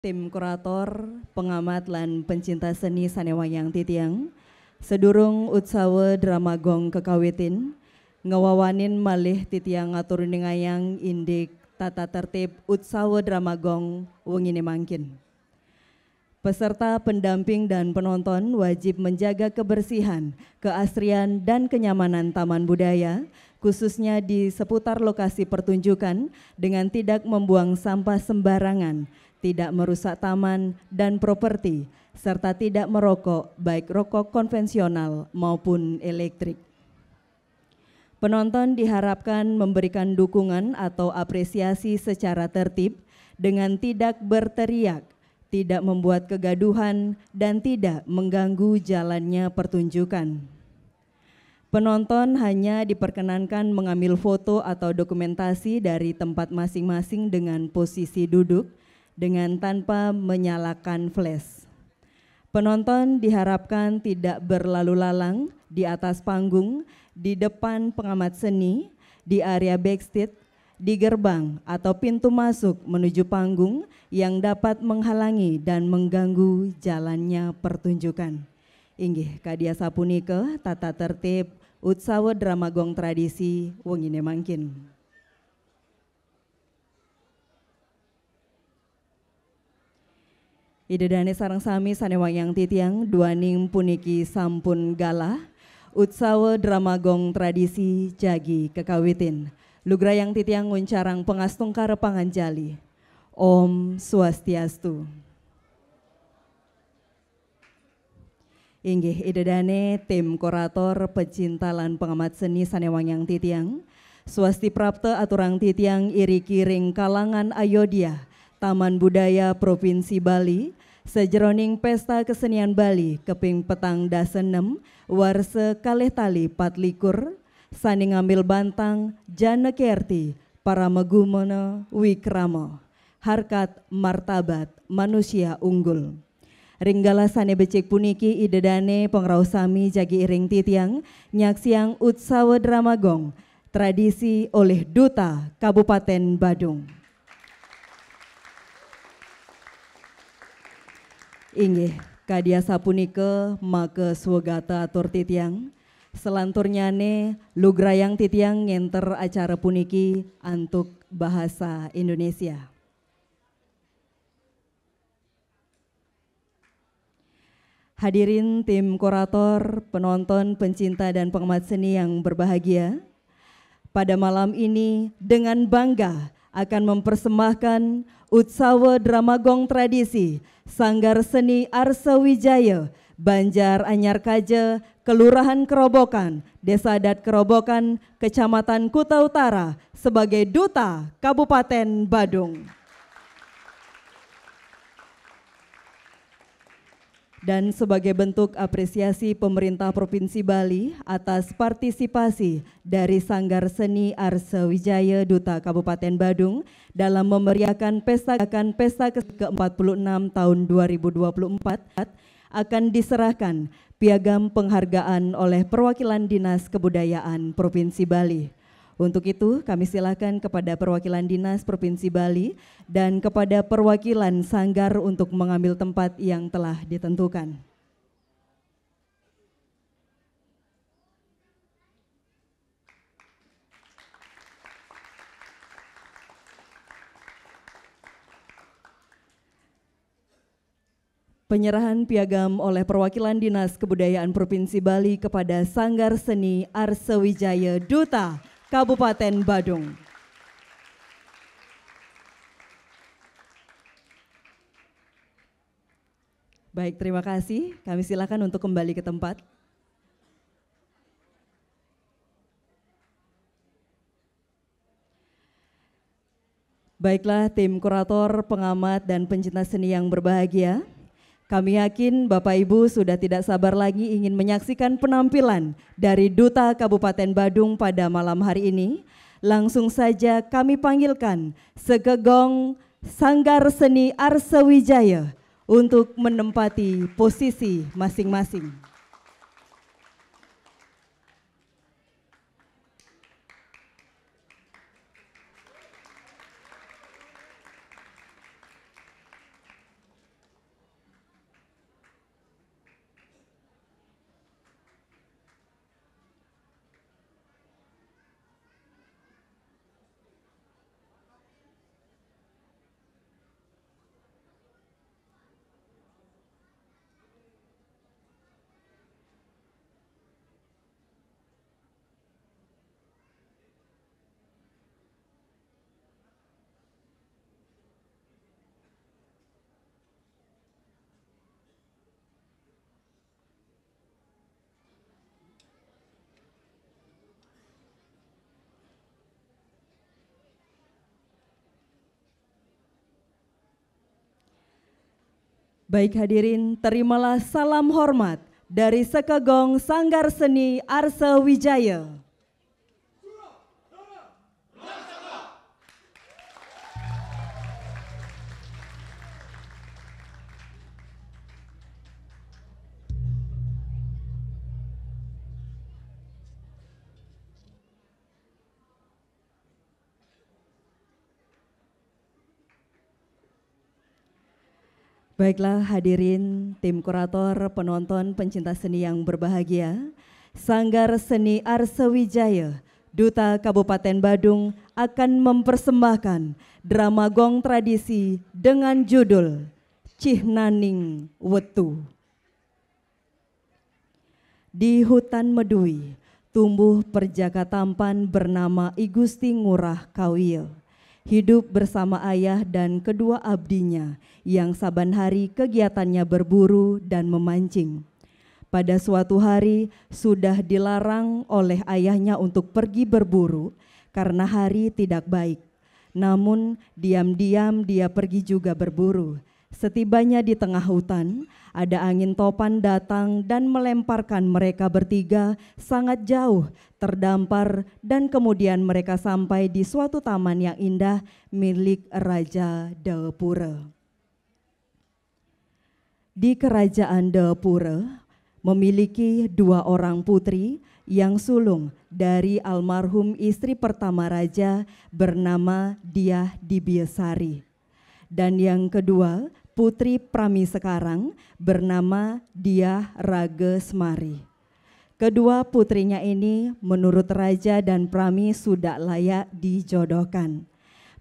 tim kurator, pengamat lan pencinta seni sanewayang titiang, sedurung utsawe drama gong kekawitin, ngewawanin malih titiang ngatur ningayang indik tata tertib utsawe drama gong wengine mangkin. Peserta, pendamping, dan penonton wajib menjaga kebersihan, keasrian, dan kenyamanan taman budaya, khususnya di seputar lokasi pertunjukan dengan tidak membuang sampah sembarangan, tidak merusak taman dan properti, serta tidak merokok baik rokok konvensional maupun elektrik. Penonton diharapkan memberikan dukungan atau apresiasi secara tertib dengan tidak berteriak, tidak membuat kegaduhan, dan tidak mengganggu jalannya pertunjukan. Penonton hanya diperkenankan mengambil foto atau dokumentasi dari tempat masing-masing dengan posisi duduk dengan tanpa menyalakan flash. Penonton diharapkan tidak berlalu lalang di atas panggung, di depan pengamat seni, di area backstage, di gerbang atau pintu masuk menuju panggung yang dapat menghalangi dan mengganggu jalannya pertunjukan. Inggih kadia sapunika tata tertib utsawe drama gong tradisi wengine mangkin. Idedane sareng sami sanewayang titiang duaning puniki sampun galah utsawe drama gong tradisi jagi kekawitin. Lugrayang titiang nguncarang pengastungkara panganjali. Om Swastiastu. Inggih idedane tim kurator pecinta lan pengamat seni sanewayang titiang. Swasti prapta aturang titiang iri kiring kalangan Ayodhya, Taman Budaya Provinsi Bali, sejeroning pesta kesenian Bali keping petang dasenem warse kalih tali patlikur, sani ngambil bantang jana kerti para megumana wikrama harkat martabat manusia unggul. Ringgala sane becik puniki idedane pengraos sami jagi iring titiang nyaksiang utsawe drama gong tradisi oleh Duta Kabupaten Badung. Inggih kadia sapunika make swegata atur titiang. Selanturnyane lugrayang titiang ngenter acara puniki antuk bahasa Indonesia. Hadirin tim kurator, penonton, pencinta dan pengamat seni yang berbahagia. Pada malam ini dengan bangga akan mempersembahkan utsawe drama gong tradisi Sanggar Seni Arsa Wijaya Banjar Anyar Kaja, Kelurahan Kerobokan, Desa Adat Kerobokan, Kecamatan Kuta Utara sebagai Duta Kabupaten Badung. Dan sebagai bentuk apresiasi pemerintah Provinsi Bali atas partisipasi dari Sanggar Seni Arsa Wijaya Duta Kabupaten Badung dalam memeriahkan pesta ke-46 tahun 2024 akan diserahkan piagam penghargaan oleh perwakilan Dinas Kebudayaan Provinsi Bali. Untuk itu kami silakan kepada perwakilan Dinas Provinsi Bali dan kepada perwakilan Sanggar untuk mengambil tempat yang telah ditentukan. Penyerahan piagam oleh perwakilan Dinas Kebudayaan Provinsi Bali kepada Sanggar Seni Arsa Wijaya Duta Kabupaten Badung. Baik, terima kasih. Kami silakan untuk kembali ke tempat. Baiklah tim kurator, pengamat, dan pencinta seni yang berbahagia. Kami yakin Bapak Ibu sudah tidak sabar lagi ingin menyaksikan penampilan dari Duta Kabupaten Badung pada malam hari ini. Langsung saja kami panggilkan Segegong Sanggar Seni Arsa Wijaya untuk menempati posisi masing-masing. Baik hadirin, terimalah salam hormat dari Sekegong Sanggar Seni Arsa Wijaya. Baiklah hadirin, tim kurator, penonton, pencinta seni yang berbahagia, Sanggar Seni Arsa Wijaya, Duta Kabupaten Badung akan mempersembahkan drama gong tradisi dengan judul Cihnaning Wetu. Di hutan Medui, tumbuh perjaka tampan bernama I Gusti Ngurah Kawiil. Hidup bersama ayah dan kedua abdinya yang saban hari kegiatannya berburu dan memancing. Pada suatu hari sudah dilarang oleh ayahnya untuk pergi berburu karena hari tidak baik. Namun diam-diam dia pergi juga berburu. Setibanya di tengah hutan, ada angin topan datang dan melemparkan mereka bertiga sangat jauh, terdampar, dan kemudian mereka sampai di suatu taman yang indah milik Raja Dewapura. Di kerajaan Dewapura memiliki 2 orang putri yang sulung dari almarhum istri pertama raja bernama Dyah Dibiasari. Dan yang kedua, putri Prami sekarang bernama Dyah Ragesmari. Kedua putrinya ini menurut raja dan Prami sudah layak dijodohkan.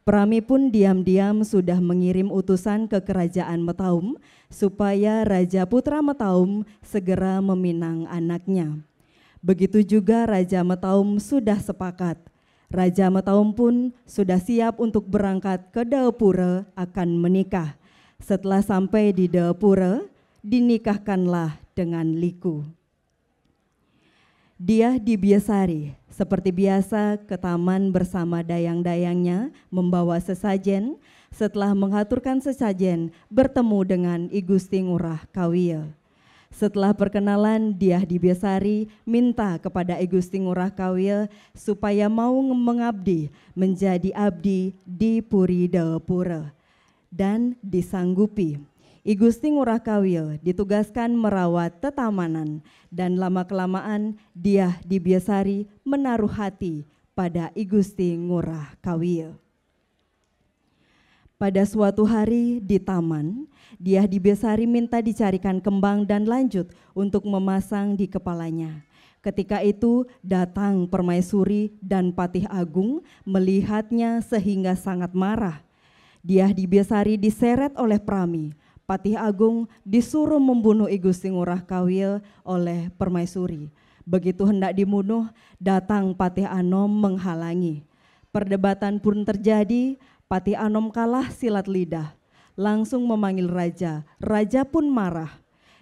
Prami pun diam-diam sudah mengirim utusan ke kerajaan Metaum supaya Raja Putra Metaum segera meminang anaknya. Begitu juga Raja Metaum sudah sepakat. Raja Metaum pun sudah siap untuk berangkat ke Dewapura akan menikah. Setelah sampai di Dewapura, dinikahkanlah dengan liku. Dyah Dibiasari seperti biasa ke taman bersama dayang-dayangnya membawa sesajen. Setelah mengaturkan sesajen, bertemu dengan I Gusti Ngurah Kawiil. Setelah perkenalan, Dyah Dibiasari minta kepada I Gusti Ngurah Kawiil supaya mau mengabdi menjadi abdi di Puri Dewapura. Dan disanggupi. I Gusti Ngurah Kawiil ditugaskan merawat tetamanan dan lama-kelamaan Dyah Dibiasari menaruh hati pada I Gusti Ngurah Kawiil. Pada suatu hari di taman, Dyah Dibiasari minta dicarikan kembang dan lanjut untuk memasang di kepalanya. Ketika itu datang Permaisuri dan Patih Agung melihatnya sehingga sangat marah. Dyah Dibiasari diseret oleh Prami. Patih Agung disuruh membunuh I Gusti Ngurah Kawiil oleh Permaisuri. Begitu hendak dibunuh, datang Patih Anom menghalangi. Perdebatan pun terjadi. Patih Anom kalah silat lidah, langsung memanggil raja. Raja pun marah.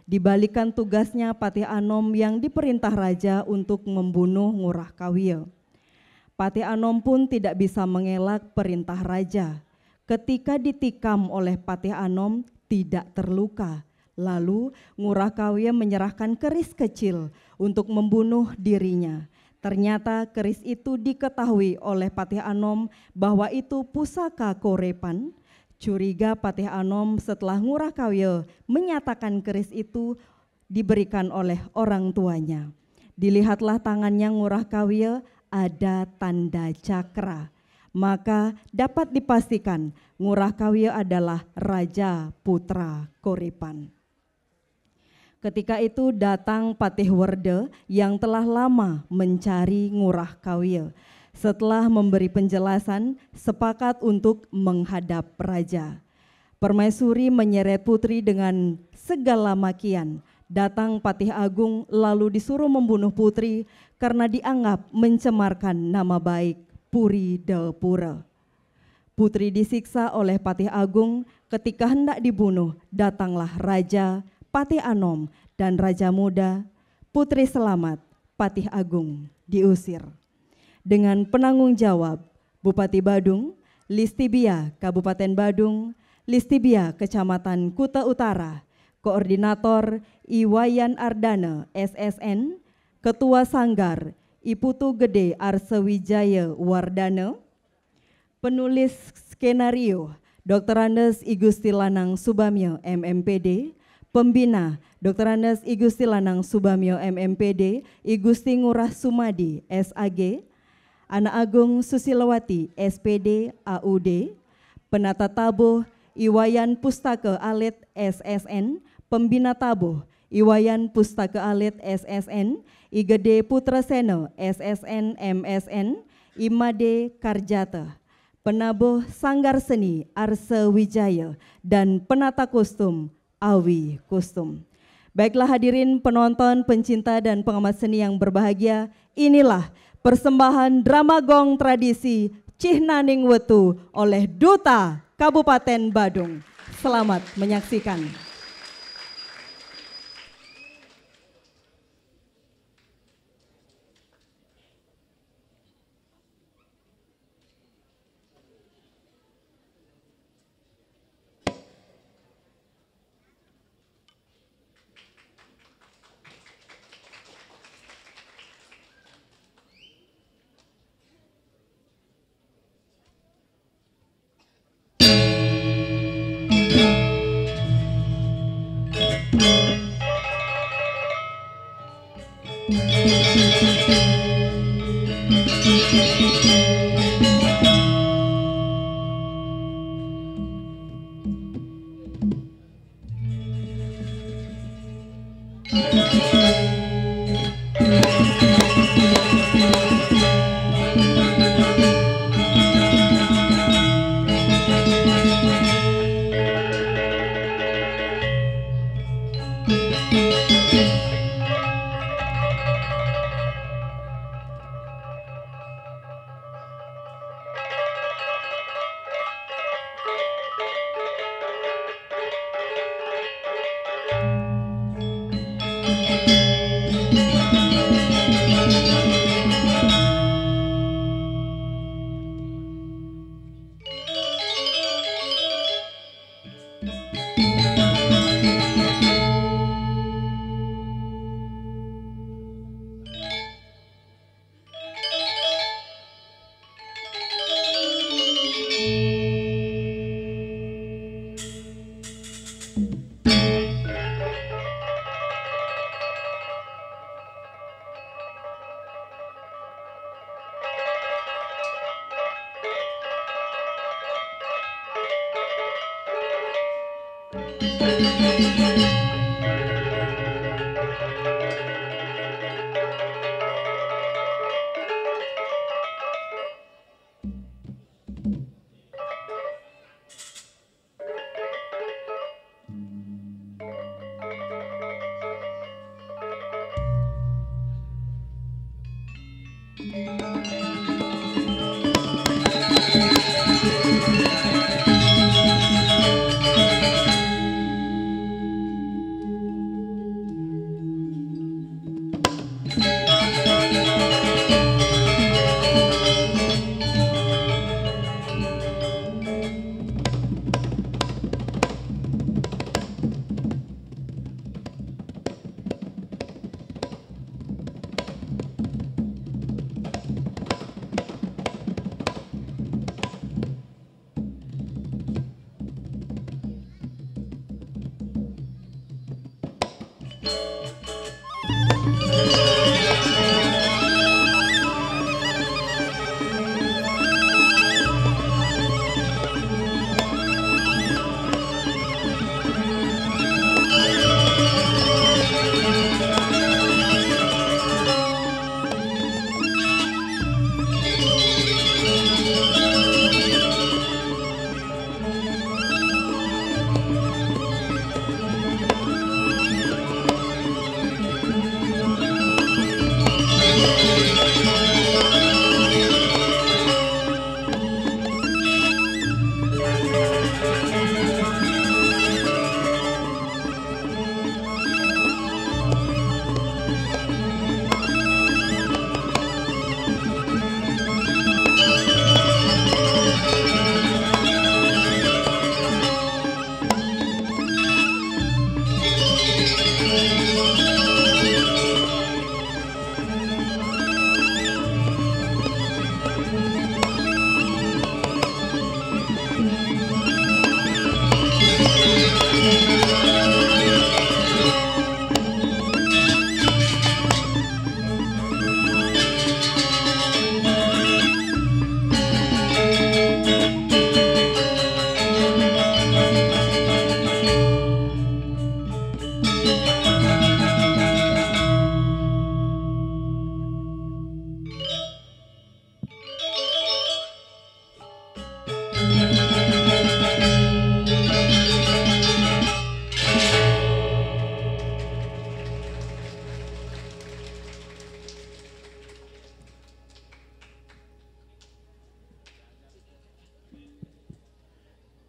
Dibalikan tugasnya Patih Anom yang diperintah raja untuk membunuh Ngurah Kawiil. Patih Anom pun tidak bisa mengelak perintah raja. Ketika ditikam oleh Patih Anom tidak terluka. Lalu Ngurah Kawiil menyerahkan keris kecil untuk membunuh dirinya. Ternyata keris itu diketahui oleh Patih Anom bahwa itu pusaka Korepan. Curiga Patih Anom setelah Ngurah Kawiil menyatakan keris itu diberikan oleh orang tuanya. Dilihatlah tangannya Ngurah Kawiil ada tanda cakra. Maka dapat dipastikan Ngurah Kawiil adalah Raja Putra Korepan. Ketika itu datang Patih Werde yang telah lama mencari Ngurah Kawiil. Setelah memberi penjelasan, sepakat untuk menghadap raja. Permaisuri menyeret putri dengan segala makian. Datang Patih Agung lalu disuruh membunuh putri karena dianggap mencemarkan nama baik Puri Dewapura. Putri disiksa oleh Patih Agung. Ketika hendak dibunuh, datanglah Raja, Patih Anom, dan Raja Muda. Putri selamat, Patih Agung diusir. Dengan penanggung jawab Bupati Badung, Listibia Kabupaten Badung, Listibia Kecamatan Kuta Utara, Koordinator Iwayan Ardana, SSN, Ketua Sanggar Iputu Gede Arsewijaya Wardana, penulis skenario Dr. Andes Igusti Lanang Subamyo MMPD, pembina Dr. Andes Igusti Lanang Subamyo MMPD, Igusti Ngurah Sumadi SAG, Anak Agung Susilawati SPD AUD, penata tabuh Iwayan Pustaka Alit SSN, pembina tabuh Iwayan Pustaka Alit SSN, Igede Putraseno SSN MSN, Imade Karjata, penabuh Sanggar Seni Arse Wijaya, dan penata kostum Awi Kostum. Baiklah hadirin penonton, pencinta dan pengamat seni yang berbahagia, inilah persembahan drama gong tradisi Cihnaning Wetu oleh Duta Kabupaten Badung. Selamat menyaksikan.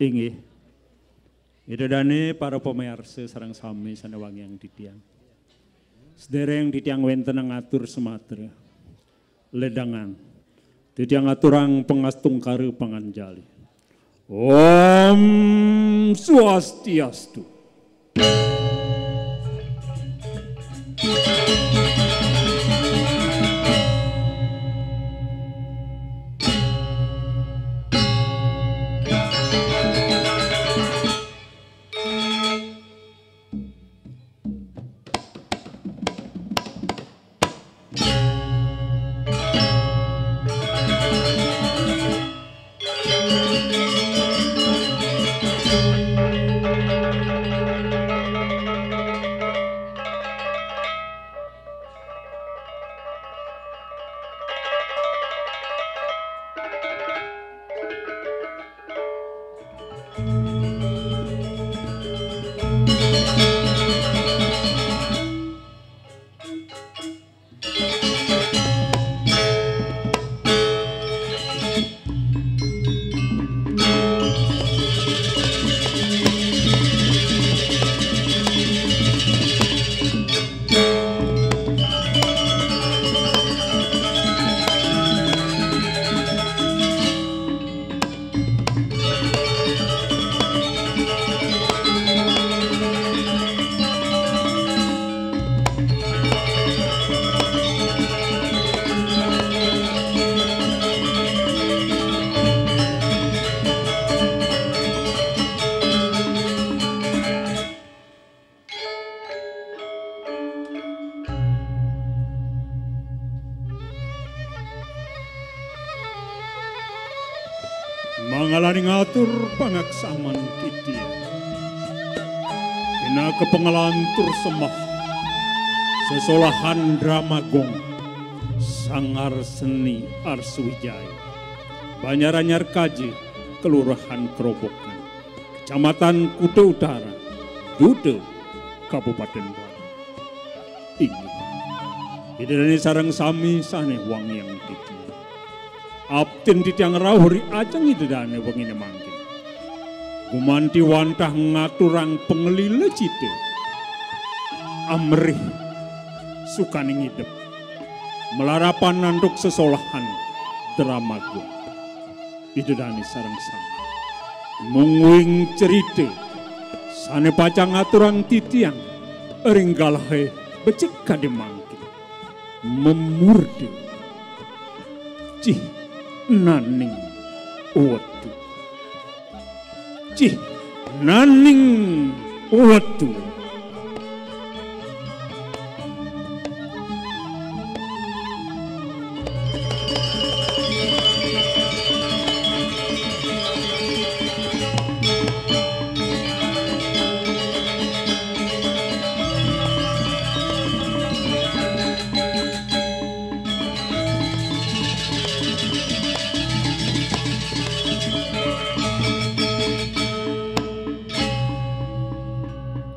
Inggih. Idadane para pamirsa sareng sami sanewangi yang ditiang. Sedereng ditiang wenten ngatur Sumatera. Ledangan. Ditiang aturang pengastungkare panganjali. Om Swastiastu. Mangalani ngatur pangaksaman kiti. Ina kepengelantur semah. Sesolahan Dramagong. Sangar seni Arswijaya. Banyaranyar Kaji. Kelurahan Kerobokan. Kecamatan Kuta Utara. Dude. Kabupaten Bali. Ini. Idani sarang sami sane wang yang kiti. Apten titiang rawuri ajeng idedane wengine mangkin. Gumanti wantah ngaturang pengelile cite. Amrih sukani ngidep. Melarapan nanduk sesolahan Dramagung. Idedane sareng sang. Mungwing cerita. Sane pacang ngaturang titiang. Eringgalahe becik kade mangkin. Memurde. Cih. Naning watu. Cih, naning watu.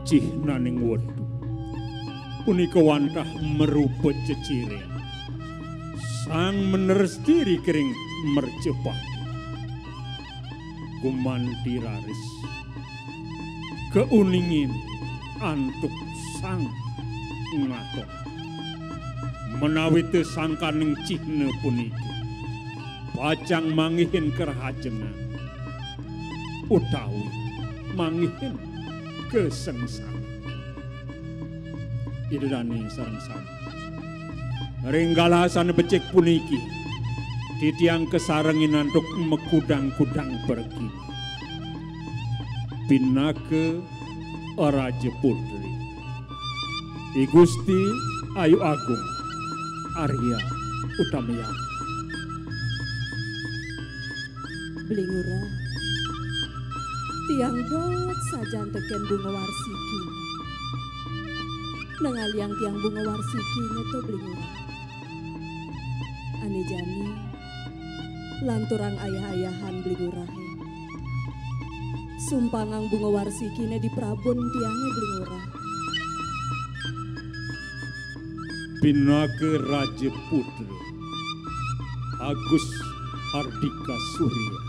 Cih naning watu. Punika wantah merupa ceciren. Sang meneres diri kering mercepat. Gumanti raris. Keuningin antuk sang ngaton. Menawi teu sangkaning cihne puniki. Pacang mangihin kerahajengan. Utawi mangihin kesengsara. Idani sareng sami. Ringgalasan becik puniki. Titiang kesarengin nanduk mekudang-kudang pergi. Pinake Raja Putri. I Gusti Ayu Agung Arya Utamiya. Blingura tiang dot sajan teken bunga warsiki. Nangaliang tiang bunga warsiki neto blingura. Ane jani lanturang ayah-ayahan blingurahe. Sumpangang bunga warsiki ne di prabon tiangnya blingura. Pinake Raja Putri Agus Hardika Surya.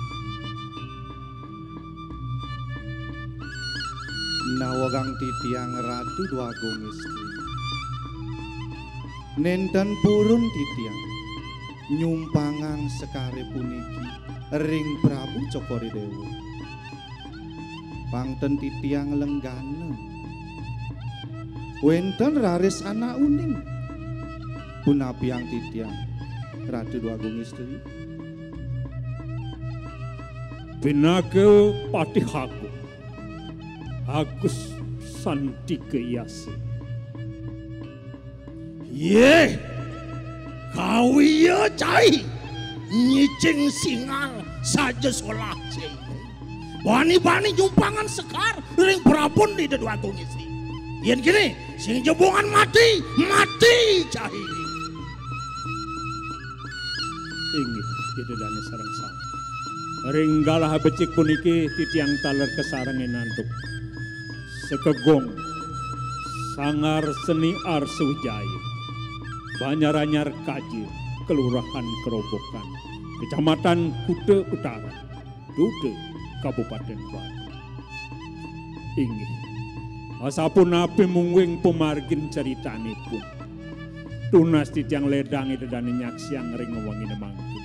Nawagang titiang ratu dua agung istri. Nenten purun titiang nyumpangan sekare puniki ring Prabu Cokoridewo. Pangten titiang lenggana wenten raris anak uning punapiang titiang ratu dua agung istri. Pinake Patihaku Agus Sandike Yase. Ye, kau iya cai nyicing singal saja solah cai. Bani-bani jumpangan sekar ring Prabon di dua agung istri. Yen gini, sing jebongan mati cai. Inggih idedane sareng sama. Ringgalah becik puniki titiang taler kesarangin nantuk. Sekegong sangar seni Arsuwijaya. Banyaranyar Kaji, Kelurahan Kerobokan, Kecamatan Kude Utara, Dude, Kabupaten Bandung. Inggih, asapunapi mungwing pemargin ceritanipun. Tunas titiang ledang idedane nyaksiang ring ngewangine mangkin.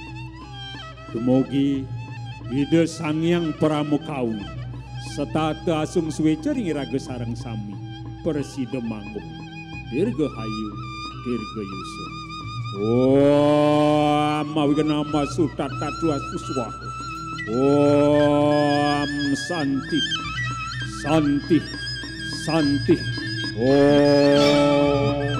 Dumugi ide Sangyang Pramukaun setata asung suwe cering iraga sareng sami persida manggung dirgahayu dirgayusa. Om mawigenama sutata dua suswaha. Om santi santi santi. Om.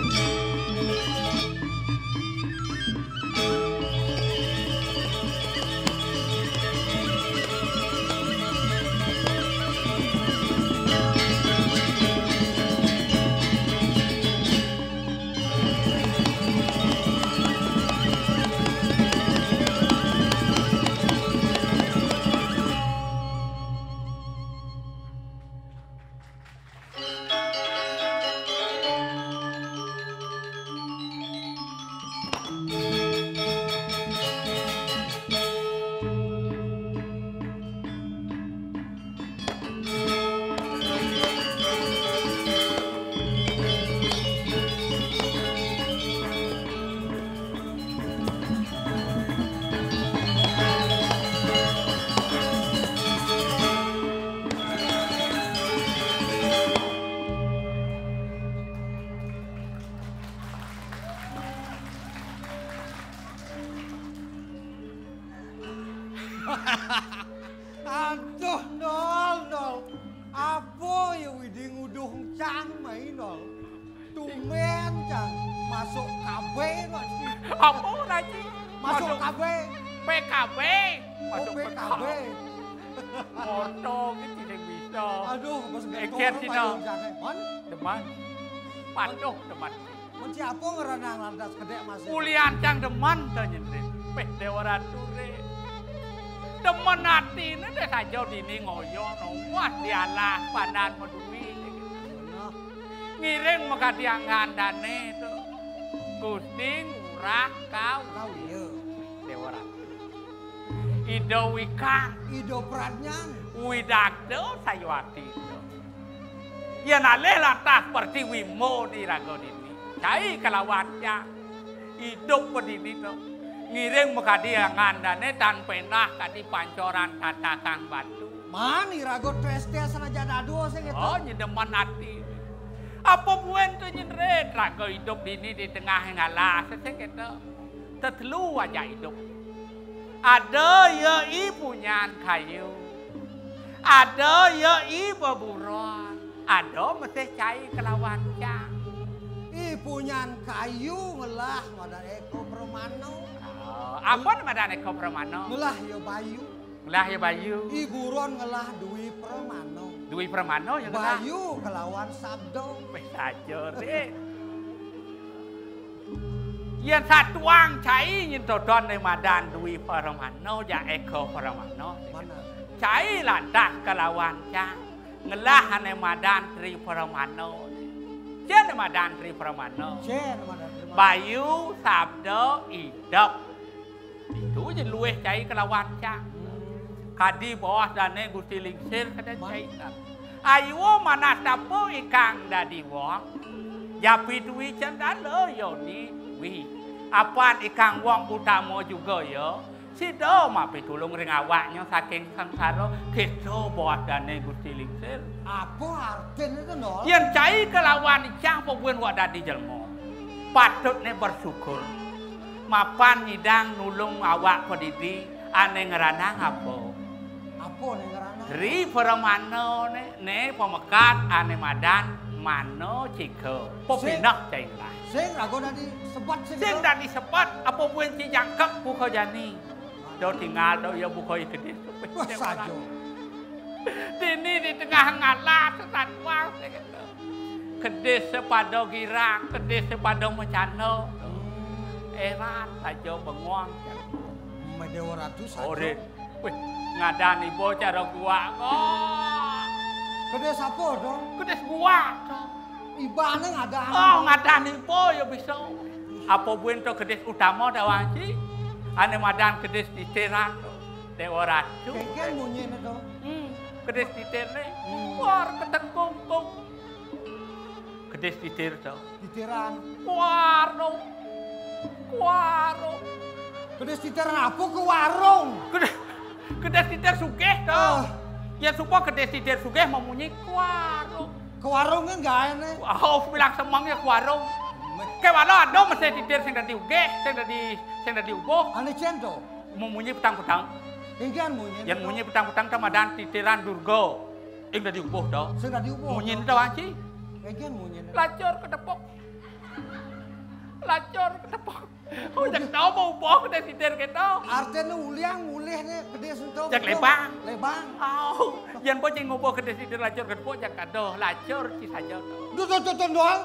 Aduh, nol. Apa ya widi nguduh cang mai nol. Tumen cang masuk KB kok. Apa lagi? Masuk KB. PKB. Masuk PKB. Foto gitu yang bisa. Aduh, mas Eker Cina. Mon, Deman. Patuh deman. mon siapa ngerenang lantas gede mas? Kuliah cang deman tanya nih. Peh Dewa Ratu re. Demen hati ini deh saja dini ngoyo nomah dialah pandan medui. Ngiring maka dianggandane itu. Gusti ngurah kau. Kau iya. Dewa Ratu. Ido Wikang. Ido Pradnyang. Widakdo Sayawati itu. Ya naleh lantas seperti Wimo di rago ini. Cai kalawannya hidup berdini itu. Ngiring muka dia ngandane dan penah kadi pancoran tata kang batu. Mani rago testia senaja dadu sing itu. Oh nyedeman hati. Apa buen tu nyendret rago hidup dini di tengah ngalah sesek itu. Tetelu aja hidup. Ada ya ibunya kayu. Ada ya ibu buron. Ada mesti cai kelawan cang. Ibunya kayu ngelah madan eko permano. Apa nama Eko Pramano? Ngelah ya Bayu. Ngelah ya Bayu. Iburon ngelah Dwi Pramano. Dwi Pramano yang ngelah. Bayu kelawan Sabdo. Wis aja deh. Yang satuang cai nyentodon di madan Dwi Pramano ya Eko Pramano. Mana? Cai lantas kelawan cang. Ngelah ane madan Tri Pramano. Jen madan Tri Pramano. Jen mana? Bayu Sabdo Idop. Itu je luweh cai kelawan cang. Kadi bawah dane Gusti Lingsir kada cai. Ayo mana tapo ikang dadi wong. Japi duwi cendalo yo ni wi. Apaan ikang wong utama juga yo. Sido mapi tulung ring awaknya saking sengsara kita bawadane Gusti Lingsir. Apa artinya itu Nol? Yen cai kelawan icang pebuen wak dadi jelmo. Patutne bersyukur. Mapan nyidang nulung awak pedidi ane ngeranang apa? Apa nih ngerana? Ri peramano ne pemekat ane madan mano cike. Popinah cai lah. Sing aku tadi sebat Sing dadi sepat apa buen ci jangkep buka jani. Do tinggal do ya buka ikedis. Wah saja. Dini di tengah ngalah sesatwang. Kedis sepada girang, kedis sepada mencano. Erat saja benguang. Dewa Ratu saja. Ore, wih, ngadani bocah gua kok. Kedis apa dong? Kedis gua kok. Ibane ngadani. Oh, ngadani po ya bisa. Apa buen to kedis utama dawanci? Ane madan kedis di teran to. Dewa Ratu. Kengken bunyinya dong. Kedis di terne. War ketengkung. Kedis di ter to. Ditiran. War no. Warung. Kedis ditiran apa ke warung? Kedis diter sugih to. Ya supaya kedis diter sugih memunyi warung. Ke warungnya enggak enak. Oh, bilang semangnya ke warung. Ke warung ada mesti diter sing dadi ugih, sing dadi ubuh. Ane cento. Memunyi petang-petang. Ingkan munyi. Yang munyi petang-petang tamadan titiran durga. Ing dadi ubuh to. Sing dadi ubuh. Munyi to anci. Ingkan munyi. Lacur kedepok. Lacur kedepok. Oh, jak tau mau ubuh kedis diter keto. Artinya uliang mulihnya kedis itu. Jak lebang. Lebang. Oh, yang boceng ngobrol ke desi lacur ke depo jak kado lacur ci saja to. Tuh Dol.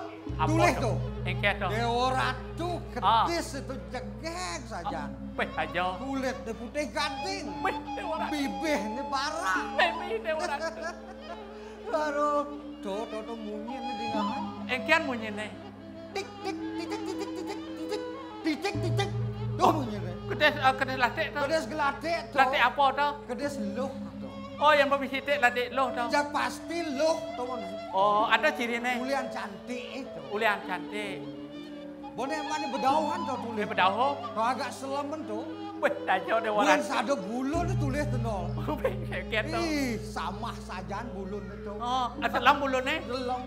Tulis tuh. Engke to. Dewa Ratu kedis itu cegek saja. Weh aja. Kulit putih gading. Weh Dewa Ratu. Bibih ini barang. Mimi Dewa Ratu. Baru tuh munyi ini dengan. Engkean munyene. Tik. Tuh munyi ini. Kedes latik to. Kedis gelatik tuh. Latik apa to? Kedis luh tuh. Oh, yang pemisitik latik loh to. Jak pasti luh tuh. Oh, ada cirine. Ulian cantik itu. Ulian cantik. Boleh mana bedauhan tuh tulis. Dia pedaho. Tuh agak selemen tuh. Weh aja Dewa Bulan Ratu. sado bulun itu tulis tuh Nol. Weh engkean to. Ih, sama sajaan bulun itu. Oh, aselam bulune. Gelem.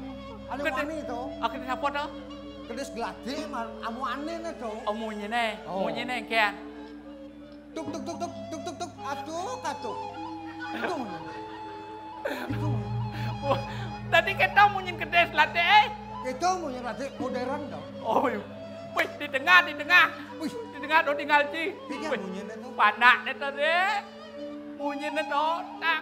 Ada Kedis. wani itu. Akhirnya siapa to? Kedis geladik, amu aneh itu. Oh, munyene. Oh. Munyene engkean. Tuk. Atuk. Itu mana? Itu mana? Wah, tadi kita munyin kedes latte. Itu mau yang geladik modern dong. Oh, wih, di tengah. Wih, Di tengah do tinggal ci. ini Wih, bunyi itu. panak ne to de. Munyin ne to, tak.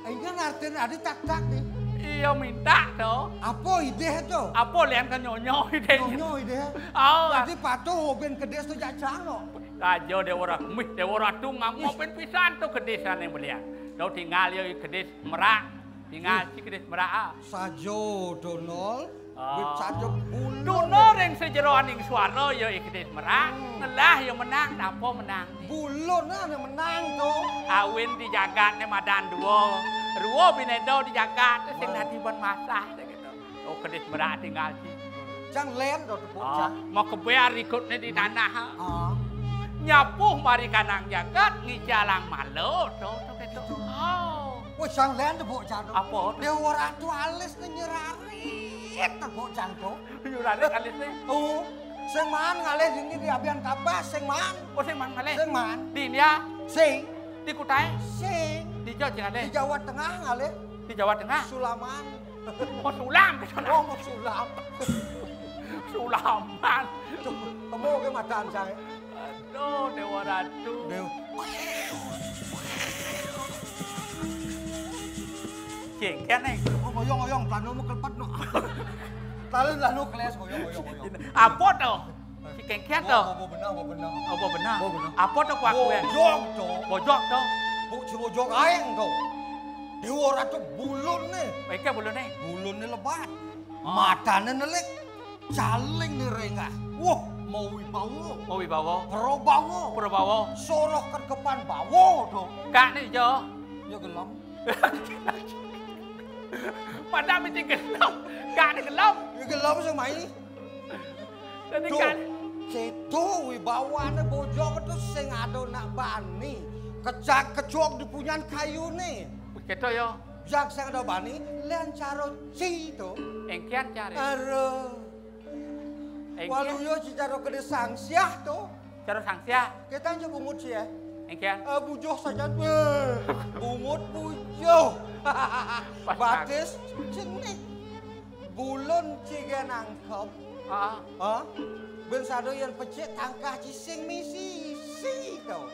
Ini kan artinya ada tak nih. Iya minta to. Apa ide itu? Apa lian kan nyonyo ide. Nonyo ide. Oh, Jadi patuh ben kedis tuh jajang loh. aja Dewa Ratu ngomongin pisan to kedesane belian. Do tinggal yo kedes merak. Tinggal si kedes merak. Sajo Donol. Oh. Sajo bulun. Duno ring sejeroan ing swara yo kedes merak. Ngelah yo menang, tampo menang. Bulun yang menang tuh. Awin di jagat ne madan duo. Ruo binedo di jagat sing dadi bon masalah gitu. Oh kedis merak tinggal si. Jangan len tuh bocah. Mau kebear ikutnya di tanah. Ah. Nyapuh mari kanang jagat ngijalang malo to gitu. Oh. Wah jangan len tuh bocah tuh. Apa? Dewa Ratu alis nih nyerarit tuh bocah tuh. Yurane kalisne. Oh, sing man ngalih ini di abian kabah sing man. Oh sing man ngale. Sing man. Di India, Sing. di Kutai, Sing. di Jawa Di ngale. Jawa Tengah ngalih. Di Jawa Tengah. Sulaman. Oh sulam ke sana. Oh, mau sulam. Sulaman. Tuh, kamu ke mataan saya. Aduh Dewa Ratu. Dew. Jengkel nih. Oh, goyong, plano mau kelepet no. Lalu keles goyong. Apa tuh? Si kengkian tuh. Mau benar. Apa benar? Oh, benar. Apa tuh kuakuen? Bojong tuh. Bojok tuh. Bojong aeng tuh. Dewa Ratu bulun nih. Baiknya bulu nih. Bulun nih lebat. Matanya nelik. Caling nih rengah. Wah, mau wibawa. Mau wibawa. Prabawa. Prabawa. Soroh kerkepan bawa dong. Kak nih Jo. Ya gelam. Padahal mesti gelap. Kak nih gelap. Ya gelam sama ini. Jadi Tuh, kan. Ceto wibawane bojong itu sing ado nak bani. Kejak kejok dipunyan kayu nih. Begitu yo. Jak sing ado bani, lian caro ci to. Engkian cari. Aduh. Walau yo ci caro kede sangsiah to. Caro sangsia. Kita aja bungut sih ya. Engkian. Bujoh saja. Bungut bujoh. Batis cenik. Bulun ciga nangkep. Hah? Ben sado yang pecik tangkah cising misi si tau.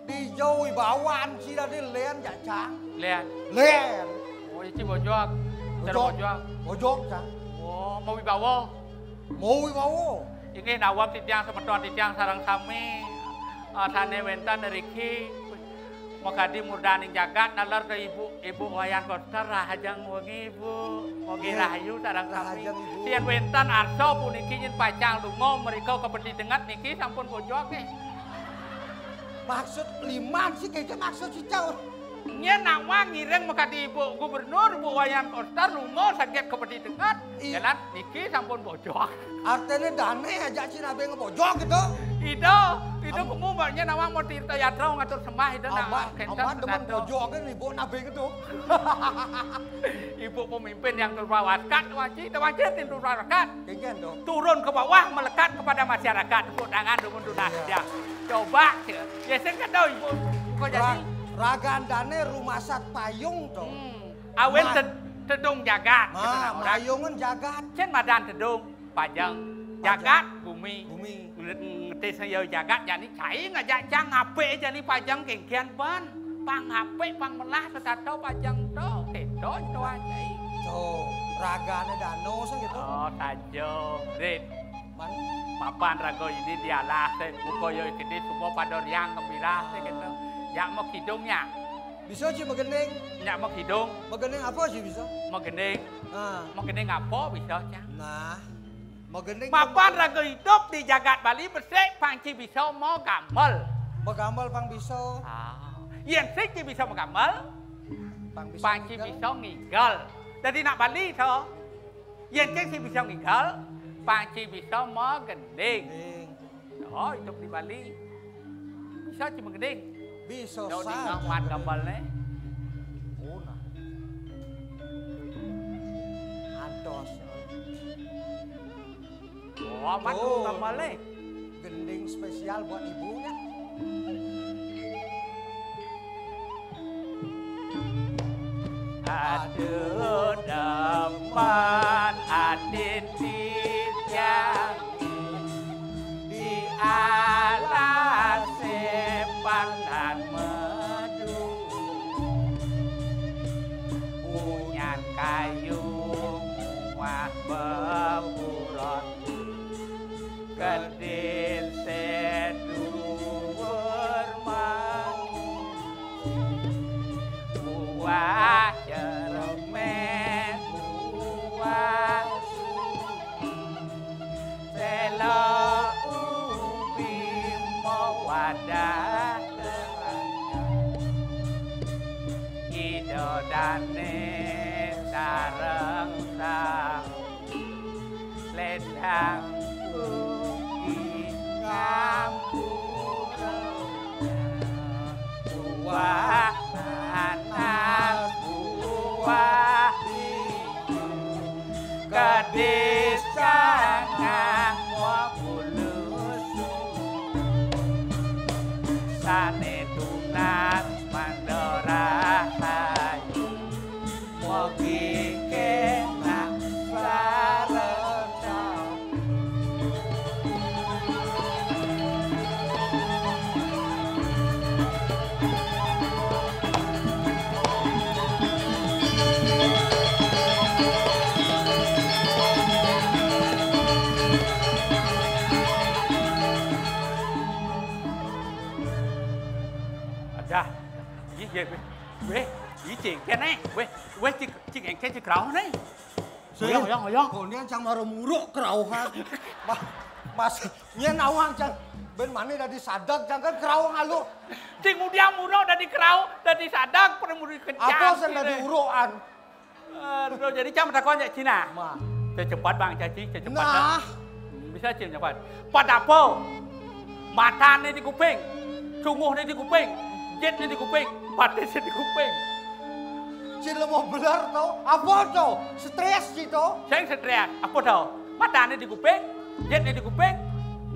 Di jauh bawaan si dari len jacang. Len. Len. Oh ini bojok. Cara bojok. Bojok cang. Oh mau wibawa. Mau wibawa. Ini nawab titiang semeton titiang sarang sami. Tane wentan dari ki. Makadi murdaning jagat nalar ke ibu wayan koster rahajang wengi ibu mogi rahayu sarang sami sian wentan arso puniki nyen pacang lungo mereka kepedi dengat niki sampun bojok maksud liman sih kayaknya maksud si caur nyen nawang ngireng makadi ibu gubernur ibu wayan koster lungo sakit kepedi dengat jalan niki sampun bojok artinya dane aja si nabe ngebojok gitu itu kamu maknya nawang mau tirta yatra ngatur sembah itu nak amat teman bojok kan ibu nabe gitu ibu pemimpin yang terbawakan wajib terbawakan kayaknya turun ke bawah melekat kepada masyarakat tepuk tangan dengan ya coba biasanya kan tau ibu kok jadi ragan dane rumah sat payung tuh awen tedung jagat payungan jagat cen madan tedung pajang jagat bumi ngerti saya jagat jadi cai ngajak cang HP jadi pajang kengkian ban pang HP pang melah setato pajang to kedo to aja tuh ragane dano sing gitu oh tajo rit man mapan rago ini dialah se buko yo ikidi semua pada riang gembira se gitu ya mau hidungnya bisa sih megening ya mau hidung megening apa sih bisa megening apa bisa cang nah megening mapan rago hidup di jagat Bali bersih pangci bisa mau gamel pang bisa yang sih bisa mau gamel pangci bisa ngigel jadi nak Bali so yang sih bisa ngigel pangci bisa mau gending oh hidup di Bali bisa cuma gending bisa jauh di ngamat gamel nih antos oh, amat gamel nih gending spesial buat ibunya aduh depan adin titiang di alas sepanan medu punyan kayu muah beburot kedin seduwer mangu buah jeremeh buah selo ubi mawadah idodane sareng sang ledang ugi ngampura buah nanas buah gadis cangang wabulus sane tunas mandora hayu mogi kena sareng Dạ, gì vậy? Quê, ý chuyện cái này, quê chị ngành cái chị kéo này. Ngồi Kau ni yang marah muruk kerauhan. Pas nyen awang jang ben mane dadi sadag jangkan kerau ngalu. Sing mudiang murah dadi kerau, dadi sadag permudi kencang. Apa sing dadi urukan? Aduh, jadi jam takon ya Cina. Ma. Cepat bang Caci, cepat. Nah, Bisa cim cepat. Pada apa? Matane di kuping, sungguhnya di kuping, jetnya di kuping, batisnya di kuping. cile mau belar tau? Apa tau? Stres gitu. Saya stres, apa tau? Matane di kuping, jetnya di kuping,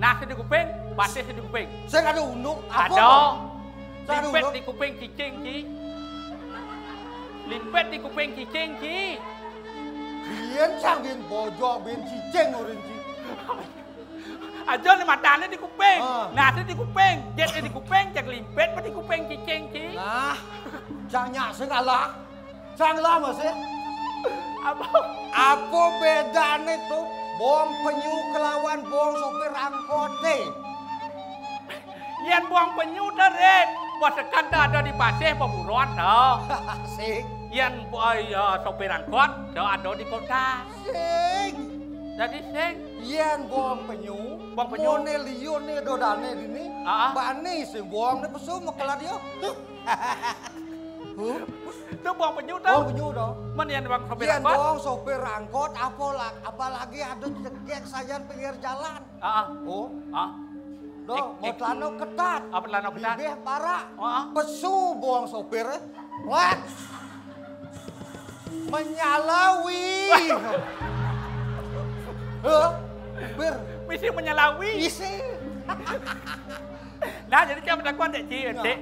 nasnya di kuping, batisnya di kuping. Saya ada unuk. Apa Ada. tau? Saya ada Limpet unuk. di kuping cicing ci. Limpet di kuping cicing ci. Biyen cang biyen bojong, biyen cicing urin ci. Aja nih matanya di kuping, Ah. nasnya di kuping, jetnya di kuping, cek limpet di kuping cicing ci. Nah, cang nyak sing alah. Cang lah masih. Apa bedane tuh bom penyu kelawan bom sopir angkote? Yang buang penyu deret, pasekan ada di pasir peburuan dah. Sing, Yang sopir angkot dah ada di kota. sing. Jadi sing, Yen bom penyu, Bom penyu. mone lione dodane dini, Ah. bani sing bom ne pesu mekelah dia. itu buang penyu Bom dah. penyu dah. Man yang buang sopir Yen angkot. bom sopir angkot, apalagi ada cekek sayan pinggir jalan. Oh, doh, mau telano ketat. Apa telano ketat? Bibih parah. Ah. Pesu buang sopir. Wah. Menyalawi. Ber. Misi menyalawi. Isi. Nah jadi saya mendakwan dek ci, dek.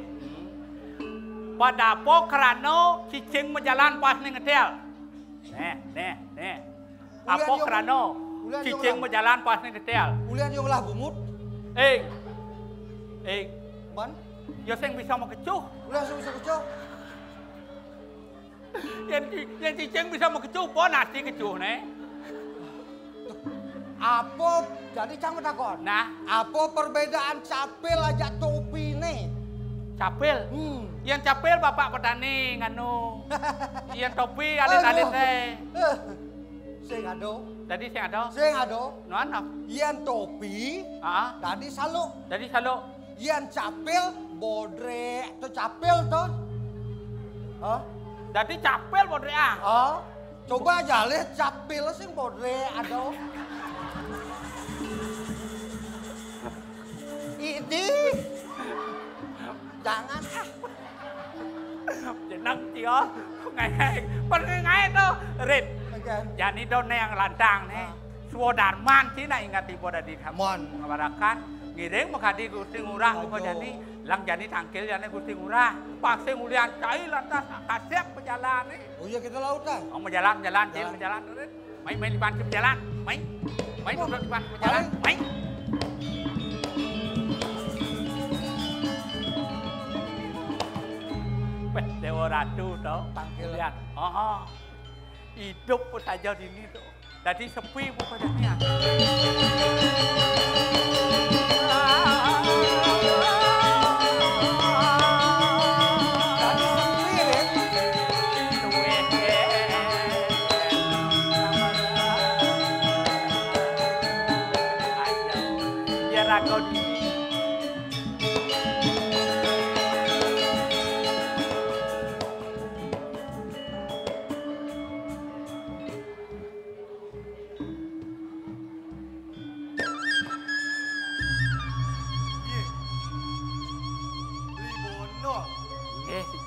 Pada apa kerana cicing berjalan pas nih ngetel. Nih. Apa Ulian kerana ulian cicing yang berjalan pas nih ngetel. Ulian yang lah bumut. Eh, Man. yo sing bisa mau kecuh. Ulian bisa kecoh. Yang cicing bisa mau kecuh, po nasi kecuh nih. Apa jadi cang takon? Nah, Apa perbedaan capil aja topi nih? capil. Yang capil bapak petani nganu. Yang topi alit-alit teh. Sing ado. Tadi sing ada. Sing ado. Nuan apa? Yen topi tadi saluk. Tadi selalu. Yen capil bodrek tu capil tu. Hah? Tadi capil bodre ah. Coba aja lihat capil sing bodrek ado. Ini jangan Jenang tio. Ngai. Ngai tu. Rit. Jani done yang lantang nih. Suodarman cina ingat ibu dari kamu. Mon. Ngabarakan. Ngiring makadi Gusti Ngurah muka jani. Lang jani tangkil jani Gusti Ngurah. Paksa mulian cai lantas kasep berjalan nih. Oh iya kita lautan. Mau jalan, Cil berjalan. Main di banci berjalan. Main duduk di banci berjalan. Main. Dewa Ratu tau. Panggilan. Hidup pun saja di sini tuh. Jadi sepi pokoknya. Tadi spirit. Biar aku di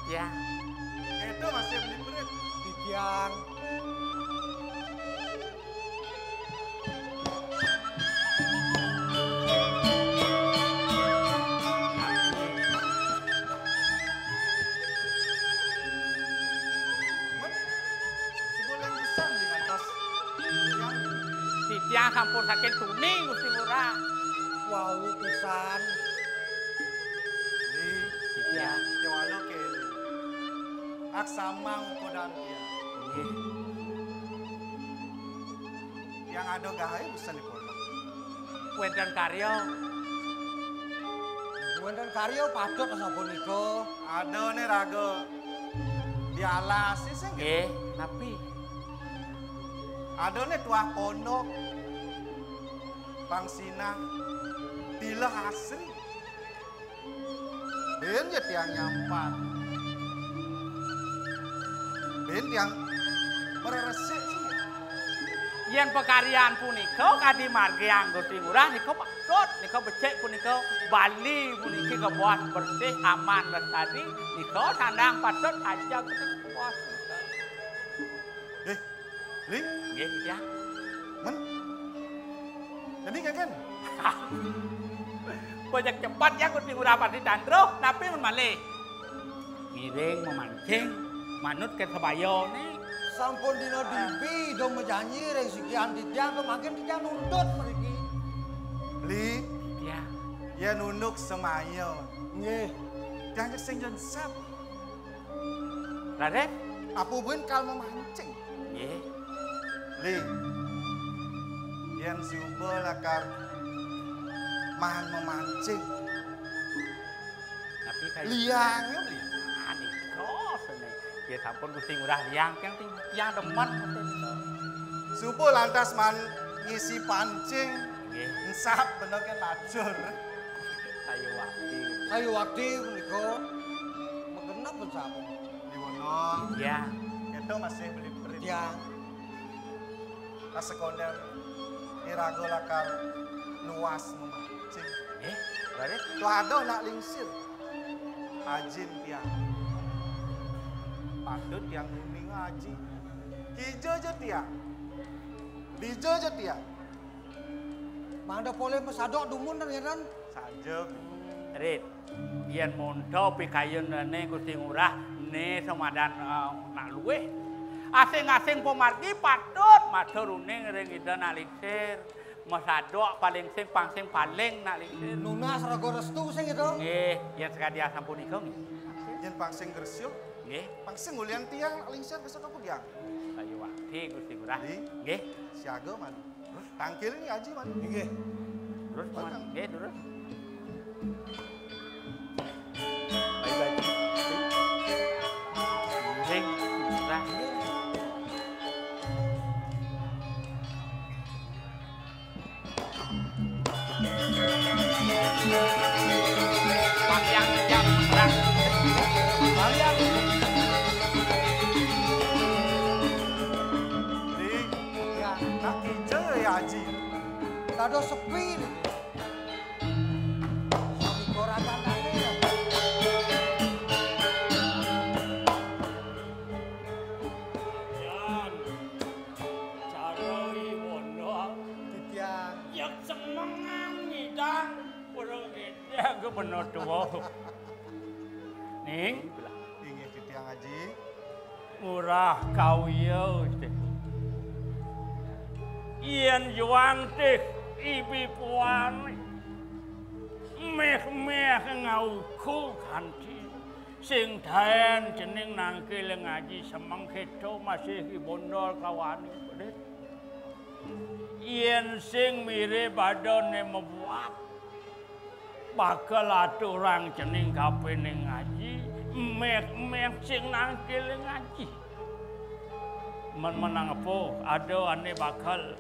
ya. Itu masih beli berit. Titian. Sebulan besar di atas. Titiang sampun sakit tuni Gusti Ngurah. Wow, pisan. Titiang. Jawano ke. Aksamang kodan dia. Yang ada gahay bisa di pondok. Wedan karyo. Wedan karyo patut sabun itu. Ada nih raga. Di alas sih. Tapi Ada nih tuah pondok. Pangsina bila asri. Ben ya tiang nyampan. Ben tiang meresik sih. Yen pekaryan punika kadi margi anggo Gusti Ngurah nika patut nika becik punika Bali puniki kebuat bersih aman lestari nika sandang patut aja kepuas. Li, nggih ya. Men. Jadi kan? Banyak cepat ya Gusti Ngurah Pati Dandro, tapi men malih. Miring memancing manut ke sebaya nih. Sampun dina dibi dong menjanji reng sikian titiang kemakin titiang nundut mriki. Li, Ya. ya nunduk semaya. Nggih. Tiang sing jensep. Raden? Apa pun kal memancing. Nggih. Li. Yen si Uba lakar mahan memancing. Tapi kayak Liangnya li. Anika sene. Ya sampun Gusti Ngurah liang tiang demen. Subuh lantas man ngisi pancing. Nggih. Ensap bener kan lajur. Ayo wakti. Ayo waktu menika mengenap ensap. Di wono. Ya. Kita masih beli berit. Ya. Pas sekunder irago lakar luas memancing. Raden? Tuh ada nak lingsir. Ajin tiang. Patut yang ini ngaji. Kijo je tiang. Dijo je tiang. Manda boleh mesadok dumun dan kan? Sajek. Rit, yen mondo pikayun ne Gusti Ngurah ne samadan nak luweh. Asing-asing pemargi patut matur uning ring ida nak lingsir. Mesadok paling sing pangsing paling nak lingsir. Nunas rago restu sing itu. Nggih, yen sekadia sampunika nggih. Yen pangsing gresyu, Nggih, pangsing ulian tiang nak lingsir besok aku diang. ayo wakti Gusti Ngurah. Di? Nggih, Siaga man. Tangkil ini aji man. Nggih. terus Bakang. man. Nggih, terus. Baik-baik. Ring Ngurah. Panjang jam perang. Kalian. Di. Ya, nak kijo ya aji. Tado sepi ni. Sami korakan tadi ya. Yan, caroi wono, Titiang. yak semangan ngidang, burung ngidang ke bener tua. Ning, Ingat titiang aji. murah kau yo. Yen juang teh ibi puan, meh ngauku kanti. Sing daen jeneng nangkil ngaji semeng keto masih ibondol kawani bedet. Yen sing mire badone membuat bakal aturang jeneng kapene ngaji meh sing nangkil ngaji. Menang apa ada ane bakal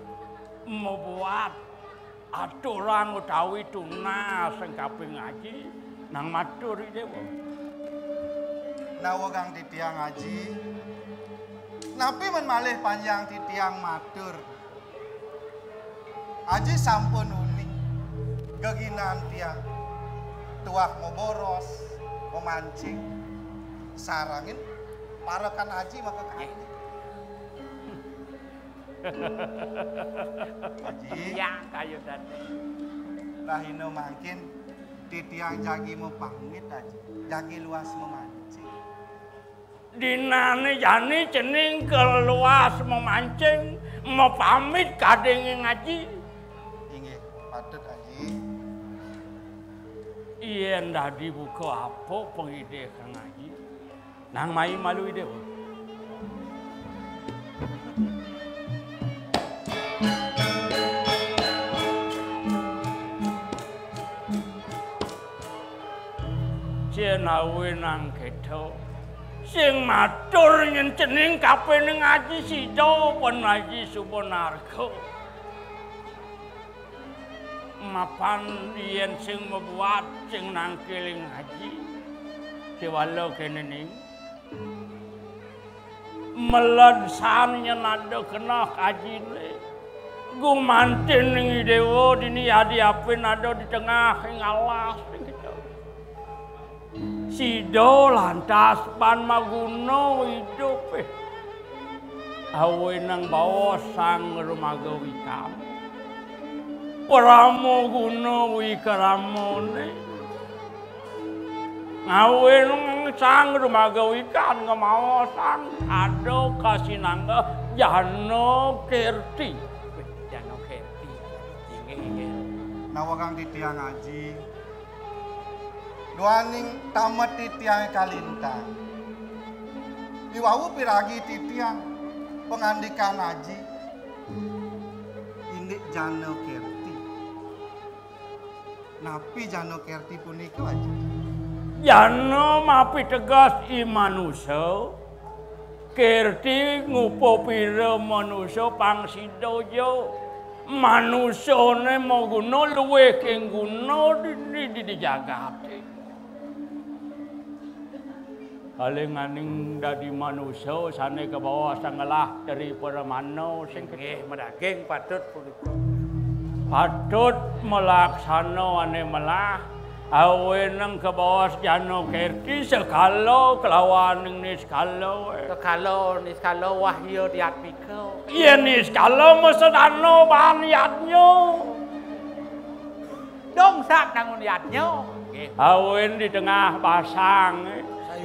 membuat aturan utawi tunas sing kaping ngaji nang matur dewa. Nawagang titiang aji. Napi men malih panjang titiang matur. Aji sampun uning. Geginan tiang. Tuah mau boros, mau mancing. Sarangin parakan aji maka kali. Aji. Ya, kayu tadi. Rahino makin titiang jagi mau pamit aji. Jagi luas memancing. Dinane jani cening keluas memancing, mau pamit kadenge ngaji. Inggih, patut aji. Yen dah dibuka apa pengide kang ngaji. Nang mai malu ide. Cenawe nang keto. Sing matur nyencening kapene ngaji sida pun ngaji Subanarga. mapan yen sing membuat sing nangkiling ngaji siwalo kene ning melensan nyenado kena kajine gumantin ning dewa dini adi apin ada di tengah ing alas gitu. Sido lantas pan maguno hidup awe nang bawa sang rumaga wikam Pramo guno wikaramone ngawe nang sang rumaga wikan ngamao sang ado kasinangga Jano Kerti Jano Kerti inge nawa kang titiang ngaji doaning tamat titiang kalintang iwawu piragi titiang pengandikan ngaji ini Jano Kerti napi Jano Kerti punika aja Jano mapi tegas imanusa Kerti ngupo pira manusa pangsidoyo manusane mau guna luwih keng guna di jagate kalenganing dadi manusa sane ke bawah sangelah dari para mano sing nggih medaging patut punika patut melaksana ane melah awe nang ke bawah Jano Kerti sekalo kelawan niskalo niskalo wahyu diatmiko iya niskalo mesedano bahan yatnyo dong sak nangun yatnyo awen di tengah pasang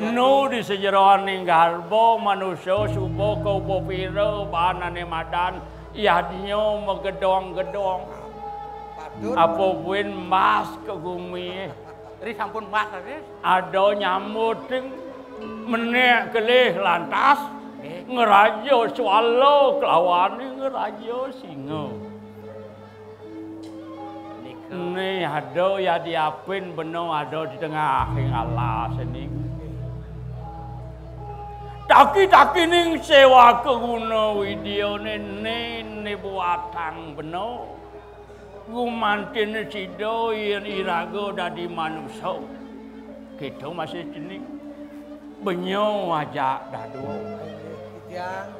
nu di sejeroaning garbo manusia subo kaupo piro bahanane madan yatnyo megedong-gedong apa buin mas ke bumi ini sampun mas ada nyamut menek kelih lantas ngerajo swalo kelawan ngerajo singo ini ada ya diapin beno ada di tengah ing alas ini taki-taki ning sewa keguna video ne buatang beno gumantin sido yen irago dadi manusia kita masih jening benyo aja dadu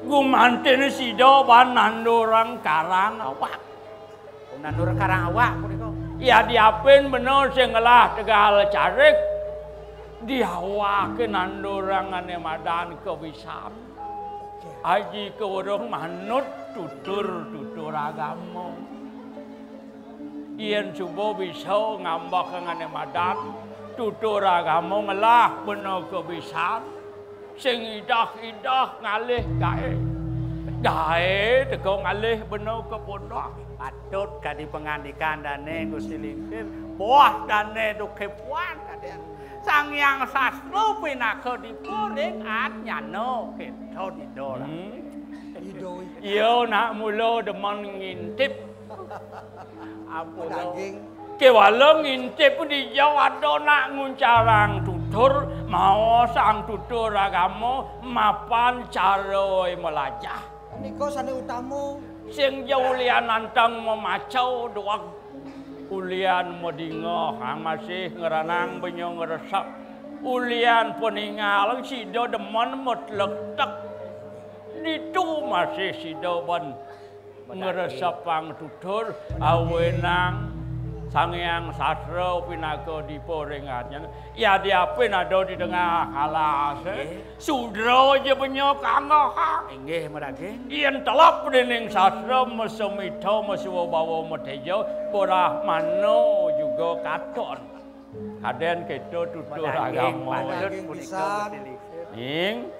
gumantin sido ban nandurang karang awak nandurang karang awak ya diapin bener senglah tegal carik diawake nandurang ane madan kebisan aji keurung manut tutur agama yen subuh bisa ngambak ngane madan tutur agama ngelah beno kebisan sing idah ngalih gae teko ngalih beno ke pondok patut kadi pengandikan dane Gusti Limpir boah dane dukepuan kaden sang yang sastra pinaka dipuring Jano Kerti didol yo nak mulo demen ngintip apa daging kewala ngintip di Jawa ada nak nguncarang tutur mau sang tutur agama mapan cara melajah niko sane utama sing jaulian nantang memacau doang ulian modingo hang masih ngeranang benyo ngeresap ulian peningal sido demen metletek ditu masih sido ban ngeresap pang tutur awenang sangyang sastra pinaka diporingatnya ya diapin ada di tengah alas sudra aja benyo kanggo inggih medaging yen telap dening sastra mesemito mesuwa bawa metejo porah mano juga katon kaden keto tutur agama ing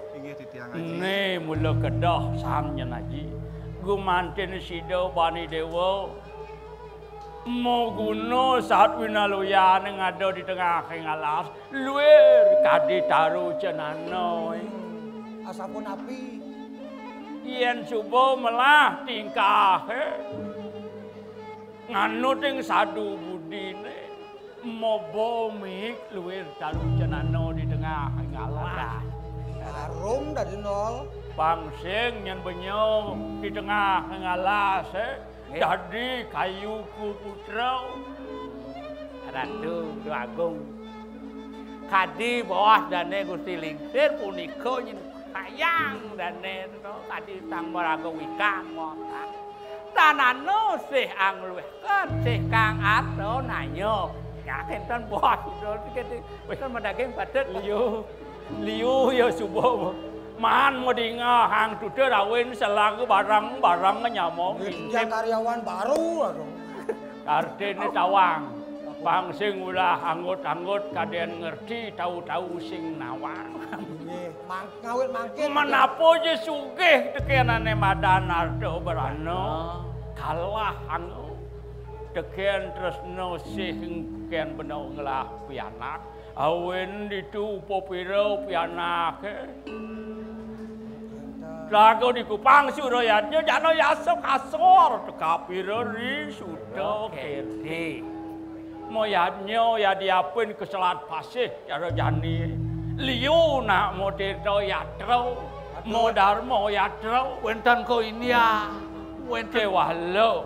ini mula kedah samnya naji gumantin sido bani dewa mau guna saat winaluyan yang ada di tengah alas luar kadi taruh cenano asapun api yen subuh melah tingkah nganut yang sadu budine mau bomik luar taruh cenano di tengah alas harum dari nol Pangsing nyen benyo di tengah ngalas jadi kayuku putra Ratu Agung kadi bawah dane Gusti Lingsir punika nyen sayang dane kadi Sang Maraga Wikang mota tanano sih angluwehkeun sih Kang Ato nanyo ya kenten bos wis kan mendaging padet liu ya subuh man modinga hang tutur rawin selaku barang-barang nyamong dia karyawan baru aduh Kardene cawang pangsing ulah anggot-anggot kaden ngerti tahu-tahu sing nawang nggih ngawit mangkin menapa je sugih tekenane Madan Ardo Berana kalah anu teken tresno sing ken benau ngelah pianak awen ditu popiro pianak lagu di Kupang surayatnya jano yasok asor tekapiro ri sudah kerde moyatnya ya diapin ke Selat Pasih cara jani liu nak modero yatro modarmo yatro wenten ko ini ya wente walo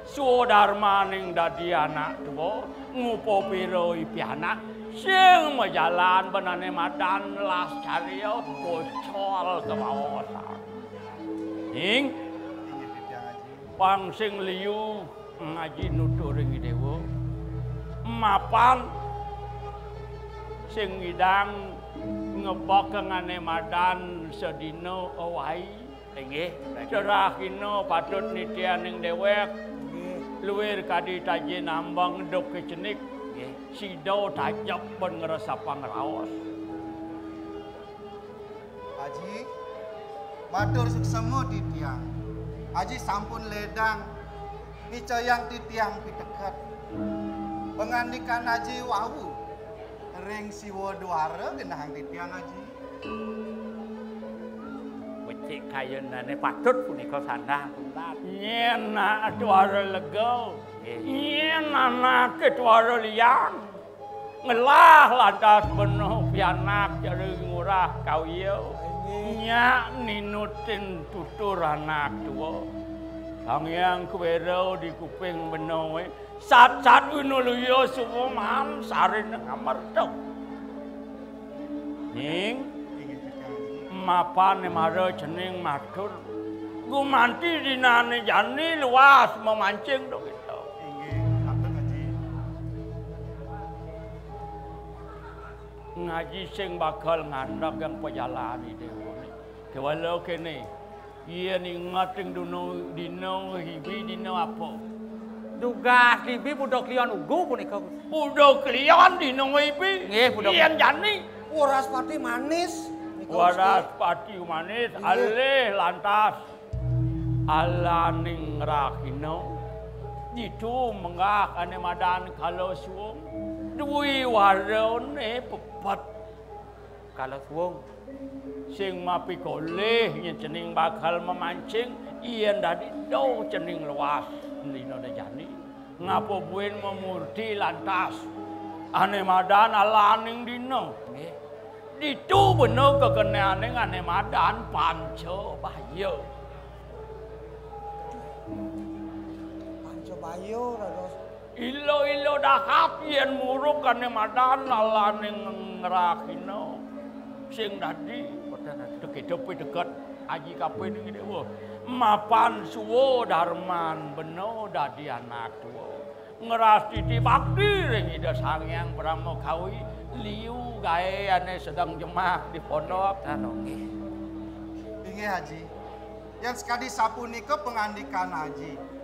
sudarma ning dadi anak tuwa ngupo piro pianak sing majalan benane Madan las cariot bocol ke wawasan ing pangsing liu ngaji nutur ing dewa mapan sing ngidang ngebok kengane Madan sedina owai nggih cerahino patut nityaning dewek luwir kadi taji nambang dok kecenik sido tajak pun ngerasa pangraos Haji matur suksemo titiang Haji sampun ledang nicayang titiang piteket pengandikan Haji wawu ring siwa dwara genahang titiang Haji becik kayunane patut punika sandah nyen nak dwara lega nyen anak dwara liang ngelah lantas benuh pianak jari ngurah kawiyo nyak ninutin tutur anak tua Hangyang kuwero di kuping benowe sat-sat unuluyo sumuman sarin ngamertok ning mapan mara jeneng matur gumanti dinane jani luas memancing dok itu ngaji sing bakal ngandhak yang pejalani dewa kewalo kene iya ingat yang dino hibi dino apa Dugas hibi budok lian ugu punika budok lian dino hibi lian jani waras pati manis waras pati manis alih lantas alaning rahino itu menggah ane Madan kalau suwung duwi warone pepet kalau suwung sing mapikoleh yen cening bakal memancing yen dadi do cening luas dina jani ngapo buen memurti lantas ane Madan alaning dina ditu bener kekeneane ane Madan panco bahaya Bayo rados ilo dahat yen muruk ane Madan alaning ngrahino sing dadi deket dekat aji kapen ngene wah mapan suwo darman beno dadi anak tuwa ngeras titi bakti ring ida Sangyang Brahmakawi liu gawe ane sedang jemah di pondok nggih inggih Haji yang sekali sapunika pengandikan Haji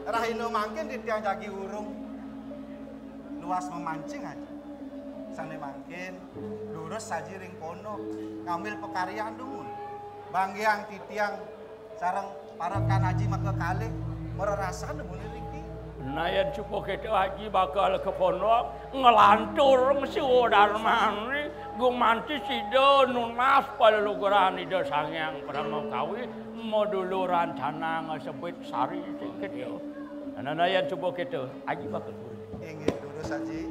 rahino mangkin titiang jagi urung luas memancing Haji sane mangkin lurus saji ring pondok ngambil pekaryaan dumun banggiang titiang sareng parakan Haji maka kalih merasa dumun iki nayan cukup kita Haji bakal ke pondok ngelantur siwo darmani gumanti sido nunas paluguran ida Sangyang Brahmakawi modulu rancana ngesebut sari sedikit yo nayan cukup kita Haji bakal inggih lurus Haji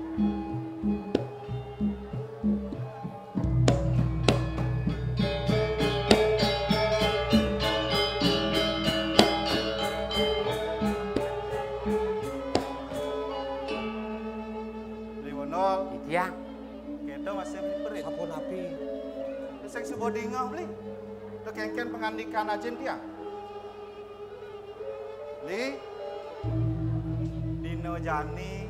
Subodingah beli. Tekengken pengandikan ajen tiang. Li, Dino Jani,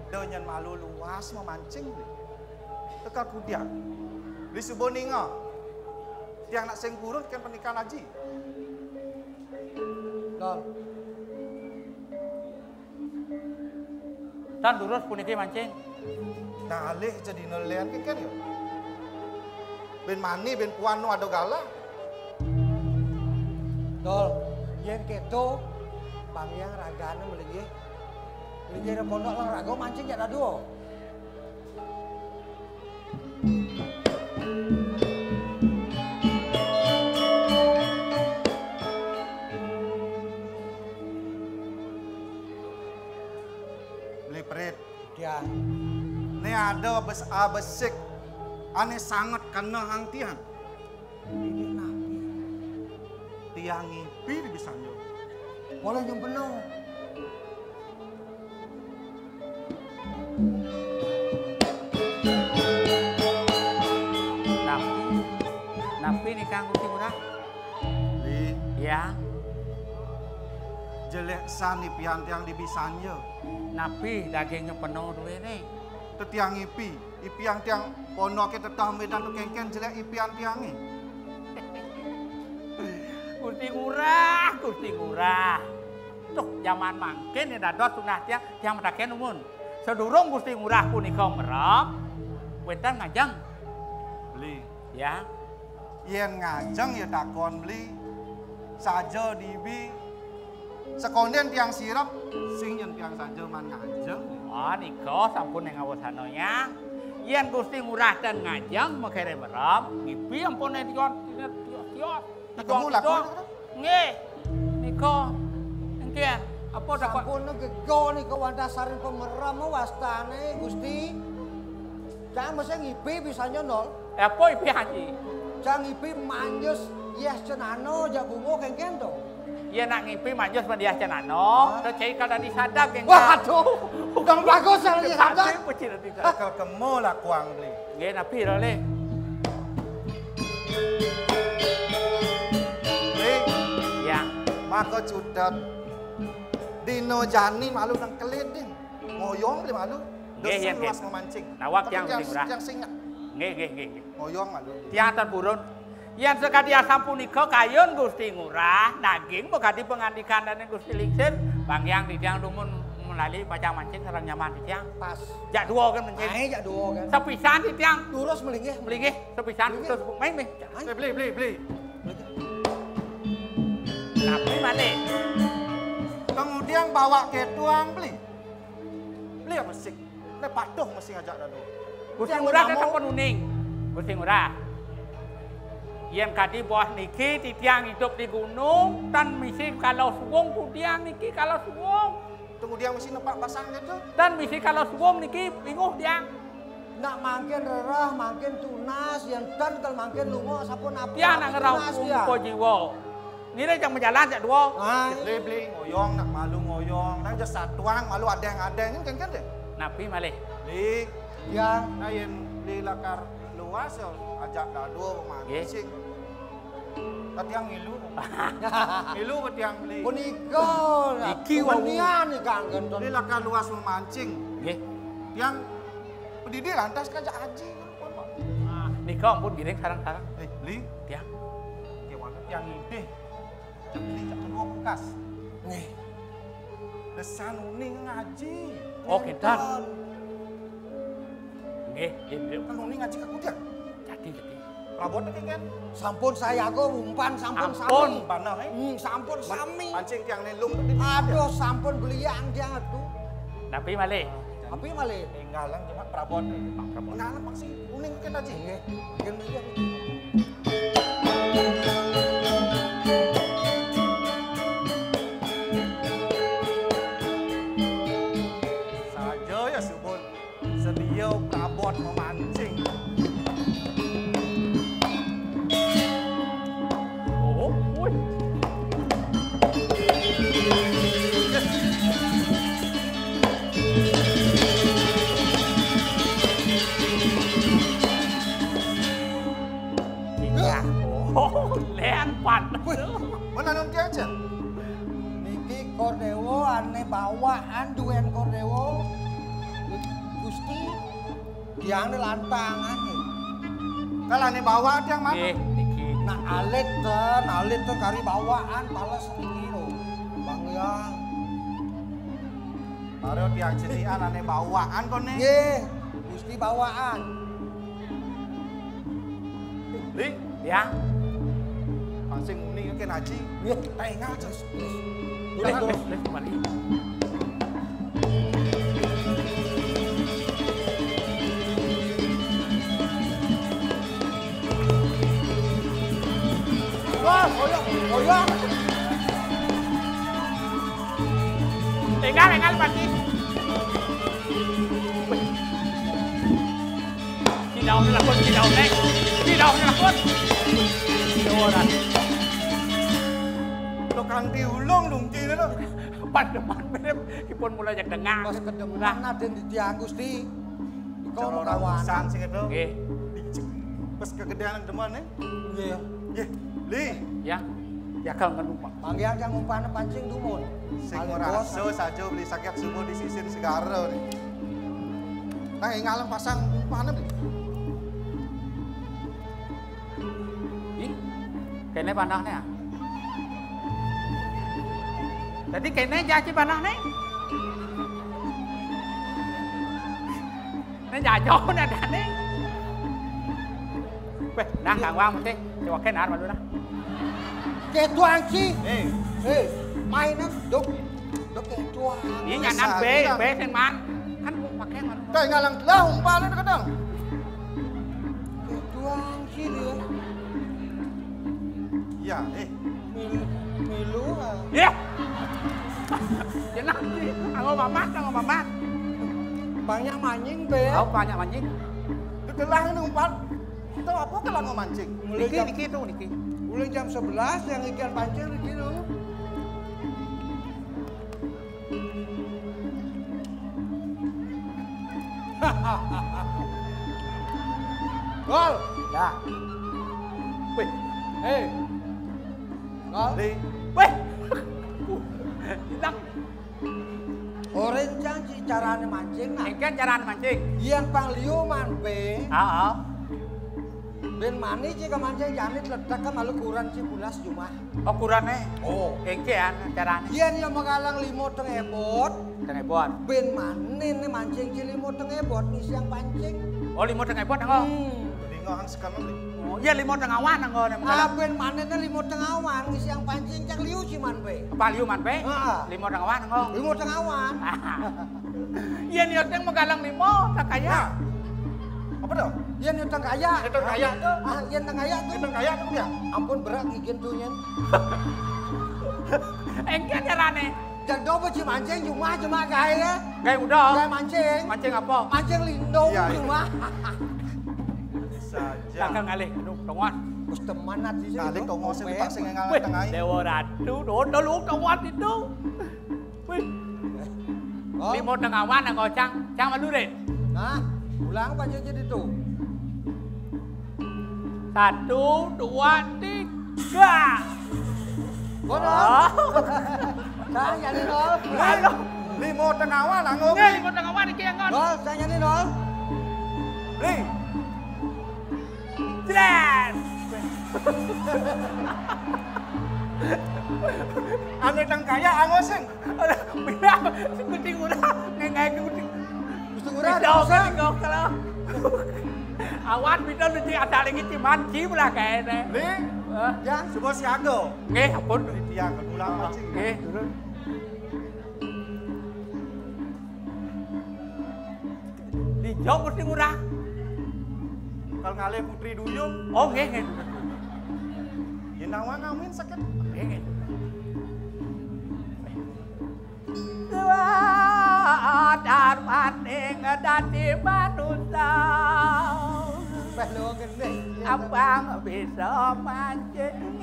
donyan malu luas memancing beli. Tekal kudiak. Li Subodingah. Tiang nak sing kurun kan pernikahan haji. Dol. Tan durus puniki mancing. Nah alih jadi nelayan kan ya. Ben mani ben puan nu ada gala. Dol, yen keto pangyang ragane melinggih. Melinggih ra pondok lang rago mancing jak dadu. Beli perit. Dia Ini ada besik. Ane sangat kena hang tiang. ini nabi. Tiang ngipi bisa nyo. Boleh nyum penuh. Napi nih Kang Gusti Ngurah. Li, Ya, jelek sani pian tiang di bisanyo. napi dagingnya penuh duwe nih. Tetiang ipi yang tiang pondok kita tetah medan tu kengken jelek ipian tiangi. Gusti Ngurah, Gusti Ngurah. Tuh zaman mangkin ya dadot sunah tiang meraken umun. Sedurung Gusti Ngurah punika merem, wedan ngajeng. Beli, Ya, yen ngajeng ya takon beli. Saja dibi. Sekonden tiang sirap, sing yen tiang saja man ngajeng. oh niko sampun yang awasanonya. Yen Gusti Ngurah dan ngajeng makere merem, ngipi ampun tiot. Kamu lakon Nggih. Niko. Engkian, apa dakon Sampun gego nih kewandasarin pemeram wastane Gusti. Jangan mesti ngipi bisanya nol. apa ipi haji? Jangan ngipi manjus yes cenano jak bungo kengken dong. Iya nak ngipi manjus mandiah cenano, terus cai kada disadak yang Waduh, bukan bagus yang disadap. Akal kemo lah kuang beli. Nggih napi le. Beli, Ya, maka cudat. Dino Jani malu nang keliding. Ngoyong beli malu. Nggih, Dosa yen, luas nggih. memancing. Nawak Tapi yang Gusti Ngurah. yang singat. nggih. Ngoyong malu. Tiang tan burun. Yang sekadi asam punika kayun Gusti Ngurah, naging bekadi pengandikan dan Gusti Lingsir, bang yang di tiang dumun melalui pacang mancing sareng nyaman di tiang. Pas. Jak dua kan mancing. Ae jak duo kan. Sepisan di tiang. Durus melinggih. Melinggih sepisan terus main meh. Beli. Napi mane? Kemudian bawa ke tuang beli. Beli apa sih? Le patuh mesti ngajak dadu. Gusti Ngurah datang penuning. Gusti Ngurah. Yang kadi bawah niki titiang hidup di gunung dan misi kalau suwung kudiang niki kalau suwung Tunggu dia mesti nempak pasangnya tuh. dan misi kalau suwung niki bingung diang. Nak mangkin rerah, mangkin tunas, yang tan kalau mangkin lungo sapun apa? Dia nak ngerau umpo jiwa. Ini yang berjalan jak dua. Beli ngoyong nak malu ngoyong. Nang jasa tuang malu ada yang kan deh. Napi malih. Beli Ya, nah yang beli lakar luas ya ajak dadu mancing. Tadi yang ngilu. Ngilu berarti yang beli. punika. Iki wanian nih Kang Gendon. Beli lakar luas memancing. Nggih. Yang pendidik lantas kajak haji. Nika ampun giring sarang-sarang. Beli Tiang. kewana yang ngidih. Beli jak kedua bekas. Nih, Desan uning ngaji. Oh, kintan. Nggih, nggih. Kan uning ngaji kaku dia. Jadi. Prabot kan. sampun saya go umpan sampun Ampun. sami. Panah Sampun sami. Mancing tiang nelung. Aduh, sampun beliang dia tuh. Napi malih. Tapi malih. Tinggalan cuma prabot. Prabot. Ngalam maksi uning kan haji. Nggih, mungkin beliang. Saja ya subul. Sedia prabot memancing. Oh, woi. kalane bawaan duwen kordewo Gusti tiang lantangan kalane bawaan tiang mana niki nah alit kari bawaan pales niki lho Bang Yang Karo tiang cilian ane bawaan kone nggih Gusti bawaan Li ya pancing muni ken haji nggih tengal terus les kembali wah koyok Tinggal pagi. Tidak lakon. Doran. tukang diulung lungki lho. Pademan bener dipun mulai jak dengar. Kos kedemunan aden di tiang Gusti. Kono kawasan sing itu. Nggih. Pas kegedean demen Nggih. Nggih. Li, Ya. Ya kal ngenumpang. Panggil yang umpana pancing dumun. sing ora aso saja beli sakit subuh di sisin segara nih. Nah, ngalem pasang umpana nih. Ih. Kene panahnya. Jadi kene jaci panahnya. Nó dài chỗ nè đàn đi. Nah, càng qua một tí. Thì qua cái nào mà luôn đó. Ketuang chi. Main duk ketuang. Ini nhà ăn bê sen man. Kan pakai mana? Kayak ngalang lah umpana kadang. Ketuang chi dia. Iya, Milu. Iya. Jangan sih. Anggo mamat. Banyak mancing be. Oh, banyak mancing. Ketelah ini umpan. Kita apa kalau mau mancing? Niki tuh niki. Mulai jam 11 yang ikan pancing niki tuh. Gol. Ya. Wih. Gol. Wih. Hilang. Orang janji carane mancing nah. Kan caraan mancing. Yang pangliuman be. Oo. Ben mani jika mancing janit ledak ke malu kurang cibulas cuma. Ukurannya. Oh. Kekean caranya. Yen yang mengalang limo teng ebot. Tengah buat. Ben mani nih mancing ci limo teng ebot nih siang pancing. Oh, limo tengah buat anggo. Jadi ngohang sekarang nih. Oh, iya limo tengah awan anggo. Ben mani nih limo teng awan nih siang pancing cak liu ciman be. Apa liu man be? Limo tengah awan anggo. Limo teng awan. Iya nih yang menggalang limo tak kaya. Apa dong? Yen yang teng kaya. Teng kaya tuh. Yen teng kaya tuh. Teng kaya tuh ya. Ampun berat izin tuh nyen. Engke carane. Jangan dobo ci mancing cuma gaya. Gaya udah. Gaya mancing. Mancing apa? Mancing lindung cuma. Saja. Takkan ngalih aduh tongon. Wis teman nanti sih. Kali kok ngosip pak sing ngalang Wih, tengah. Dewa Ratu, udah lu tongon itu. Wih. Limo tengah awan anggo cang malu deh. Nah, ulang pancing jadi tuh. 1, 2, 3. Bodoh. Saya nyanyi nol. Halo. Limo tengah awan anggo. Nih, limo tengah awan iki ngon. Nol, saya nyanyi nol. Li. Jret. Ane teng kaya anggo sing. Bila kucing udah ngengai kucing. Gusti urang. Kok kalau awan bidon nanti ada lagi manci pula kayaknya. Li. Ya, Sebuah siaga. Nggih, ampun. Di tiang kan ulang mancing. Nggih, turun. Dijauh mesti murah. Kalau ngalih putri duyung. Oh, nggih. Ya nawa ngamin sakit. Nggih. Sadar maning dadi manusia. pelu gede. Abang bisa mancing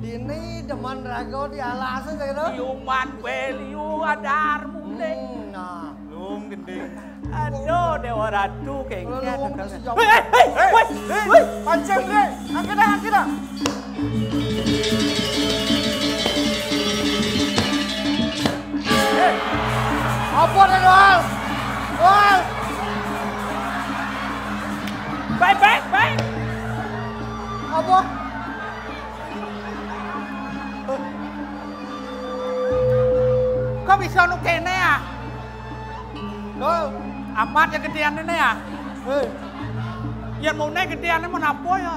Dini demen rago di alas gitu. Liuman beliu adar mule. Nah, Lum gending. Aduh, Dewa Ratu kayaknya. Kalau lu kasih jawab. Hei, pancing deh. Angkat dah. Apa nih Doal? Doal. Baik. Apa? Kok bisa nu kene ya? Doal. Amat ya gedean ini ya? Hei. Yang mau naik gedean ini mau apa ya?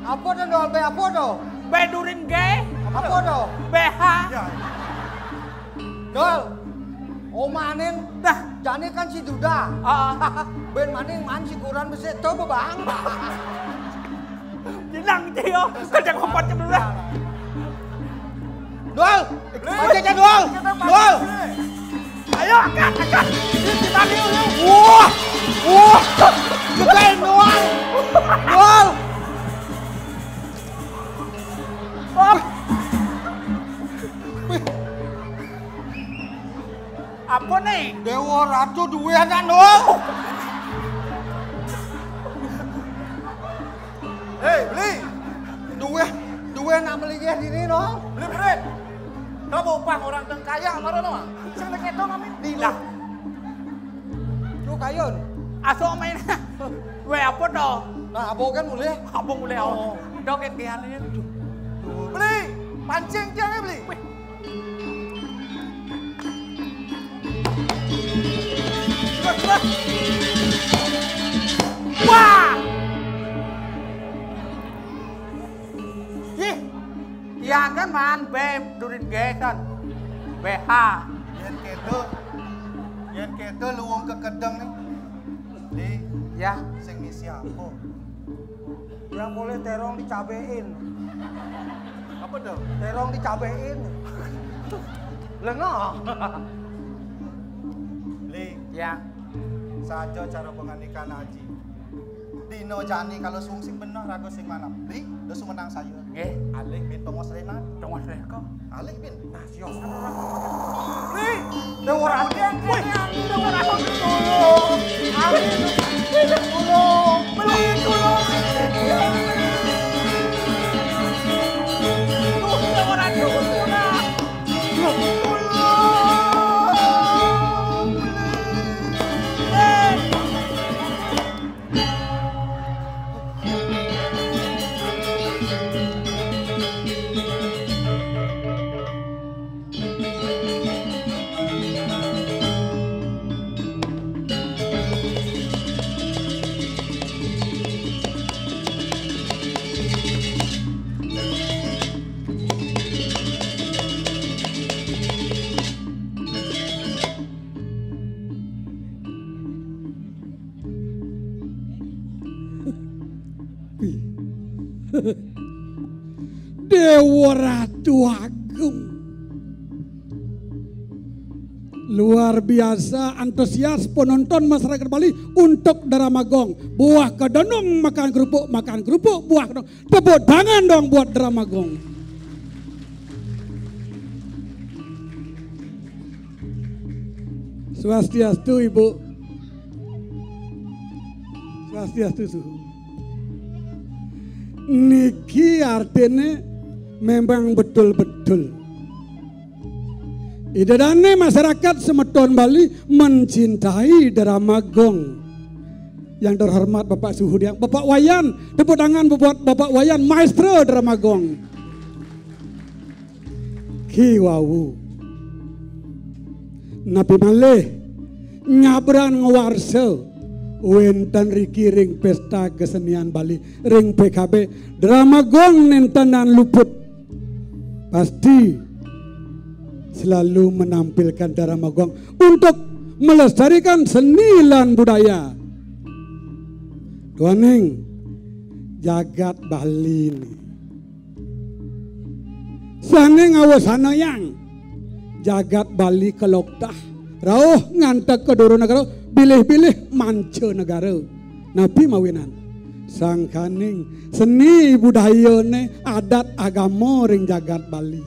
Apa nih Doal? Be apa do? Be durin ge? Apa do? BH? Doal. Omanin Dah. jani kan si Duda. Ben maning man si Kuran besi teu bebang. Jinang Cio, kerja kompat dulu. Doal. Aja Doal. Doal. Ayo angkat. Di mana lu? Wah. Gedein Doal. Doal. Apa nih? Dewa Ratu duwe anak Doal. Hei, beli. Duwe nak melinggih diri no. Beli. Kamu upah orang teng kaya marah no. Sing lek itu kami Lah, Lu kayun. aso main. We apa toh? Nah, abo kan mulai. Apa mulai oh. Dok gedean ini. beli. Pancing dia beli. Terus. Wah! Ih, iya kan man, beb, durin gesan. BH. Yen kedo luwung ke kedeng nih. Di, Ya, sing ngisi apa? Yang boleh terong dicabein. Apa dong? Terong dicabein. Lengah. Li, ya. saja cara penganikan haji. Dino jani kalau sungsing bener rago sing mana? Li, udah sumenang saya. Nggih, Alik bin tongos rena. tunggu reko. Alik bin. Nah, sios kan orang. Li, Dewa Ratu. Wih, tunggu reko. Tolong. Amin. Tolong. Beli dulu. Tuh, tunggu reko sudah. Dewa Ratu Agung. Luar biasa antusias penonton masyarakat Bali untuk Drama Gong. Buah kedonong makan kerupuk, buah kedonong. Tepuk tangan dong buat Drama Gong. Swastiastu Ibu. Swastiastu suhu. Niki artinya memang betul-betul. Idadane masyarakat semeton Bali mencintai Drama Gong. Yang terhormat Bapak Suhudiang, Bapak Wayan, tepuk tangan buat Bapak Wayan, maestro Drama Gong. Kiwawu. Napi malih nyabran ngewarso. Wenten riki ring pesta kesenian Bali, ring PKB Drama Gong nentenan luput. Pasti selalu menampilkan Drama Gong untuk melestarikan seni lan budaya. Tuaning jagat Bali ini. Saneng awasana yang jagat Bali keloktah. Rauh ngantek ke Doro Negara, pilih-pilih manca negara. Nabi mawinan. Sangkaning seni budaya ne adat agama ring jagat Bali.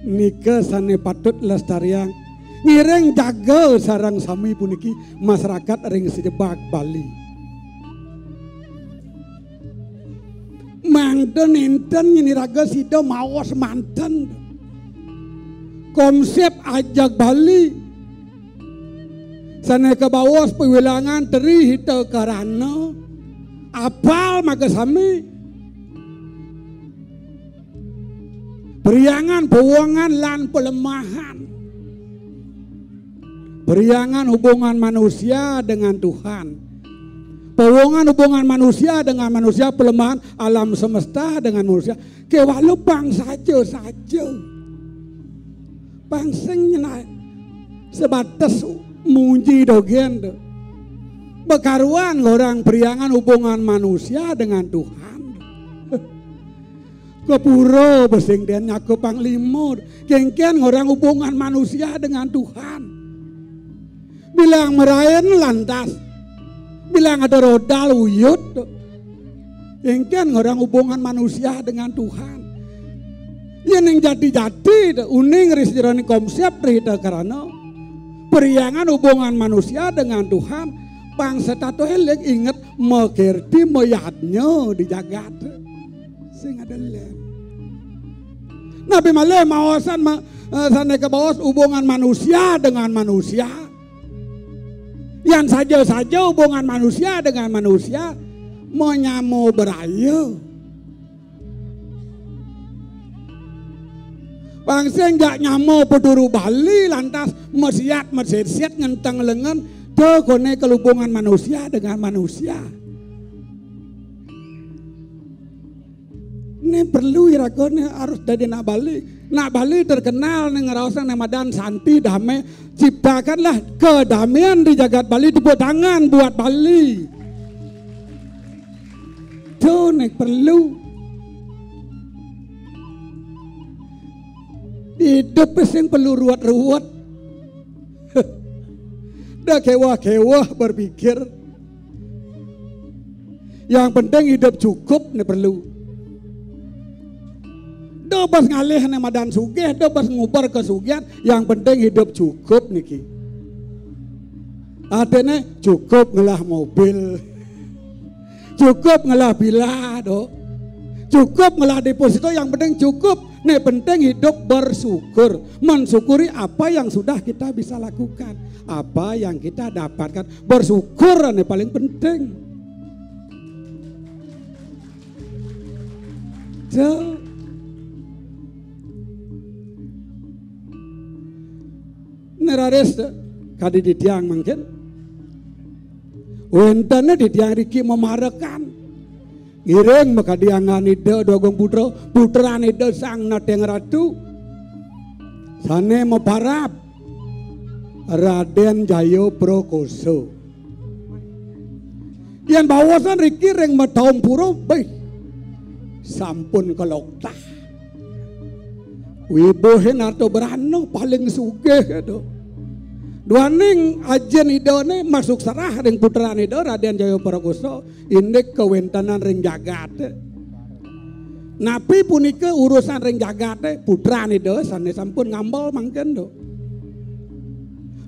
Nika sane patut lestarian ngireng jaga sarang sami puniki masyarakat ring sejebak Bali. manten enten ini raga sido mawas manten. Konsep ajak Bali sana ke bawah pewilangan teri hita karana apal maka sami periangan pewangan lan pelemahan, periangan hubungan manusia dengan Tuhan, pewangan hubungan manusia dengan manusia, pelemahan alam semesta dengan manusia. Kewalau bang saja bangsanya sebatas muji dogen bekaruan orang periangan hubungan manusia dengan Tuhan. Kepuro besing dan nyaku panglimo kengken orang hubungan manusia dengan Tuhan. Bilang merayan lantas, bilang ada rodal uyut, kengken orang hubungan manusia dengan Tuhan. Yang jati-jati uning risirani konsep rita karena periangan hubungan manusia dengan Tuhan. Bangsa tato elek ingat mengerti meyatnya di jagat sing ada lem. Nabi Malay mawasan sana ke bawah hubungan manusia dengan manusia. Yang saja hubungan manusia dengan manusia menyamu beraya. Bangsa enggak nyamu peduru Bali lantas mesiat ngentang lengan ke kone ke hubungan manusia dengan manusia. Ini perlu irakone harus dari nak Bali terkenal nih ngerasa namadan santi damai, ciptakanlah kedamaian di jagat Bali, tepuk tangan buat Bali. Tuh nih perlu hidup yang perlu ruwet-ruwet. Dah kewah-kewah berpikir. Yang penting hidup cukup nih perlu. Dobas ngalih nih madan sugih, dobas ngubar kesugihan. Yang penting hidup cukup niki. Artinya cukup ngelah mobil, cukup ngelah bila, cukup ngelah deposito. Yang penting cukup. Nih penting hidup bersyukur, mensyukuri apa yang sudah kita bisa lakukan, apa yang kita dapatkan. Bersyukur nih paling penting. So, nerares kadi di tiang mungkin, wentana di tiang Riki memarakan. Ireng maka diangan ide dogong puteran ide sang nateng ratu sane meparap Raden Jayo Prokoso yang bawasan Riki reng mataum puro baik sampun keloktah wibohen atau berano paling sugih itu duaning ajen idone masuk serah ring puteran ido Raden Jayo Prokoso indek kewentanan ring jagat. Napi punika urusan ring jagat puteran ido sane sampun ngambol mangken do.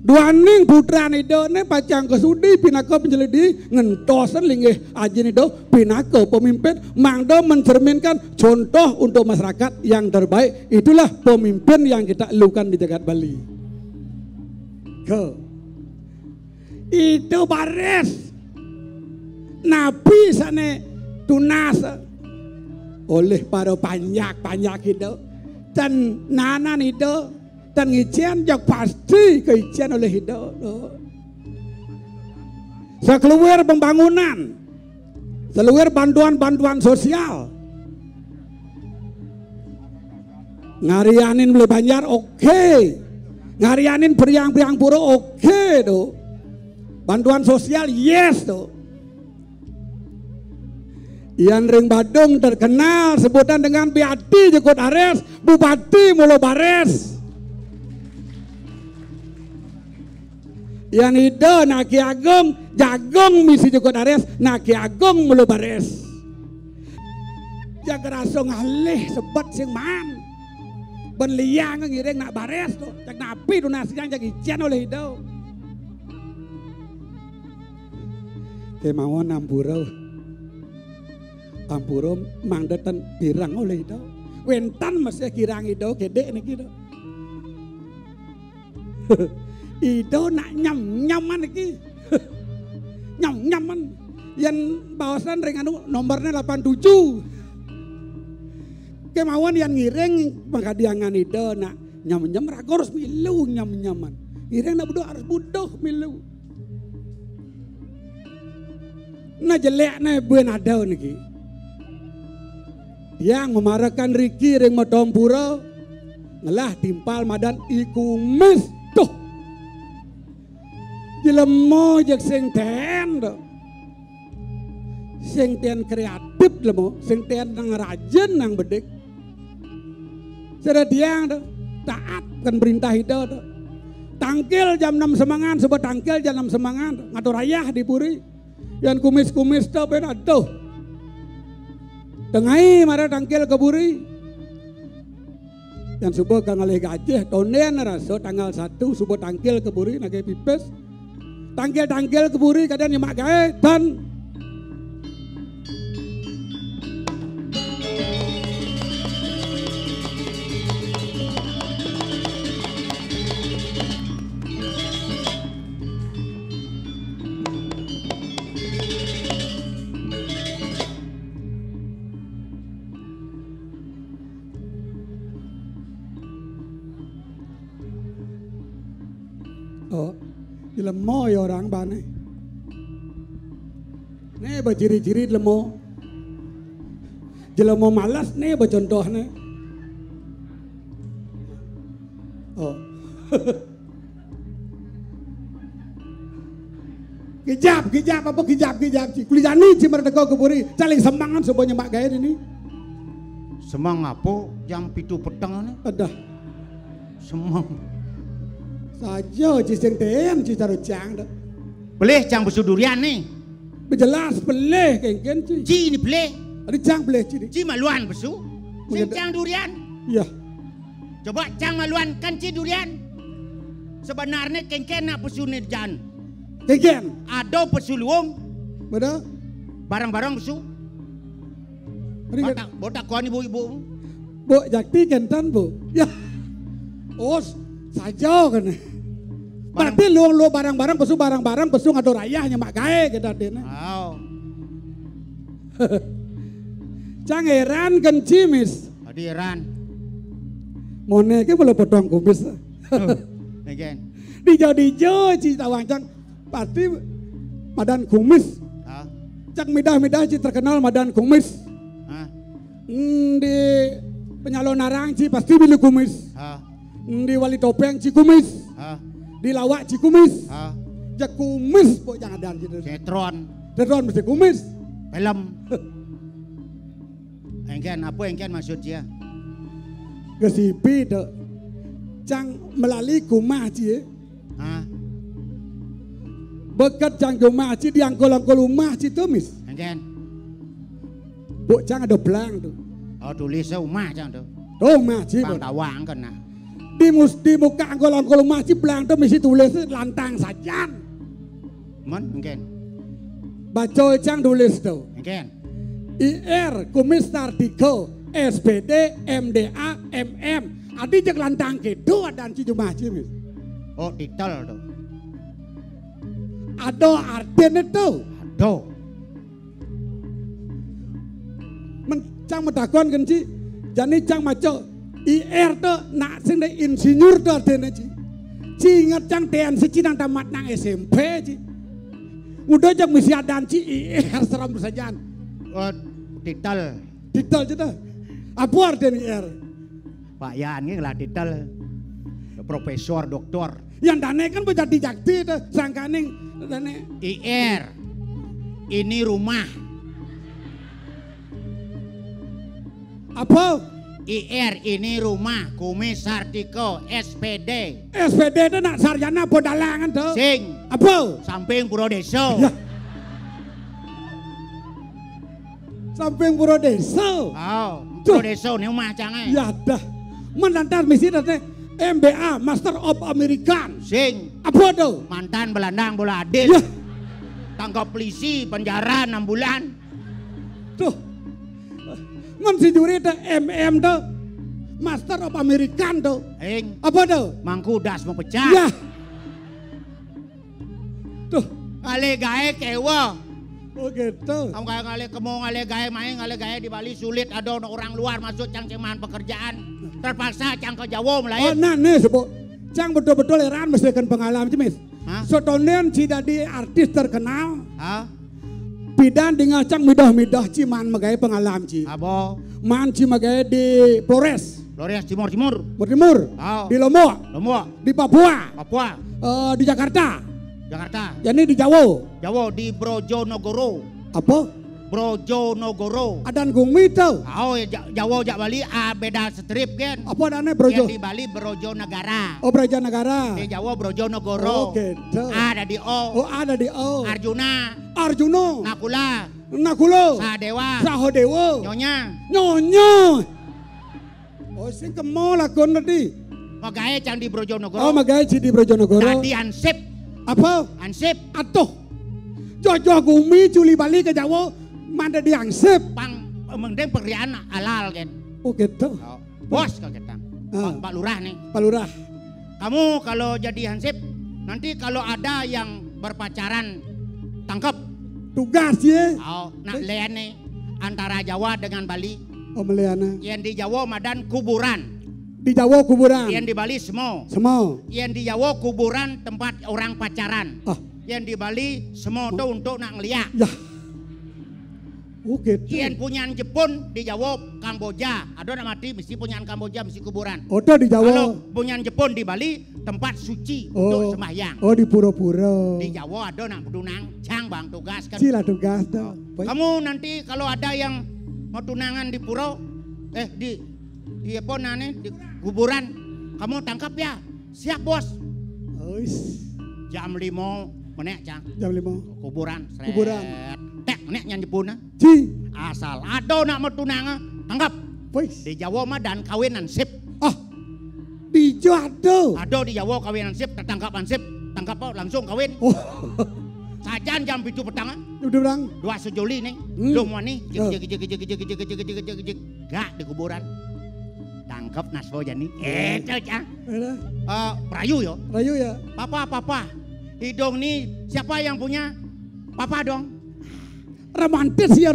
Duaning puteran idone pacang kesudi pinaka penjelidi ngentosan linggih ajen ido pinaka pemimpin mangdo mencerminkan contoh untuk masyarakat yang terbaik. Itulah pemimpin yang kita elukan di jagat Bali. Itu baris napi sana tunas oleh para panjak itu dan nanan itu dan ijen jak pasti keijen oleh itu sekeluar pembangunan seluar bantuan sosial ngarianin beli banjar oke. Ngarianin periang-periang pura oke tuh. Bantuan sosial yes tuh. Yang ring Badung terkenal sebutan dengan Biati Jekut Ares, Bupati Mulo Bares. Yang itu Naki Agung Jagung misi Jekut Ares, Naki Agung Mulo Bares. Jaga rasa ngalih sebat sing man. Benliang ngireng nak bares tuh, cak napi tuh nasinya cak ijen oleh itu. Kemauan nampurau, Ampura mangdeten pirang oleh itu. Wentan masih kirang itu gede niki to. Itu nak nyam-nyaman iki. Nyam-nyaman. Yang bawasan ring anu nomornya 87. Kemauan yang ngiring pengadiangan itu nak nyam-nyam raga harus milu nyam-nyaman. Ngiring nak harus budoh milu. Nah jelek na buen ada niki. Yang memarakan Riki ring Matompura ngelah timpal madan iku mes tuh. Jelemo jak sing ten tuh. Sing ten kreatif lemo, sing ten nang rajin nang bedik. Sada tiang tuh taat kan perintah itu tuh. Tangkil jam 6 semangan, sebab tangkil jam 6 semangan ngatur ayah di puri. Yang kumis-kumis tuh ben aduh. Tengai mara tangkil keburi. Dan subuh kang alih gajah tonden raso tanggal 1 subuh tangkil keburi nage pipes. Tangkil keburi kadang nyemak gawe dan lemo ya orang bane. Nih berciri-ciri lemo. Jelemo malas nih bercontohnya. Oh. Gijab apa gijab sih. Kulijani ci merdeka keburi. Caling semangan semuanya mak gaya ini. Semang apa jam 7 petang ini? Ada. Semang. Saja ci sing ten ci taruh cang dah. Beleh cang besu durian nih. Bejelas beleh kengken ci. Ci ini beleh. Ada cang beleh ci. Ci maluan besu. Sing cang durian. Iya. Coba cang maluan kan ci durian. Sebenarnya kengken nak besu nih jan. Kengken. Ada besu luung. Beda. Barang-barang besu. Botak kuan ibu-ibu. Bu jakti kentan bu. Ya. Os saja kan. Berarti lu barang-barang pesu ngatur ayahnya mak gae kita dene. Oh. Cang heran kan cimis. Adi heran. Mone ke boleh potong kumis. Again. Dijo ci tawang cang pasti madan kumis. Cang midah-midah ci terkenal madan kumis. Di penyalon narang ci pasti beli kumis. Di wali topeng ci kumis. Di lawak ci kumis. Jak kumis po jangan ada gitu. Setron mesti kumis. Film. Engken apa engken maksudnya? Gesipi dek. Cang melalui kumah ci. Bekat cang kumah ci diangkol-angkol rumah ci tumis. Engken. Bu cang ada belang tuh. Oh tulisnya rumah cang tuh. Rumah ci. Bang tawang kan nah. Di muka angkol-angkol rumah ci belang tuh mesti tulis lantang sajan. Mon engken. Baca cang tulis tuh. Engken. IR Kumis Tardiko SPD MDA MM. Adi jak lantang kedo adan ci jumah ci mis. Oh titel tuh. Ada artinya tuh. Ada. Cang medakon kan ci. Jani cang maco IR tuh nak sing insinyur tuh artinya ci. Ci ingat cang TN si nang tamat nang SMP ci. Udah jak misi adan ci IR seram sajan. Oh titel. Titel cita. Apa artinya IR? Pak Yan ini lah titel. Profesor, doktor. Yang dane kan berjadi jakti itu sangkaning dane. IR. Ini rumah. Apa? IR ini rumah Kumis Tardiko SPD. SPD itu nak sarjana podalangan tuh. Sing. Apa? Samping Puro Deso. Ya. Samping Puro Deso. Oh, Puro Deso ini rumah canggih. Ya dah. Menantar misi tadi MBA Master of American. Sing. Apa tuh? Mantan belandang bola adil. Ya. Tangkap polisi penjara 6 bulan. Tuh. Ngon si juri tuh MM tuh. Master of American tuh. Apa tuh? Mangku das mau pecah. Ya. Tuh. Ngale gae kewa. Oh gitu. Kamu kayak ngale gae main ngale gae di Bali sulit ada orang luar masuk cangceman pekerjaan. Terpaksa cang ke Jawa mulai. Oh nah nih sebut. Cang betul-betul heran mesti kan pengalaman cimis. Sotonen si jadi artis terkenal. Hah? Bidan di ngacang midah-midah ciman magai pengalaman ci. Abo. Man ci magai di Flores. Flores Timur. Oh. Di Lombok. Di Papua. Di Jakarta. Jadi di Jawa di Brojonegoro. Apa? Brojonegoro. Adan gumi tuh. Oh Jawa jak Bali beda strip kan. Apa adanya Brojo? Di Bali Brojonegara. Oh Brojonegara. Di Jawa Brojonegoro. Oh gitu. Ada di O. Oh ada di O. Arjuna. Nakulo. Sahodewa. Nyonya. Oh sing kemo lakon tadi. Magae cang di Brojonegoro. Oh magae di Brojonegoro. Tadi ansip. Apa? Ansip. Atuh. Jojo gumi culi Bali ke Jawa mana di ansip. Pang mending pekerjaan halal kan. Oh gitu. Oh. Bos kalau kita. Pak Lurah nih. Pak Lurah. Kamu kalau jadi hansip nanti kalau ada yang berpacaran tangkap. Tugas ya. Oh, nak lean nih antara Jawa dengan Bali. Oh meliana. Yang di Jawa madan kuburan. Di Jawa kuburan. Yang di Bali semua. Yang di Jawa kuburan tempat orang pacaran. Yang di Bali semua tuh untuk nak ngeliat. Ya. Oh gitu. Yang punyaan Jepun di Jawa Kamboja. Ada nak mati mesti punyaan Kamboja mesti kuburan. Oh di Jawa. Kalau punyaan Jepun di Bali tempat suci untuk sembahyang. Oh di pura-pura. Di Jawa ada nak tunang cang bang tugas kan. Sila tugas dah. Kamu nanti kalau ada yang mau tunangan di pura di apa nane di kuburan kamu tangkap ya. Siap bos. Jam 5 menek cang. Jam 5. Kuburan. Tek menek nyan Jepun. Asal ada nak mau tunangan tangkap. Di Jawa mah dan kawinan sip. Di Jawa ada di Jawa kawinan sip tertangkap ansip tangkap langsung kawin. Sajan jam 7 petang. Udah 2 sejoli nih. Lu mau nih gak di kuburan. Tangkap nasbo jani. Itu cang. Rayu yo. Rayu ya. Papa. Hidung nih siapa yang punya? Papa dong. Romantis ya.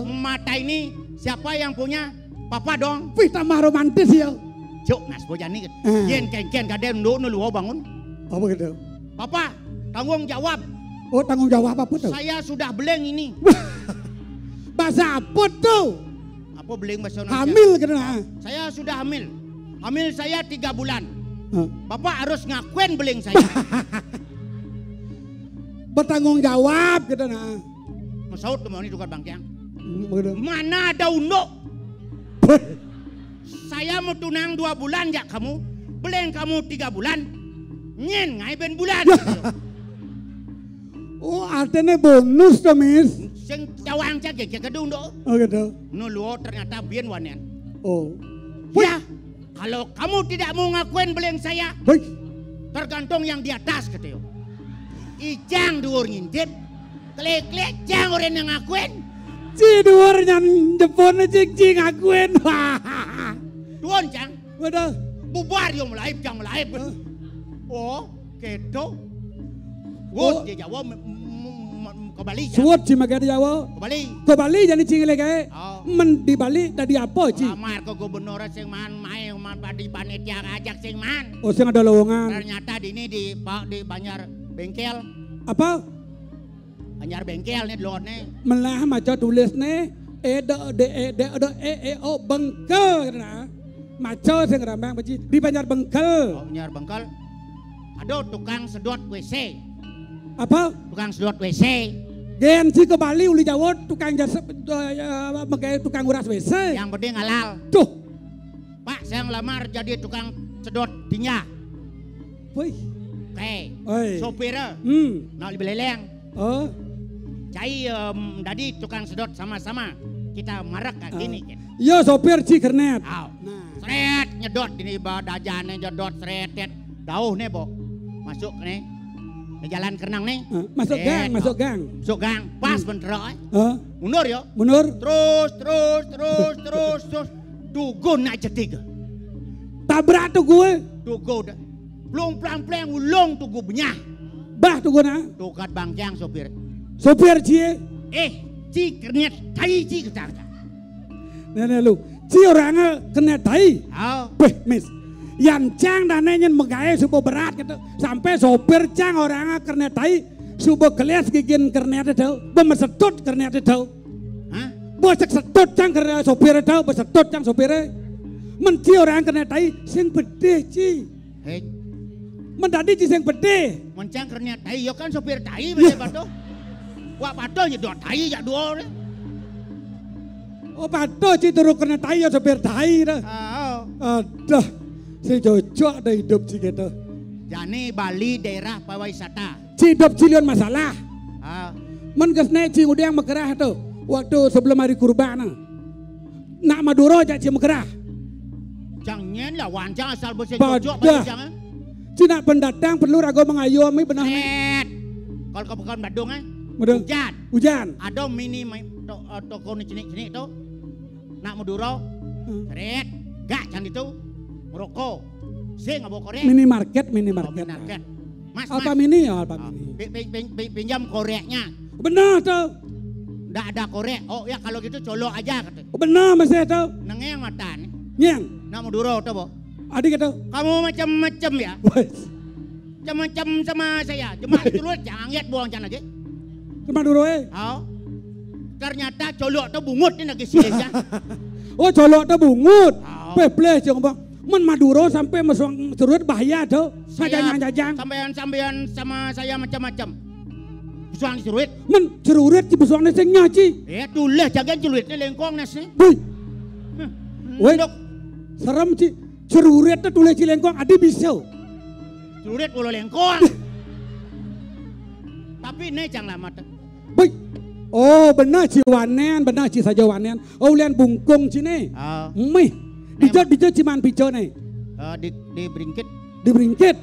Mata ini siapa yang punya? Papa dong. Wih tambah romantis ya. Cuk nasbo jani. Yen ken kaden lu bangun. Apa gitu? Papa tanggung jawab. Oh tanggung jawab apa tuh? Saya sudah beleng ini. Bahasa apa tuh? Apa beleng bahasa Indonesia? Hamil kena. Saya sudah hamil. Hamil saya 3 bulan. Bapak harus ngakuin beleng saya. Bertanggung jawab gitu nah. Masaud kemana ini tukar bangkiang? Mana ada unduk? Saya mau tunang 2 bulan ya kamu. Beleng kamu 3 bulan. Nyen ngai ben bulan. Oh artinya bonus tuh mis. Sing cawang cak ya kedung do. Oh gitu. Nuluo ternyata bien wanian. Oh. Ya kalau kamu tidak mau ngakuin beleng saya. Tergantung yang di atas gitu yo. Ijang dhuwur ngintip. Klik-klik jang orang yang ngakuin. Ci dhuwur nyan Jepun cing ngakuin. Duon jang. Waduh. Bubar yo melaib jang melaib. Oh gitu. Wah, di Jawa ke Bali. Suwot ci maga di Jawa. Ke Bali jadi cingile kae. Men di Bali tadi apa ci? Lamar ke gubernur sing man di panitia ngajak sing man. Oh sing ada lowongan. Ternyata di Banjar Bengkel. Apa? Banjar Bengkel nih lone. Melah maca tulis nih o Bengkel nah. Maca sing rambang beci di Banjar Bengkel. Oh Banjar Bengkel. Aduh tukang sedot WC. Apa? Tukang sedot WC. Gen si ke Bali uli Jawa tukang jasa tukang uras WC. Yang penting halal. Tuh. Pak saya ngelamar jadi tukang sedot tinja. Woi. Oke. Sopirnya. Nak lebih leleng. Oh. Cai tadi tukang sedot sama-sama. Kita marak kan gini. Yo sopir ci kernet. Nah. Seret nyedot ini dajane nyedot seret. Dauh nih bo. Masuk nih. jalan Kerenang nih. Masuk gang, masuk gang. Masuk gang, pas bentrok. Mundur ya. Mundur. Terus. Tugu nak jetik. Tabrak tuh gue. Tugu dah. Belum pelang-pelang ulung tugu benyah. Bah tuh gue nak. Tukat bangkang sopir. Sopir cie. Ci kernet tai ci ketang. Nenek lu. Ci orangnya kena tai. Beh, mis. Yang cang dan nyen megaya subuh berat gitu. Sampai sopir cang orangnya kena tai. Subuh kelias gigin kernet itu. Bemesetut kernet itu. Bocek setut cang kernet sopir itu. Besetut cang sopirnya. Menci orang kena tai. Sing bedeh ci. Mendadi ci sing bedeh. Mencang kernet tai. Yo kan sopir tai. Bade batu. Wah pato nyedot tai jak dua. Oh pato ci turu kena tai ya sopir tai dah. Aduh. Si cocok dah hidup ci gitu. Jani Bali daerah pariwisata. Ci hidup ci lion masalah. Men kesne ci udah yang megerah tuh. Waktu sebelum hari kurban. Nak Maduro jak ci megerah. Jangan lah wancang asal bersih cocok balik jangan. Cina pendatang perlu ragu mengayomi benar. Kalau kau bukan Badung hujan. Ada mini toko ni cinik tu. Nak Maduro. Red. Gak jangan itu. Merokok. Sing abang korek. Minimarket. Mas. Alfa mini ya Alfa mini. Pinjam koreknya. Benar tuh. Nggak ada korek. Oh ya kalau gitu colok aja kata. Benar masih tuh. Nengeng mata nih. Nyeng. Nak Maduro tuh boh. Adik itu. Kamu macam-macam ya. Macam-macam sama saya. Cuma terus jangan lihat buang jangan aja. Cuma Maduro Ternyata colok tuh bungut nih lagi sih ya. Oh colok tuh bungut. Peple jeng bang. Men Maduro sampai masuk surut bahaya tuh. Sajang-jajang. Sampean sama saya macam-macam. Busuang ceruit. Men ceruit ci busuang sing nyaci. Tulah jaga ceruitnya lengkong nasi. Woi. Serem ci. Ceruit tuh tulis ci lengkong adi bisa. Ceruit pulau lengkong. Tapi ini jangan lama tuh. Baik. Oh benar ci wanen, benar ci saja wanen. Oh lian bungkung ci nih. Mih. Dijot ciman pico nih. Di beringkit. Di beringkit.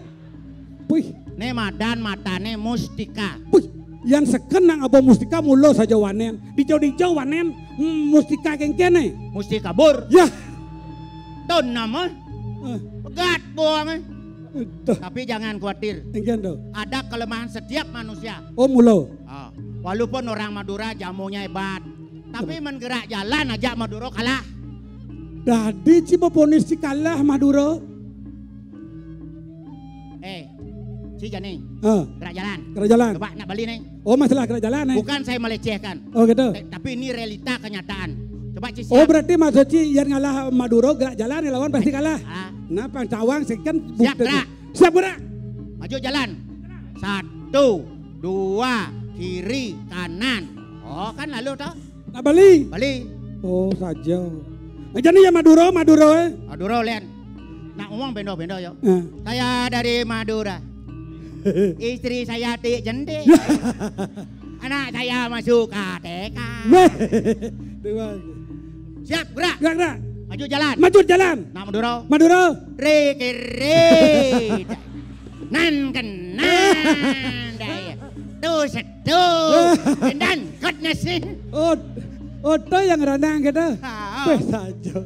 Wih. Nih madan matane mustika. Wih. Yang sekenang apa mustika mulo saja wanen. Dijot wanen mustika kengkene. Mustika bur. Ya. Don nama. Pegat buang. Tapi jangan khawatir. Ada kelemahan setiap manusia. Oh mulo. Walaupun orang Madura jamunya hebat. Tapi menggerak jalan aja Maduro kalah. Dadi cipa ponisi kalah Maduro. Si Jani. Gerak jalan. Gerak jalan. Coba nak balik nih. Oh masalah gerak jalan nih. Bukan saya melecehkan. Oh gitu. Tapi ini realita kenyataan. Coba Ci. Oh berarti maksud Ci yang ngalah Maduro gerak jalan lawan pasti kalah. Kenapa cawang sekian siap gerak. Siap gerak. Maju jalan. 1, 2, kiri, kanan. Oh kan lalu toh. Nak balik. Balik. Oh saja. Jadi ya Maduro Maduro lian. Nak ngomong bendo yo. Saya dari Madura. Istri saya Tik Jende. Anak saya masuk KTK. Siap gerak. Gerak. Maju jalan. Nak Maduro. Kiri. Nan kenan. Setu. Dan kot nasi. Oh, itu yang renang kita. Saja.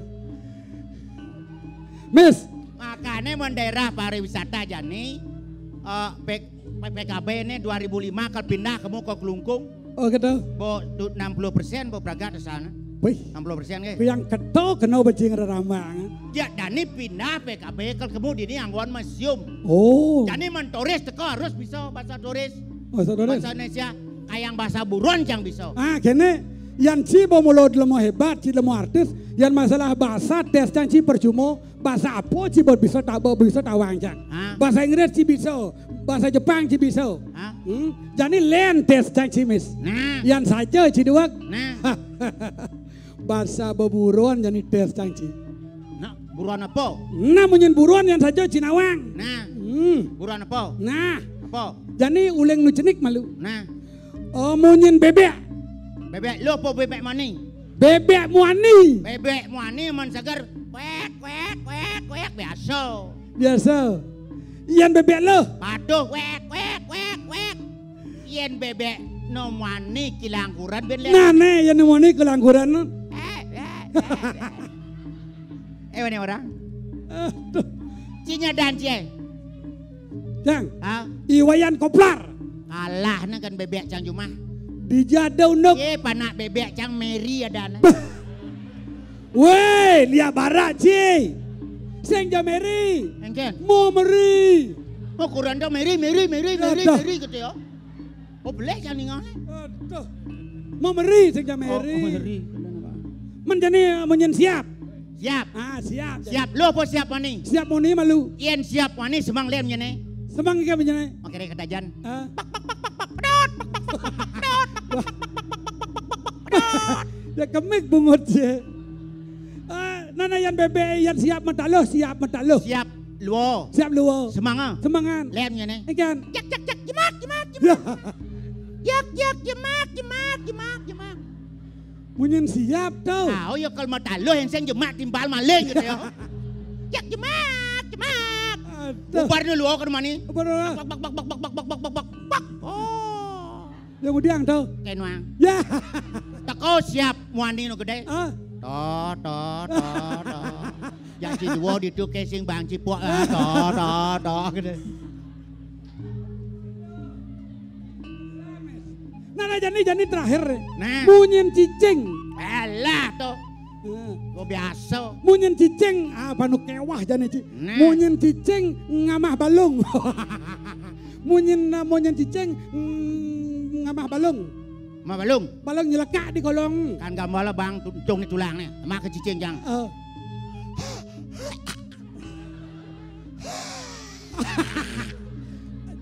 Miss. Makanya daerah pariwisata Jani. PKB ini 2005 kalau pindah kamu ke Kelungkung. Oh gitu. 60% berangkat ke sana. 60% Yang keto kena bajing ramang. Ya Dani pindah PKB kalau kamu di ini angguan museum. Oh. Jadi menturis teko harus bisa bahasa turis. Bahasa Indonesia kayak bahasa buron yang bisa. Kene yang ci bomulo delemo hebat, ci delemo artis, yang masalah bahasa tes can ci percuma, bahasa apa ci bisa tawang jang. Bahasa Inggris ci bisa, bahasa Jepang ci bisa. Jadi len tes can ci mis. Yang saja ci dua. Bahasa beburuan jadi tes can ci. Nah, buruan apa? Nah, munyen buruan yang saja Cinawang. Nah. Buruan apa? Nah. Apa? Jadi uleng nu cenik malu. Nah. Oh, munyen bebek. Bebek lu apa bebek mani? Bebek muani. Bebek muani men seger biasa. Yang bebek lo? Paduh yen bebek nomani kilangkuran ben le. Nane yen nomani kilangkuran. Mana orang? Cinya dan cie. Jang. Iwayan koplar. Kalah na kan bebek cang cuma. Dijadau nuk. Panak bebek cang Mary ada na. Weh, lihat barat cie. Seng ja Mary. Engken. Mau Mary. Mau kurang dah Mary gitu ya. Oh boleh kan ningan. Mau Mary seng ja Mary. Oh Mary. Menjani menyen siap. Siap. Siap. Siap. Lo apa siap wani? Siap moni malu. Ien siap wani semang lem nyene. Semang ika menjani. Makere kadajan. Ya kemik bungut je. Nana yan bebe yan siap metalo. Siap luo. Siap luo. Semangan. Lem nyene. Ikan. Jak jemak. Jemak. Munyin siap tau. Oh ya kalau metalo yang seng jemak timbal maling gitu ya. Jak jemak. Ubarnya luo ke mani. Bak. Oh. Ya mudiang tau. Kenwang. Ya. Teko siap muani no gede. Toh. Yang si duo itu casing bang cipok toh gede. Nana jani terakhir. Nah. Munyin cicing. Alah toh. Gue biasa. Munyin cicing, panu kewah jani ci. Nah. Munyin cicing ngamah balung. Munyin cicing ngamah balung. Ma balung. Balung nyelekak di kolong. Kan gambar bang tuncung ni tulang ni. Mak ke cicing jang.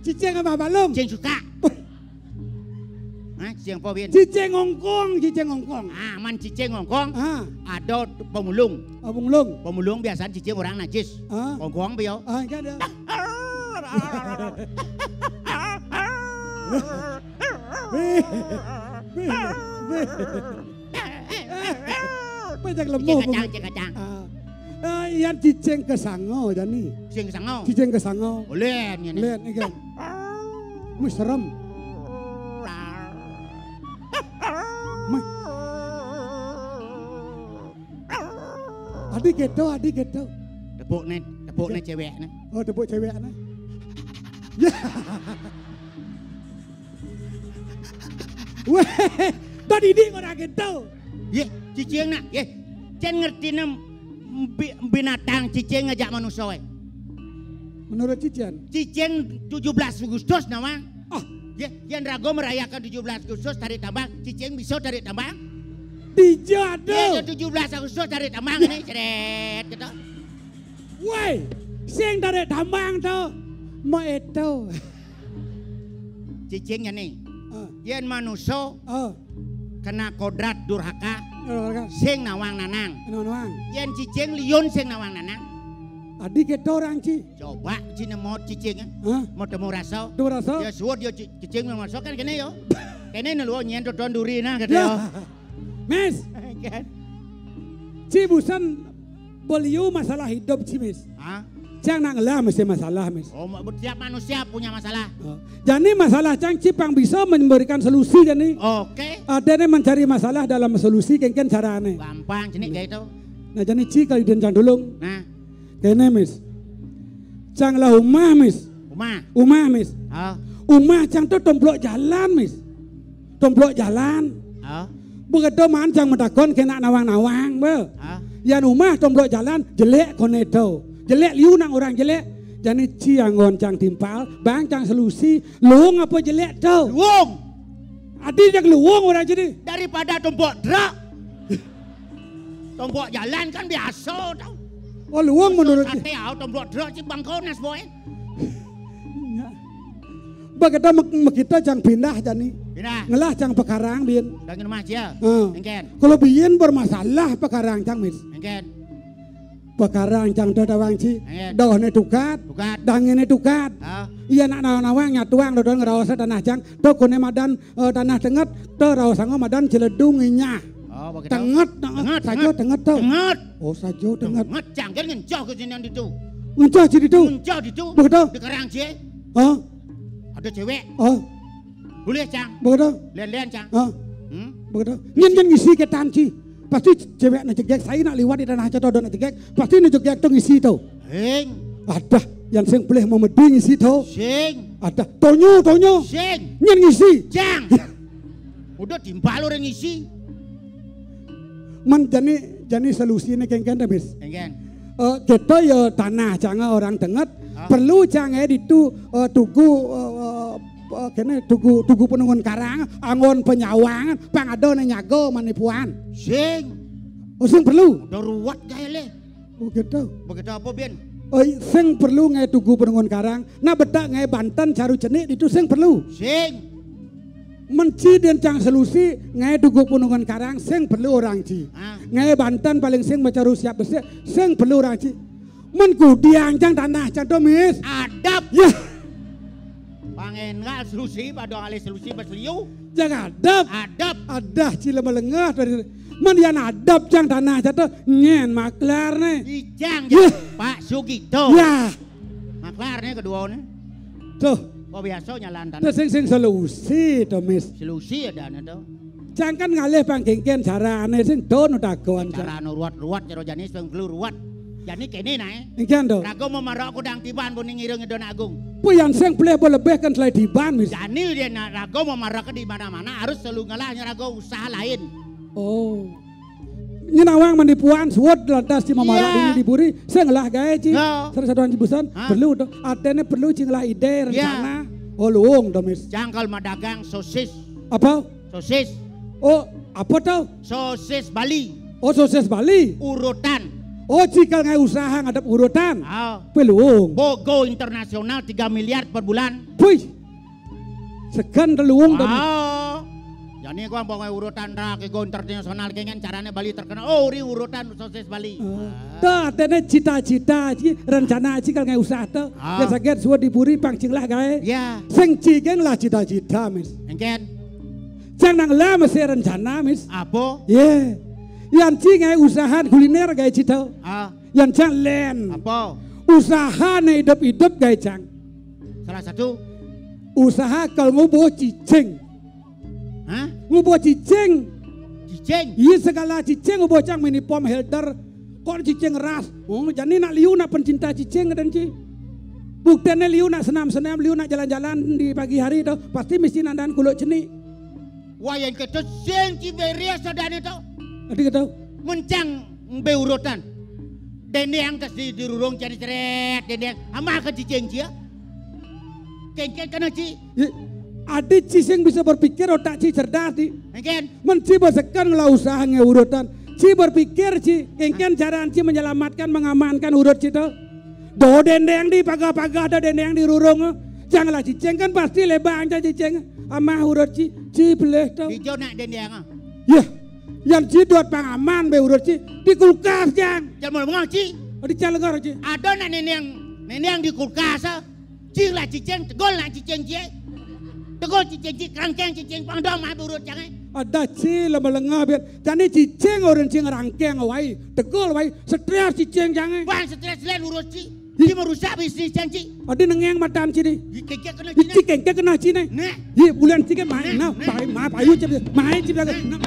Cicing ngamah balung. Cicing suka. Cicing apa bien? Cicing ngongkong. Man cicing ngongkong. Ada pemulung. Pemulung biasa cicing orang najis. Ngongkong biyo. Enggak ada. Pajak lemah. Cicing kacang. Yan cicing kesango jani. Cicing kesango. Boleh ni. Lihat ni kan. Serem. Adik gitu. Tepuk ni cewek ni. Oh tepuk cewek ni. Ya. Weh, tadi di orang gitu. Ye, cicing nak. Ye, cen ngerti nem binatang cicing ngajak manusia. Menurut cicing? Cicing 17 Agustus nama. Ya, yang Rago merayakan 17 Agustus tarik tambang, cicing bisa tarik tambang? Dijado. Ya, 17 Agustus tarik tambang ini, ceret gitu. Woi, sing tarik tambang tuh, mau itu. Cicingnya nih, yang manusia kena kodrat durhaka, sing nawang nanang. Yang cicing liun sing nawang nanang. Adik itu orang ci. Coba cina mau cicing, mau temu rasa. Ya suat dia cicing mau masuk kan kene yo. Kene naluo nyentot don duri nah kata yo. Mes. Ci busan beliau masalah hidup ci mes. Cang nak ngelah mesti masalah mes. Oh setiap manusia punya masalah. Jadi masalah cang cipang bisa memberikan solusi jadi. Oke. Ada mencari masalah dalam solusi kengken carane. Gampang cini kayak itu. Nah jadi ci kali dan cang dulung. Nah. Kene mis, cang lah umah mis, umah mis, umah cang tu tomplok jalan mis, tomplok jalan. Begitu man cang medakon kena nawang-nawang be. Yan umah tomplok jalan jelek konedo, jelek liu nang orang jelek. Jadi ciangon cang timpal, bang cang solusi, luung apa jelek tau? Luung. Adi yang luung orang jadi. Daripada tomplok drak, tomplok jalan kan biasa tau. Oh luang menurut sate tomblok drok cik bangkonas boy. Begitu kita cang pindah jani. Pindah. Ngelah cang pekarang bien. Dangin rumah aja. Engken. Kalau bien bermasalah pekarang cang mis. Engken. Pekarang cang dodawang ci. Dohne tukat. Dangine tukat. Iya nak nawang nyatuang dodon ngerawas tanah cang. To kone madan tanah tenget. To rawasango madan ciledung inyah. Tenget, sajo tenget tau. Tenget. Oh sajo tenget. Tenget cangkir ngencah ke sini itu. Ngencah di situ. Ngencah di situ. Begitu. Di kerang cie. Oh. Ada cewek. Oh. Boleh Cang. Begitu? Lian-lian Cang. Begitu. Nyen ngisi ketan ci. Pasti cewek nak jegek saya nak lewat di tanah Coto nak jegek. Pasti nak jegek tu ngisi tu. Heng. Ada yang sing boleh memedi ngisi tu. Sing. Ada. Tonyo. Sing. Nyen ngisi. Cang. Udah timpal orang ngisi. Man jani solusi ni kengken habis. Kengken. Kita ya tanah jangan orang dengat. Perlu jangan itu tugu penungun karang, angon penyawangan, pangadon nyago manipuan. Sing. Sing perlu. Udah ruwet gaya le. Gitu. Begitu apa Bien? Sing perlu ngai tugu penungun karang. Nah bedak ngai Banten caru cenik itu sing perlu. Sing. Menci dan cang solusi ngai tugu penungun karang sing perlu orang ci. Ngai Banten paling sing mecaru siap besi sing perlu orang ci. Menkudiang cang tanah cang domis. Adab. Ya. Pangen ngal solusi pada alih solusi berseliu. Jangan adab. Adab. Adah cila melengah dari Mendian adab cang tanah jatuh nyen maklar nih. Ijang ya. Pak Sugito. Ya. Maklar nih kedua nih. Tuh. Kok biasa nyalan tanah. Tuh sing solusi domis. Solusi ada nih tuh. Jangan ngalih pangkengken cara aneh sing don dagoan. Cara ruwat jero janis peng ruwat. Jani kene nae. Ingkian do. Rago mau marok kudang tiban pun ngireng ngidon agung. Puyan sing boleh lebih kan selain diban mis. Jani dia rago mau marok di mana-mana harus selalu ngalahnya rago usaha lain. Oh. Nyenawang menipuan suwot lantas ci mamarak ini diburi saya ngelah gaya ci. Salah satu cibusan perlu do. Atene perlu ci ngelah ide rencana. Oh luung do mis. Jangkal madagang sosis. Apa? Sosis. Oh apa tau? Sosis Bali. Oh sosis Bali. Urutan. Oh jika ngai usaha ngadap urutan. Peluung. Bogo internasional 3 miliar per bulan. Puy. Segan teluung do. Jadi gua bawa urutan ke go internasional kengen caranya Bali terkenal. Oh, ri urutan sosis Bali. Dah, tene cita-cita rencana ci kalau ngai usaha tuh. Ya saget suwe diburi pangcing lah gae. Ya. Sing cigeng lah cita-cita mis. Engken. Jangan lah mesti rencana mis. Apa? Ye. Yang ci ngai usaha kuliner gae cita. Yang cang len. Apa? Usaha nih hidup gae cang. Salah satu. Usaha kalau ngobo cicing. Hah? Ngobo cicing. Cicing? Iya segala cicing ngobo cang mini pom helder. Kok cicing ras. Oh jadi nak liu nak pencinta cicing dan ci. Buktinya liu nak senam-senam, liu nak jalan-jalan di pagi hari itu pasti mesti nandan kuluk cenik. Wah yang kata sing Ciberia sadane to. Adi kata mencang be urutan. Dene yang tas di rurung cari ceret, dene yang amal ke cicing cia. Kengken kana ci. Adi cicing bisa berpikir otak ci cerdas di. Kengken. Menci besekan ngelah usaha nge urutan. Ci berpikir ci, kengken cara ci menyelamatkan, mengamankan urut ci to. Do dendeng di paga-paga ada dendeng di rurung. Janganlah cicing kan pasti lebang aja cicing. Amah urut ci beleh to. Hijau nak dendeng. Ya. Yang ci dot pangaman be urut ci di kulkas jang. Jangan mau ci. Di calengar ci. Ada nak neneng di kulkas. Ci lah cicing, tegol lah cicing ci. Tegol cicing kerangkeng cicing pangdom mah urut jangan. Ada ci lama-lengah biar. Jadi cicing orang ci ngerangkeng awai. Tegol awai. Stres cicing jangan. Bang stres lain urut ci. Ci merusak bisnis ci. Ada nengeng matan ci ni. Kengkek kena ci. Kengkek kena ci ni. Nah. Ye bulan ci kan main. Nah, payu ci. Main ci belakang.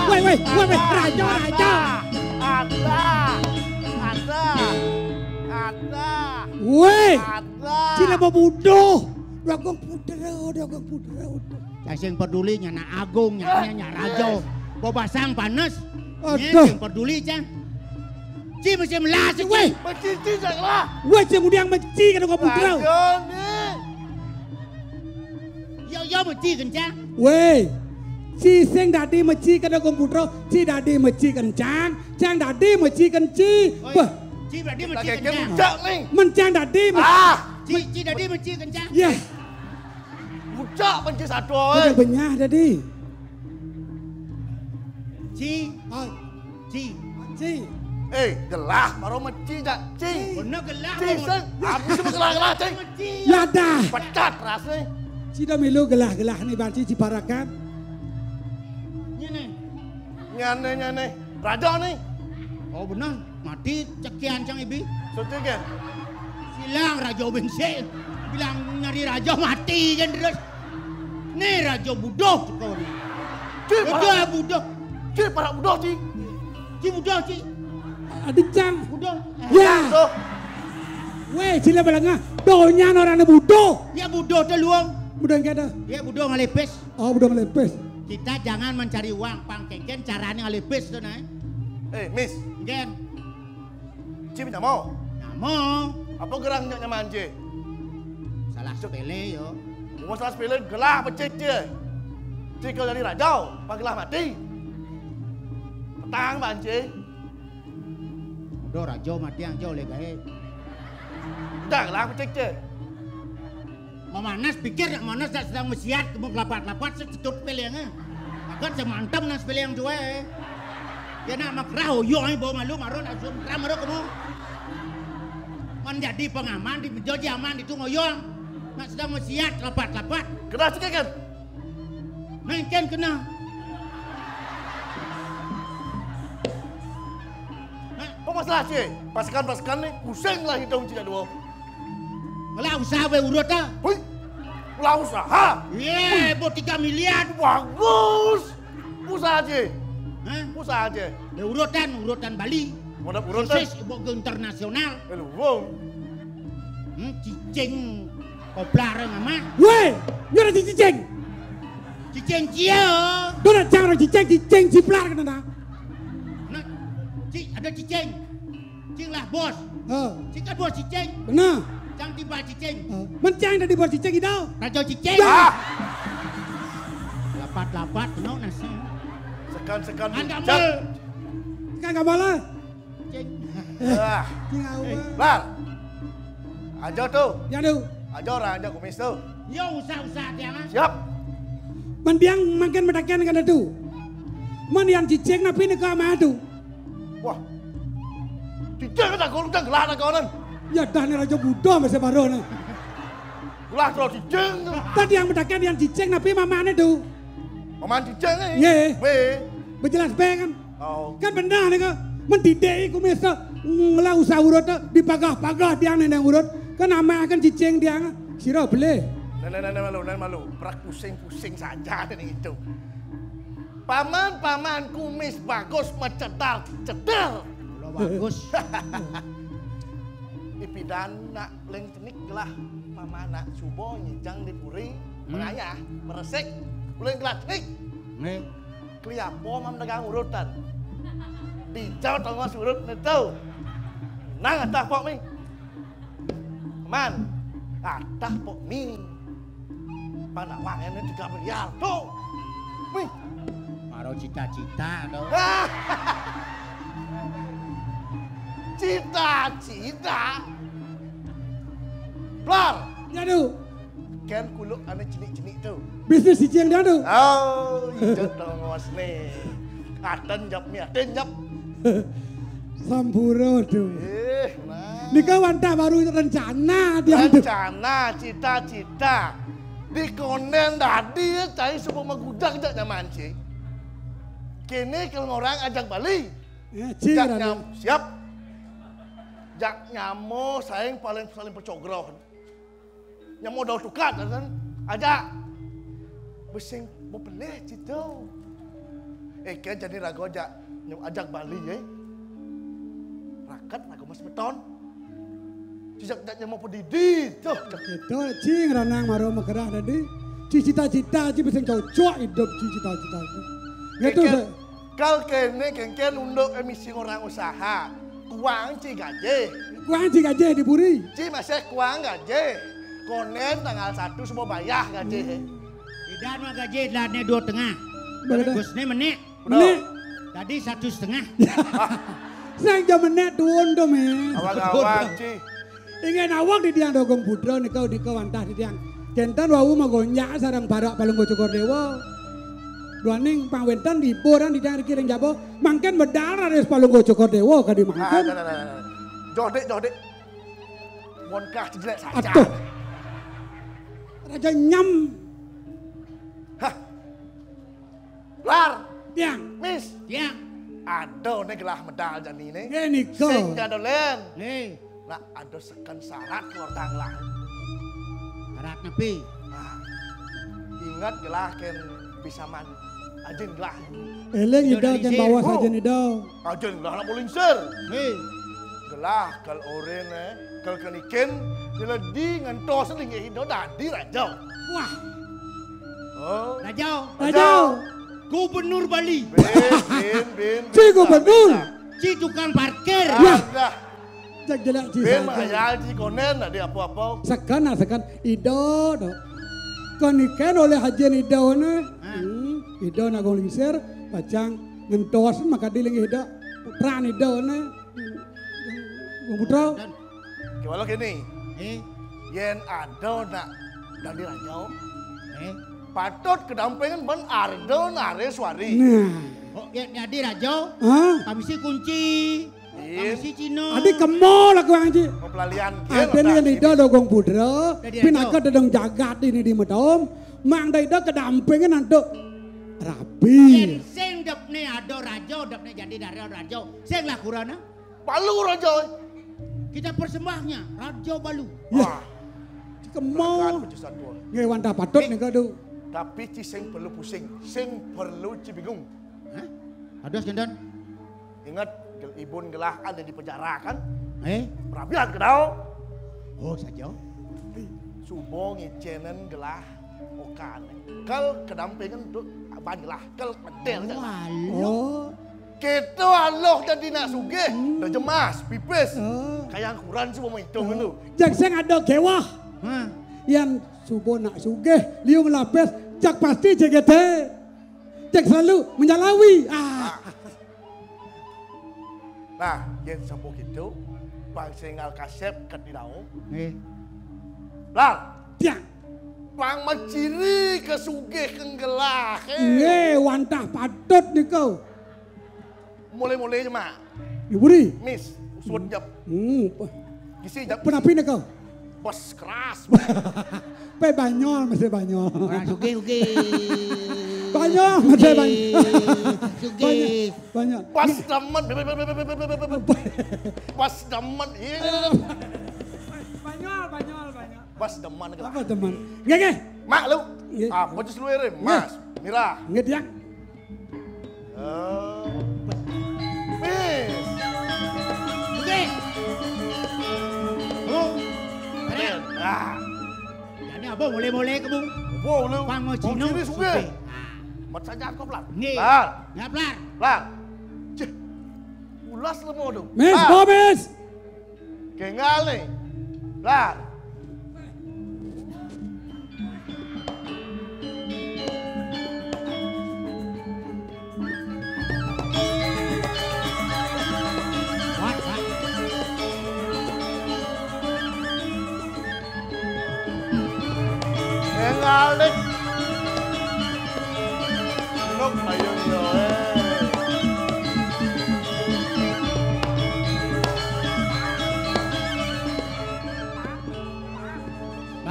Wait, raja. Ada. Weh, cina bodoh. Dagang pudra. Sing peduli nyana agung, nyana raja. Bobasang panas. Aduh. Sing peduli cang. Ci mesti melas weh. Mencinti lah. Weh, kemudian menci kan kau pudra. Yo menci kencang. Weh. Ci sing dadi meci kada komputer, ci dadi meci kencang, cang dadi meci kenci. Bah, ci dadi meci kencang. Mencang dadi. Ci dadi meci kencang. Ya. Budak penci satu. Budak benyah dadi. Ci. Gelah baru meci tak ci. Benar gelah. Ci sen. Aku cuma gelah ci. Ya dah. Pecat rasnya. Ci dah milu gelah-gelah ni banci ci parakan. Nyane raja nih. Oh benar, mati cekian cang ibi. Sotik kan? Silang raja bensin. Bilang nyari raja mati kan terus. Nih raja budoh kau ni. Raja budoh. Cik para budoh cik. Cik budoh cik. Adik cang. Budoh. Ya. Weh, sila balanga. Donya orang budoh. Ya budoh tu luang. Budoh yang ada. Ya budoh ngalepes. Oh, budoh ngalepes. Kita jangan mencari uang pangkengken caranya ngalepes tu nah. Miss. Gen. Cik tak mau. Tak mau. Apa gerangnya nyaman cik? Salah sepele yo. Masalah sepele gelah pecik cik. Cik kalau jadi rajau, pagelah mati. Petang banci. Udah raja mati yang jauh legahe. Udah gelah pecik cik. Memanas pikir yang manas tak sedang mesiat kemu lapat-lapat setutup pelengnya. Akan semantam nas peleng dua. Ya nak makrah yo ai bawa malu maron asum ramaro kamu. Menjadi pengaman di menjadi aman itu ngoyong. Nak sedang mesiat lapat-lapat. Kena cik kan? Mungkin kena. Apa masalah cik? Pasukan ni pusing lah hidung cik dua. Malah usaha urut dah. Hui, ulah usaha. Ye, buat 3 miliar. Bagus. Usaha cik. Usaha cik. Urutan Bali. Mana urutan? Sukses ibu ke internasional. Wong. Cicing koplar nama. Weh, nyora cicing. Cicing cia. Dona cang orang cicing ciplar kan ada. Nah, ada cicing. Cing lah bos. Cing kan bos cicing. Benar. Cang tiba cicing. Mencang dari bos cicing itu. Raja cicing. Lapat-lapat no nasi. Sekan. Anda mal. Kan enggak malah. Cing. Cing awal. Lar. Aja tu. Ya tu. Aja orang aja kumis tu. Yo usah tiang. Siap. Mendiang makin mendakian kan itu. Mendiang cicing napi ni kau madu. Wah. Cicing kan kau udah gelah nak kau nan. Ya dah ni raja Buddha masih baru ni. Gelah terus cicing tu. Tadi yang mendakian yang cicing napi mama ni tu. Mama cicing ni. Ye. Weh. Berjelas be kan. Oh. Kan benar ni kau. Mendidai kumis tu. Ngelah usaha urut tu. Dipagah-pagah tiang ni yang urut. Kan nama akan cicing tiang. Sirah boleh. Nan malu. Berak pusing saja ni itu. Paman kumis bagus mencetar. Kalau bagus. Ipidan nak leng tenik lah. Mama nak subo nyijang di puri. Mengayah, meresik. Uleng gelah tenik. Nih. Keliapo mam dagang urutan. Dijauh tengah surut ni tu. Nang atah pok mi. Man. Atah pok mi. Panak wang ini 3 miliar tu. Mi. Baru cita-cita tu. Cita-cita. Blar. Ya tu. Kan kuluk ane cinik-cinik tu. Bisnis cicing dia tu. Oh, itu tengos ni. Aten jap. Sampuro tu. Nah. Ni kau wantah baru rencana dia tu. Rencana, cita-cita. Di konen tadi cari sebuah magudang jak nyaman cik. Kini kalau orang ajak Bali. Jak nyam siap. Jak nyamo saing paling percogroh. Nyamo dah tukat kan. Ajak. Besing mau pelih cita. Kan jadi rago ajak Bali Rakat rago mas beton. Cicak nyamo pedidi tu. Itu cing ranang maro makerah tadi. Cita-cita besing cocok hidup cita-cita itu. Gitu se. Kal kene kengken untuk emisi orang usaha. Kuang ci gaje. Kuang ci gaje di Puri. Ci masih kuang gaje. Konen tanggal 1 semua bayar gaje. Tidak mah gaji ladnya 2,5. Gusne menek. Menek. Tadi 1,5. Sang jam menek tuun tu men. Awang-awang ci. Ingin awak di tiang dogong budro ni kau di kau antah di tiang. Kentan wau magonya sarang barak palung Cokor Dewa. Duaning pangwentan di boran di tiang kiring jabo. Mangken berdarah res palung Cokor Dewa kadi mangken. Jodik. Monkah jelek saja. Atuh. Raja nyam. Hah. Lar. Tiang. Miss. Tiang. ada nih gelah medal jani nih. Ini kau. Sing jado len. Nih, Nah ada sekan syarat keluar tanglah. syarat nepi. Nah, ingat gelah ken bisa man. Ajin gelah. Eleng ida kan bawa saja nih dah. Ajin gelah nak mulingsir. Nih, Gelah kal oren kal keniken keledi ngantos ling hido dadi rajau. wah, Oh. Rajau, Gubernur Bali, Bin. Si gubernur. si tukang parkir. Dah. Cek jelek si Bin saja. mahayal ji konen ada apa-apa. Sekan ido do. Koniken oleh hajian ido na. Ido na gong lingsir. Pacang ngentos maka diling ido. Putra ido na. Gong putra. Gimana gini? Eh, Yen ado nak dadi rajau. eh. Patut kedampingan ben ardo nare suari. Nah. Oh, jadi Rajau, Hah? kami si kunci, kami si Cino. Adik kemo lah kau anji. Pelalian Ada ni yang ido do gong putra. Jadi Pinaka dedong jagat ini di medom. Mang da ido kedampingan nanti rapi. Sing dap ne ado Rajau, dap ne jadi dari Rajau. Sing lah kurana. Palu rajau. Kita persembahnya Rajau Balu. Ya. Kemo. Ngewan dah patut ni kau tu. Tapi ci sing perlu pusing, sing perlu ci bingung. Hah? Aduh Skendan. Ingat ibun gelah ada di penjara kan? Eh, Perabian kedau. oh saja. Subo ngicenen gelah okan. Kal kedampingan tu ban gelah, kal pedel kan. Oh. Kita Allah jadi nak sugih, dah jemas, pipis. Kayak kuran semua menghitung tu. Jak sing ada kewah. Hah? Yang subuh nak sugih, liu melapis, jak pasti JGT. Jak selalu menyalawi. Nah, yang sambung itu, bang singal kasep kat di daun. Eh, Lah, Tiang. bang maciri ke sugih kenggelah. Wantah patut ni kau. Mulai-mulai je mak. Iburi. Miss, usut jap. Gisi jap. Penapi ni kau. Bos keras. Pe banyol masih banyol. orang suge. Banyol masih banyol. Suge. Banyak. Pas daman. Pas daman. Banyol. Pas daman. Apa teman? Nge. Mak lu. Nge. Baju seluruh Mas. Mira. Nge tiang. Miss. Suge. Oh, jadi apa boleh kamu? Wow lu. Bang mau Cino. Ciri sugih. Mat saja kau pelan. Nih. Pelan. Ngaplar. Pelan. Cih. Ulas lemo tu. Miss, Miss. Kengal ni. Pelan. Kengal ni. Nok ayun yo.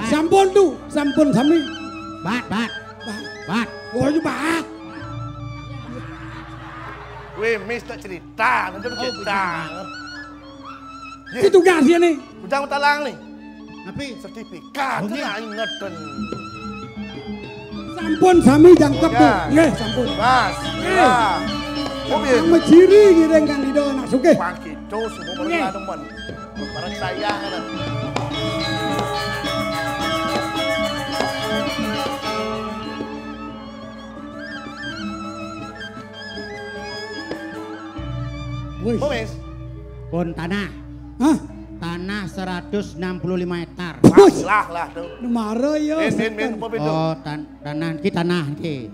Sampun tu, sampun sami. Bat. Oh, you bat. Weh, Miss tak cerita, nanti tu cerita. Itu gas dia ni. Bujang talang ni. Tapi Sertifikat tu nak ingat kan. Sampun sami jangkep tu. Nge, sampun. Mas, ya. Mobil. Sama ciri ngiring kan di doa nak suke. Bang itu semua mereka teman. Barang saya kan. Wih. Momis. pon tanah. Hah? Tanah 165 hektar. Lah tu. Mara yo. Bin, apa bin tu? Oh, tanah niki.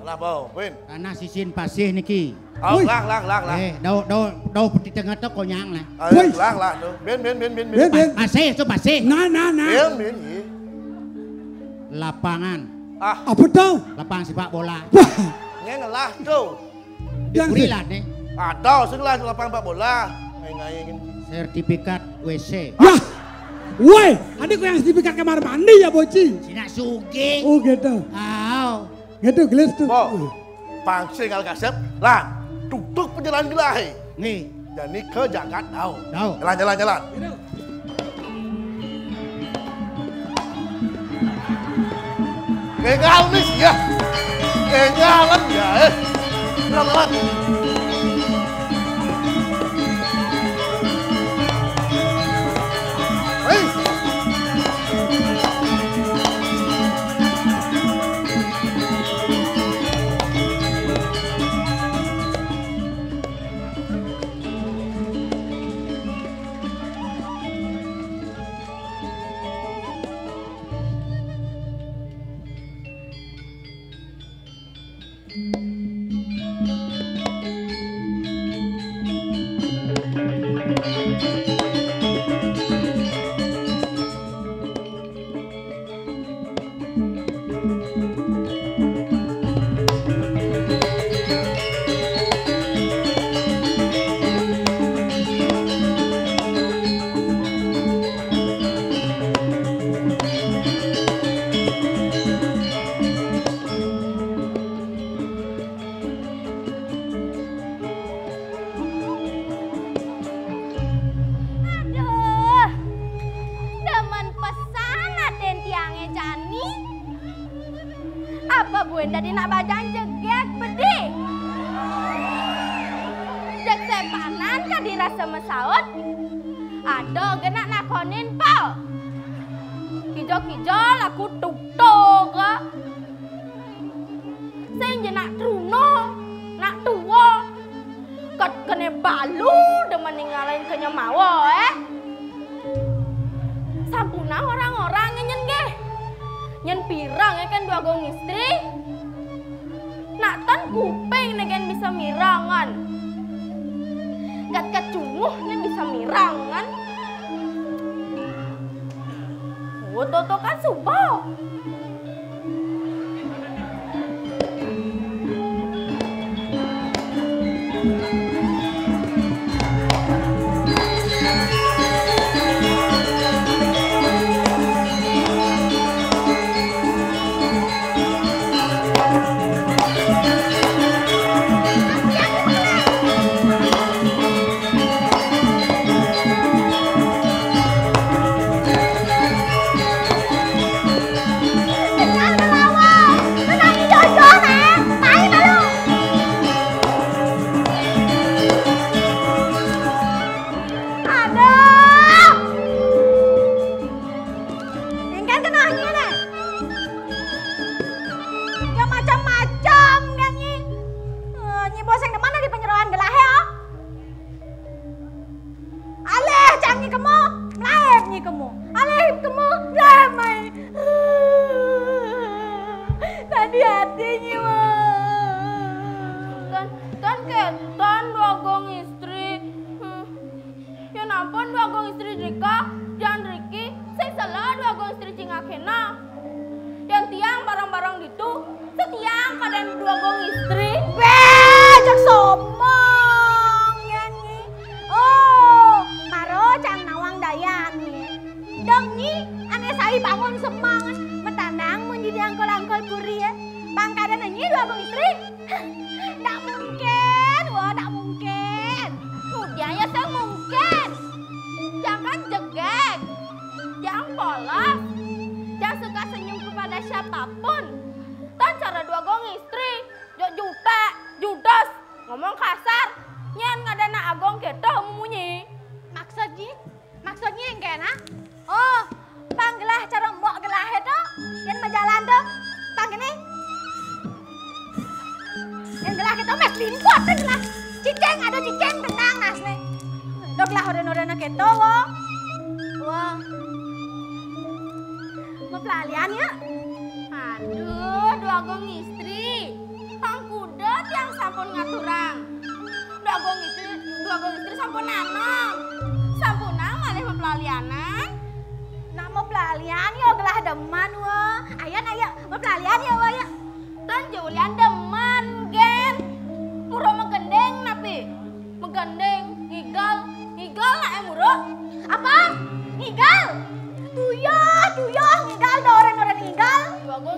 Lah bau, bin. Tanah sisin pasih niki. Oh, lah. Dau peti tengah tu konyang lah. Lah tu. Bin. Pasih tu pasih. Nah. Bin. Lapangan. Apa tau? Lapangan sepak bola. Ngelah tu. Yang Berilah nih. Ada segala lapangan sepak bola. Ngaingin. Sertifikat WC. Wah. Woi, adik kau yang sertifikat kamar mandi ya boci. Sina suge. Oh gitu. Aw. Gitu gelis tu. Bo. Pangsi ngal kasep. Lah. tutup penjalan gelahe. Nih. Jadi ke Jagat Dau. Dau. Jalan. Kegal nih ya. Kegalan ya. Jalan.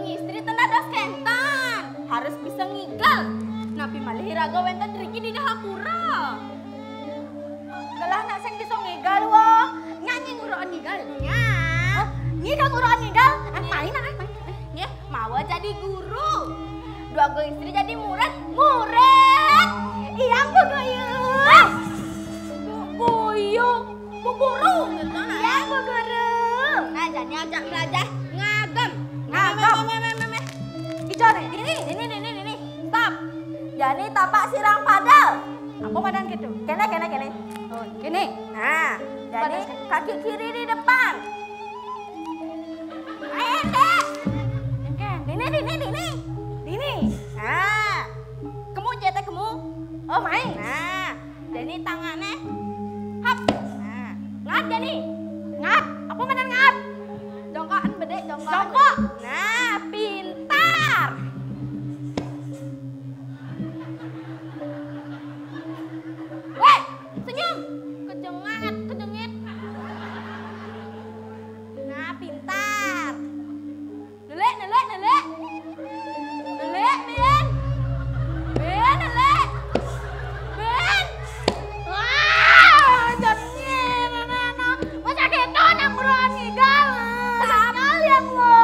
Istri tenaga kentan harus bisa ngigal. Nabi Malih raga wenten riki di dahapura. Galah nak sing bisa ngegal wo. Nyanyi nguruan ngegal. Nya. Ngegal nguruan ngegal. Main. Nggih, mau jadi guru. Dua go istri jadi murid. Iya Bu Guru. Bu Guru. Iya Bu Guru. Nah, jadi ajak belajar ngagem. Ijo nih, ini. Stop. Jadi tapak sirang padal. Apa badan gitu? Kene. Oh, gini. Nah, jadi kaki kiri di depan. Ayo, Dek. Dini. Nah, kamu jete kamu. Oh, main. Nah, jadi tangannya hap. Nah, ngat jadi. Ngat. Apa badan ngat? Jongkokan bedek, jongkok. Nah, pintar. Weh, senyum. Kejengit. Nah, pintar. Nelek. Ben. Wah, jadinya masa gitu nak nguruan ngigal. Sekali yang lo.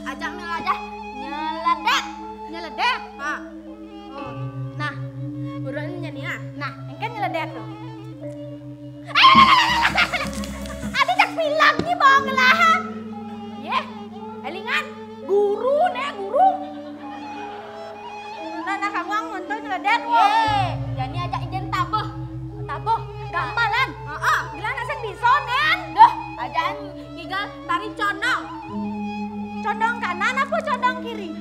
Ajak aja nyeledek. Nah, nguruan nyanyi ya. Nah, engke nyeledek tuh. Ada jak bilang nih bang ngelahan. Ye, elingan guru. Nah kangwang muncul nyeledek wo. Jadi ajak ijen tabuh, gambalan. Bilang asal bisa nen. Duh, ajaan ngigal tari condong. Condong kanan apa condong kiri?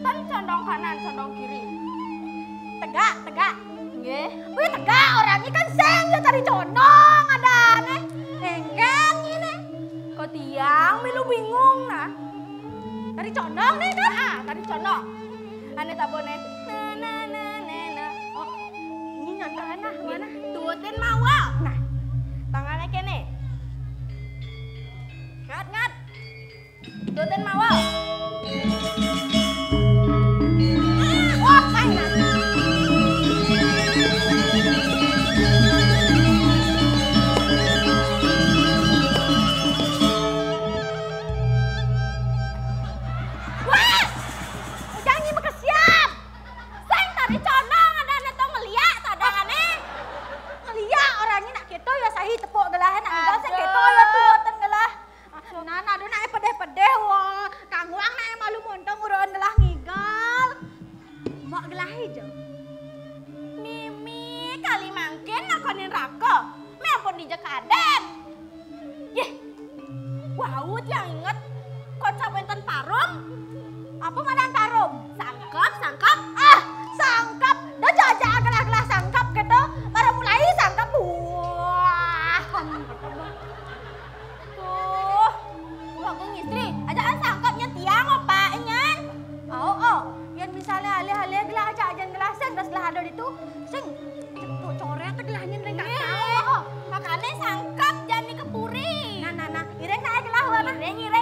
Kan condong kanan, condong kiri. Tegak. Nggih. Wih tegak orangnya kan seng ya tari condong ada aneh. Engken ini. Kok tiang milu bingung nah. Tari condong nih kan? Tari condong. Ane tabone. Nah. Oh, ini nyontohan nah mana? Tuutin mawal. Nah, tangannya kene. Ngat. Tuutin mawal. Wah, main.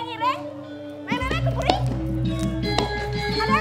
Ireng. Main kepuri. Ada.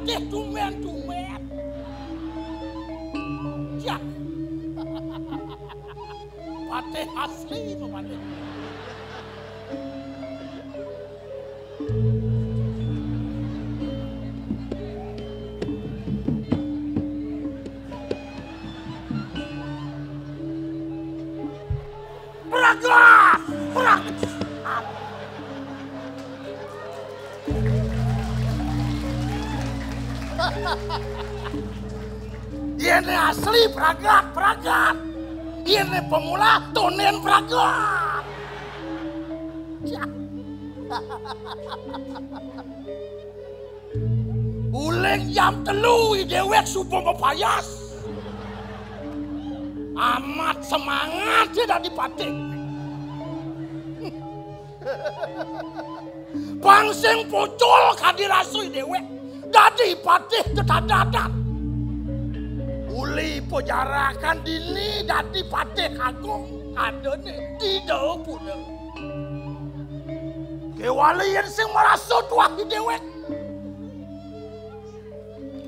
patih dumen-dumen. Ya. Patih asli patih. Pragat! Pragat! Ini asli Pragat. Ini pemula tonen Pragat. Uleng jam 3 dewek subuh mepayas. Amat semangat tidak dipatik. Pangsing pucul kadirasui dewek. Dadi patih tetadadan. Uli pojarakan dini dadi patih agung. Adone tidak puna. Kewalian sing merasut wahi dewek.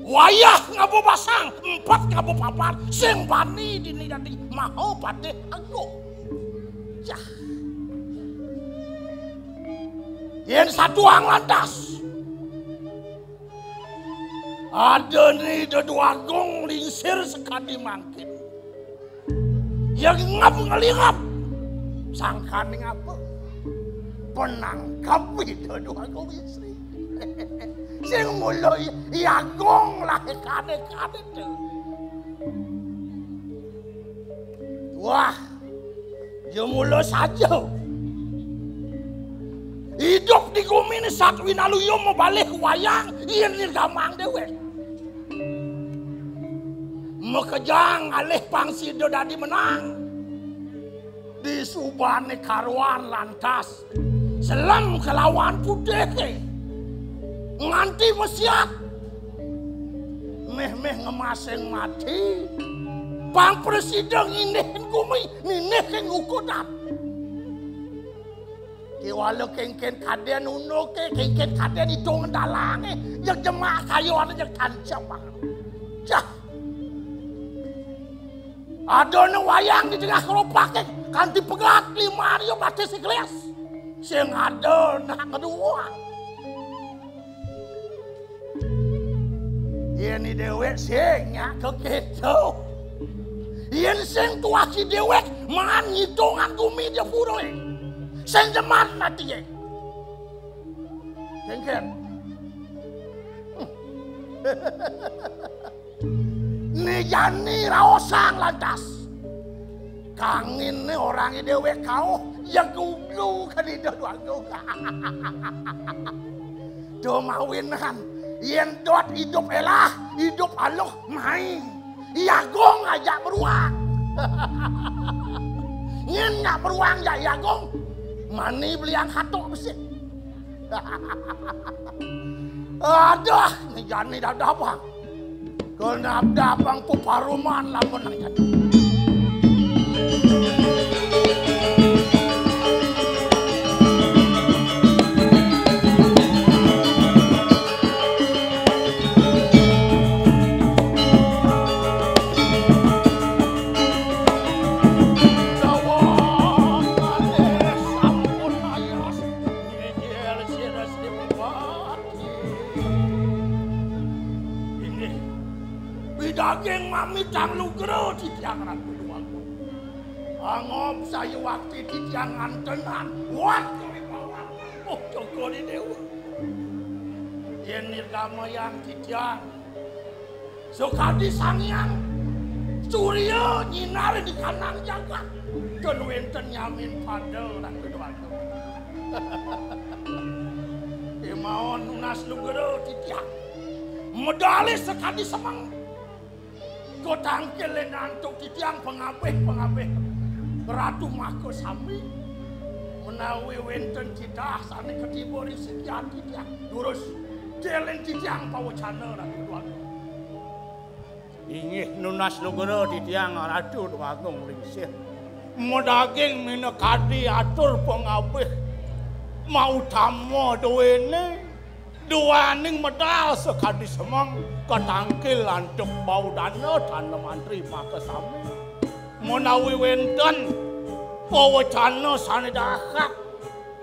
Wayah ngabu pasang 4 ngabu papan. Sing bani dini dadi mau patih agung. Yah. Yen satu ang lantas. Ada nih Deduagung lingsir sekali mangkin. Yang ngap-ngelingap. Sangkaning apa? Penangkap Deduagung istri. Sing mulai Agung lah kade-kade tuh. Wah, ya mula saja. Hidup di bumi ini saat Winaluyung mau balik wayang, ini gamang dewek. Mekejang alih pangsido dadi menang. Di subane karuan lantas, selam kelawan putih. Nganti mesiat. Meh-meh ngemaseng mati. Pang presiden inihin gumi, ninihin ukudan. Kiwala kengken kaden unoke, kengken kaden itu ngendalange, yang jemaah kayuan yang kancam. Cah. Ada wayang di tengah keropake, kanti pegat 5 hari mati sekelas. Sing ada nak kedua. Ini dewek sing nyak keketo. Ini sing tua si dewek mangan ngitungan gumi dia puroi. Sing jeman mati ye. Kengken. Nijani raosang lantas. Kangin ni orang dewek kau yang guglu kan di Deduagung. Domawinan yen dot hidup elah, hidup aluh main. Iagong ajak beruang. Nyen nggak beruang ya Iagong. Mani beliang hatok besi. Aduh, ni jani dah dabang. Kena dabang puparuman lah menang. Daging mami tang lugro di tiangan Deduagung. Angop saya waktu di tiangan tenan. Waktu di bawah. Oh, Joko di dewa. Yen nirgama yang di tiang. Sukadi sangyang. Surya nyinar di kanang jagat. Dan wenten nyamin padel dan Deduagung. Imaon nunas lugro di tiang. Medali sekadi semang. Kau tangkil nantuk di tiang pengabeh Ratu Mako Sami menawi wenten kita sana ketibur sekian di tiang durus jeleng di tiang pawacana Ratu Deduagung. Ingih nunas lugero di tiang Ratu Deduagung lingsir. Modaging minekadi atur pengabeh mau tamo doene duaning medal sekadi semang ketangkil lantuk bau dana dan mantri makasami menawi wenten pawacana sane dahak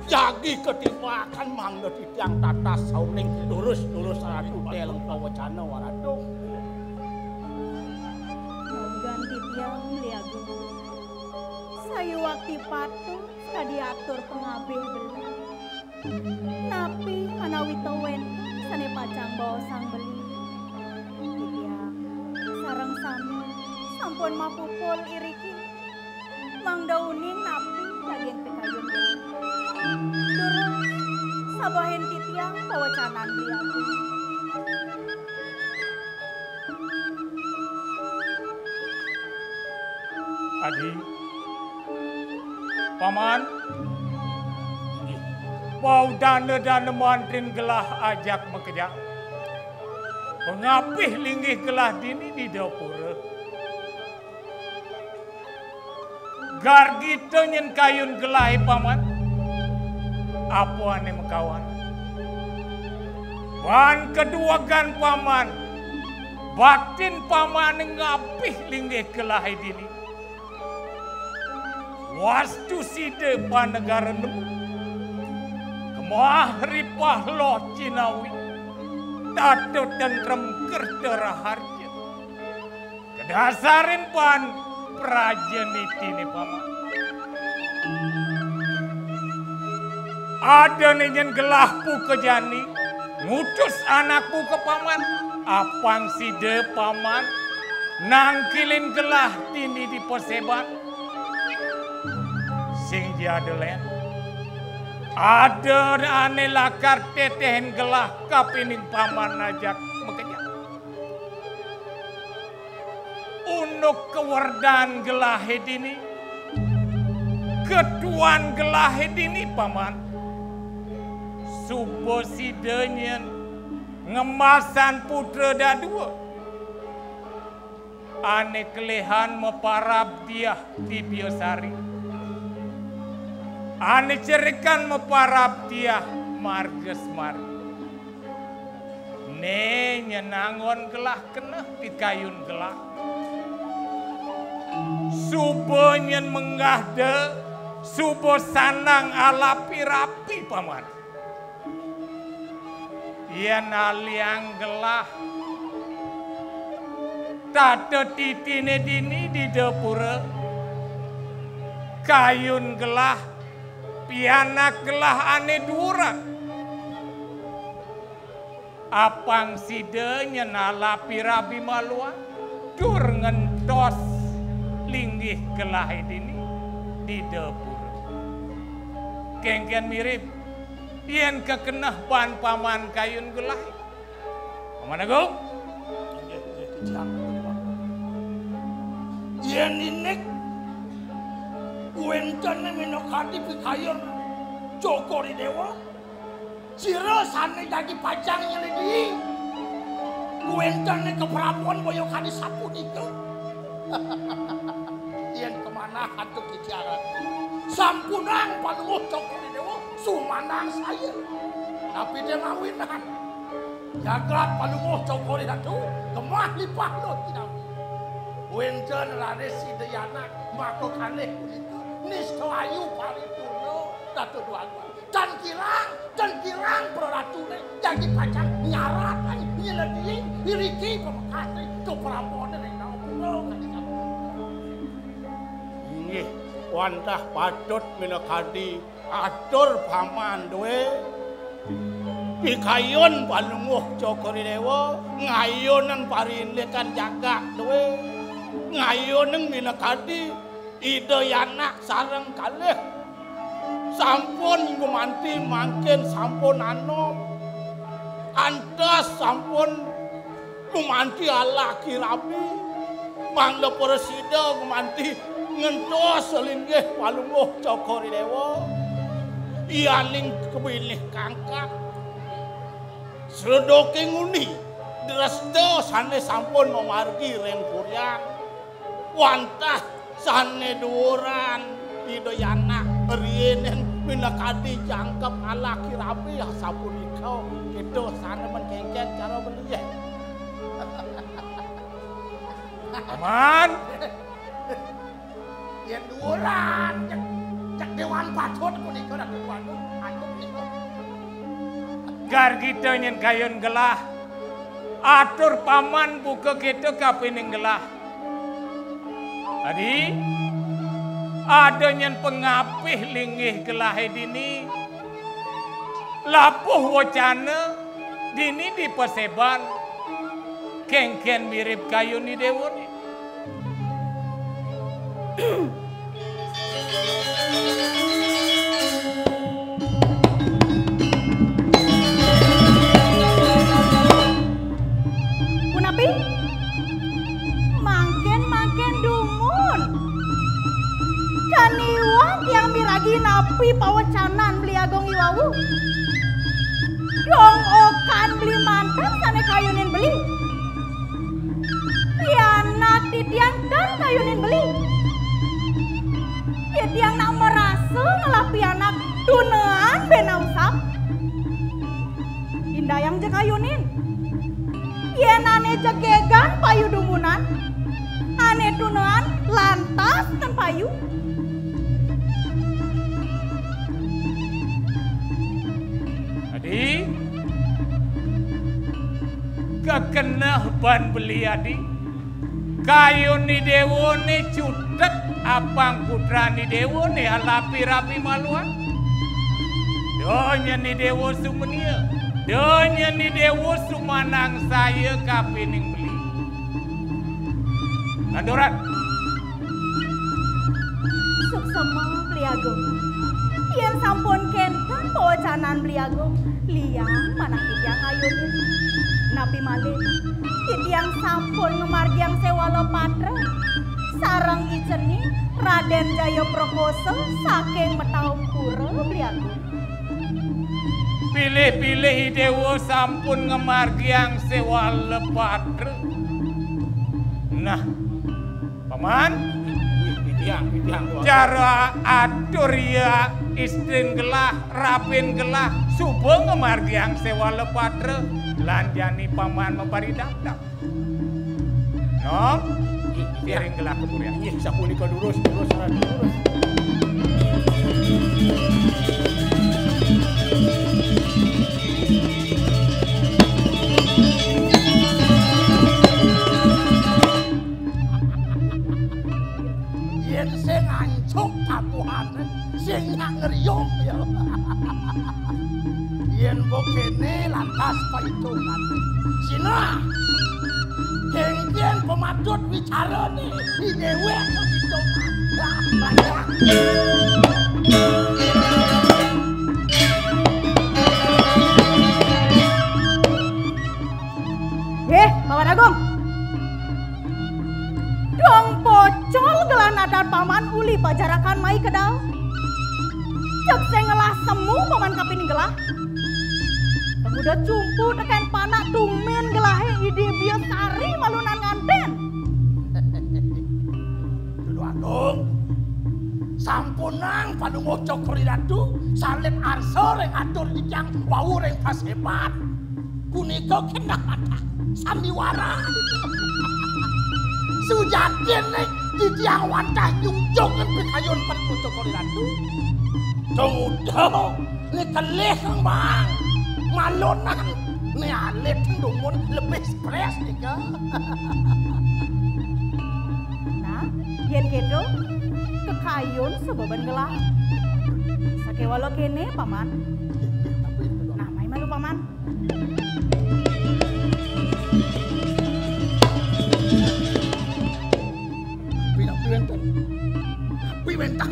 jagi ketipakan mangga titiang tatas sauning lurus ratu deleng pawacana warado ganti tiang liagu sayu waktu patuh kadiatur pengabih beli napi manawi tawen sane pacang bawa sang beli titiang sarang sami sampun mapupul iriki mang daunin napi daging pikayun terus sabahin titiang pawacanan liagu Adi, paman, bau dana mantrin gelah ajak mekejak. Pengapih linggih gelah dini di dapur. Gar gitu nyen kayun gelah paman. Apa ane mekawan? Ban kedua gan paman. Batin paman ngapih linggih gelah dini. Wastu side panegara nemu kemah ripah loh Cinawi tato tentrem kertera harja kedasarin pan prajeniti nih paman ada nyen gelahku ke jani ngutus anakku ke paman apang side paman nangkilin gelah tini di poseban sing jadelen ada ane lakar tetehen gelah kapining paman najak mekejak unuk kewerdan gelah dini ketuan gelah dini paman subo sidenyen ngemasan putra dadua ane kelehan meparab dia di biosari ane cerikan meparap dia marges mar. Ne nyenangon gelah kena di kayun gelah. Subo nyen menggahde, subo sanang alapi rapi paman. Yen aliang gelah. Tata titine dini di dapura. Kayun gelah. Pianak gelah ane durang. Apang side nyenala pirabi maluan. Dur ngentos linggih gelah ini di dapur. Kengken mirip. Yen kekenah pan paman kayun gelah. Paman Agung? Yen inek wentane minokati pikayun Joko Ridewa sira sane dadi pajang nyelidi wentane keprapuan boyokane sapunika yen kemana hantu kijaran sampunang panuwuh Joko Ridewa sumanang saya tapi dia mawinan jagat panuwuh Joko Ridewa kemah lipah lo tidak wenten rane sidayana mako kalih nisto ayu paripurna datu duaga dan kirang peratune jadi pacang nyarat nyeledi iriki pemekasi keprapone ning naupura nggih wantah patut minakadi atur paman duwe pikayun panumuh Joko Ridewa ngayunen parinlekan jagat duwe ngayunen minakadi ide anak sareng kalih sampun gumanti mangkin sampun anom antas sampun gumanti ala kirabi mangga presida gumanti ngentos linggih palungguh Joko Ridewa ianing kepilih kangkak sedoking uni dresto sane sampun memargi reng purian wantah sane duran idoyana rienen Bila kadi jangkep alaki rapi yang sabun ikau itu sana mencengken cara beli. Paman. Yen duran cek dewan patut ku niku dak dewan antuk niku. Gar kita nyen kayun gelah. Atur paman buka kita kapining gelah. Adi ada nyen pengapih linggih gelah dini. Lapuh wacana dini di perseban. Kengken mirip kayu ni dewa ni. Punapi? Mangken dungun. Kaniwang yang miragi napi pawacanan beli agong iwawu. Dong okan beli mantan sana kayunin beli. Anak titiang dan kayunin beli. Titiang nak merasa ngelapi anak tunean bena usap. Indah yang je kayunin. Yen ane jegegan payu dumunan. Ane tunean lantas kan payu. Adi, kekenah ban beli adi. Kayu ni dewo ni cutek apang putra ni dewo ni halapi rapi maluan. Donya ni dewo sumenia. Donya ni dewo sumanang saya kapining beli. Kandoran. Suksema beli agong. Yen sampun kentan pawacanan beli agong. Liang mana titiang ayunin. Napi malih. Titiang sampun ngemargiang sewala patra. Sarang iceni Raden Jaya Prokoso saking metaung pura beli aku. Pilih-pilih dewa sampun ngemargiang sewala patra. Nah, paman. Titiang. Cara atur ya istrin gelah, rapin gelah, subuh ngemargiang sewala patra. Lanjani paman membari daftar. Nom, piring gelah keburian. Ih, sapunika durus. Yen sing ancuk tapuhane, sing ngeriung ya. Yen bokene lantas paitungan. Sina. Kengken pemadut bicara nih. Di dewe paitungan. Banyak. Paman Agung. Dong pocol gelah nadar paman uli pajarakan mai kedau. Cek saya ngelah semu paman kapining gelah. Udah cumpu tekan panak tumen gelahe ide biar sari malunan nganten. Dudu Agung. Sampunang pada ngocok ridatu salit arso reng atur lijang wau reng pasebat. Punika kendak mata sandiwara. Sujatin nek di tiang wantah nyungjongan pikayun pada ngocok ridatu. Tunggu nek kelih kang bang. Malunan ni alit dumun lebih stres nika. Nah, yen gitu kekayun sebeban gelah. Sakewalo kene paman. Nah, mai malu paman. Api bentang.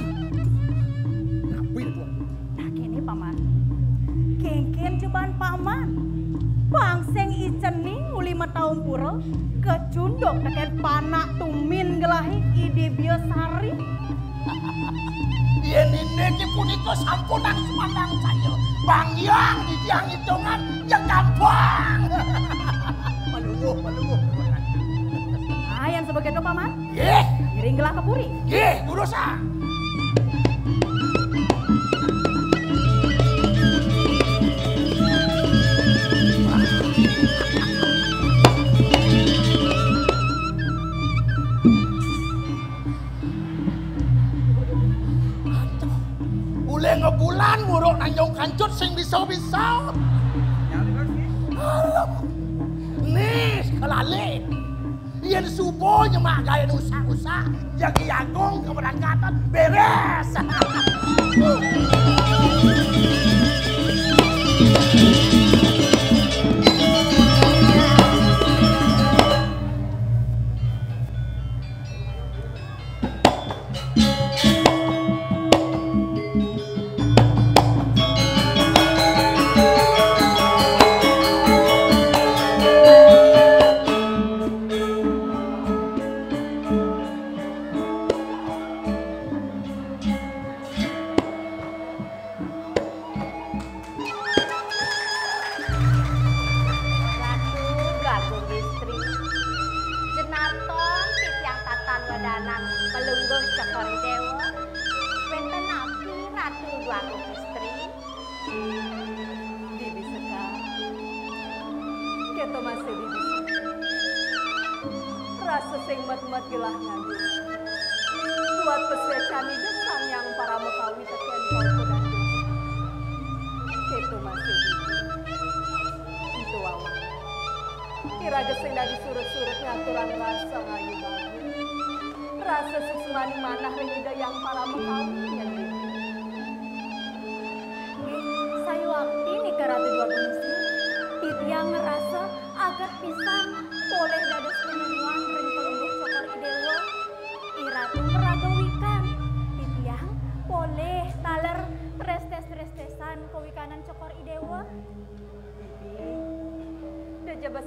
Nah, kene paman. Kengken cobaan paman. Bangseng icening uli mataung pura kecundok teken panak tumin gelahi ide biosari. Yen ini ki punika sampunan sumandang saya. Bang Yang di tiang hitungan ya gampang. Malunguh. Nah, yang sebagai paman. Nggih, Giring gelah kepuri. Nggih, urusan. Boleh ngebulan muruk nanjong kancut sing bisa-bisa. Nih kelalik. Yen subuh nyemak gaya usah-usah. Jagi agung keberangkatan beres.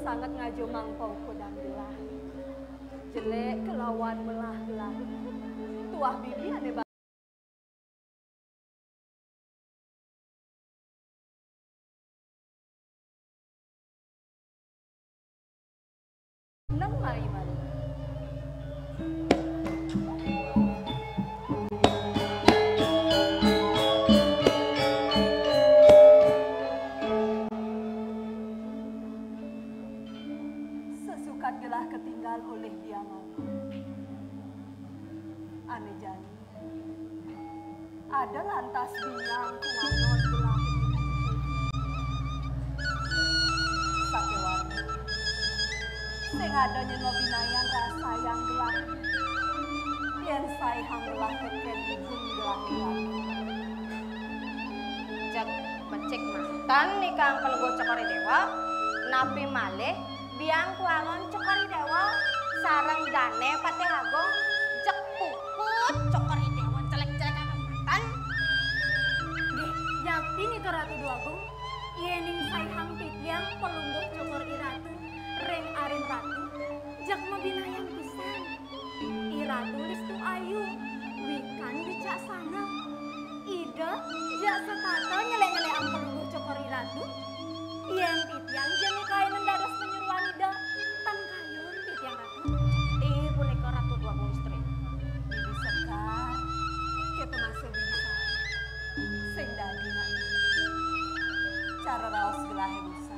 sangat ngajo mangkong kodang gelah. Jelek kelawan melah gelah. Tuah bibi ane nang mari mari. Sesukat gelah ketinggal oleh biangan. Ane jani. Ada lantas biang kuanon gelah. Sakewani. Sing adanya nobinayan rasa yang gelah. Yen sayang gelah keken ibun gelah gelah. Cek becik mantan nikang pelego cokori dewa. Napi malih biang kualon cokori dewa. Sarang dane patih agong. Cek puput cokori dewa celek-celek akan mantan. Deh, yakti nih ke Ratu Duagung. Yening sayang titiang pelungguh cokori ratu. Reng arin ratu, jak mabinayang pisan. Iratu listu ayu, wikan bijaksana. Ida, jak setata nyelek-nyelek ang pelungguh cokori ratu. Yen titiang jeni kain mendaras penyeruan Ida, tan kayun titiang ratu. Punika Ratu Duagung istri. Bibi sekar, kita masih bisa. Sing dadi nak. Cara raos gelahe bisa.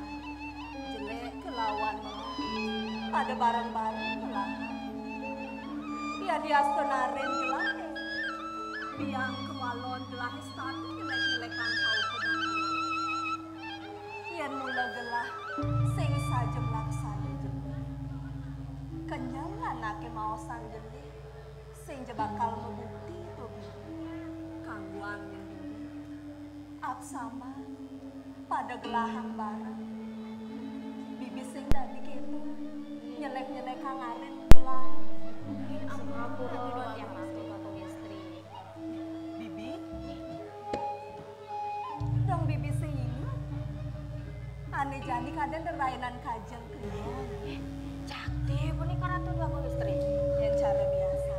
Jelek kelawan melah. Ada barang-barang gelah. Ya diastonarin gelah. Biang kewalon gelah statu nyelek-nyelek kangkau pedang. Yen mula gelah sing saja melaksana jelek. Kenyang anake mau sang jelek. Sing bakal membukti tobi. Kangguang yang dulu. Aksama pada gelahang barang. Bibi sing dadi kitu nyelek-nyelek kang arit gelah. Ampura yang Ratu Duagung istri. Bibi? Dong bibi sing ingat. Ane jani kadang derainan kajeng kenyang. Cakti punika Ratu Duagung istri. Yang cara biasa.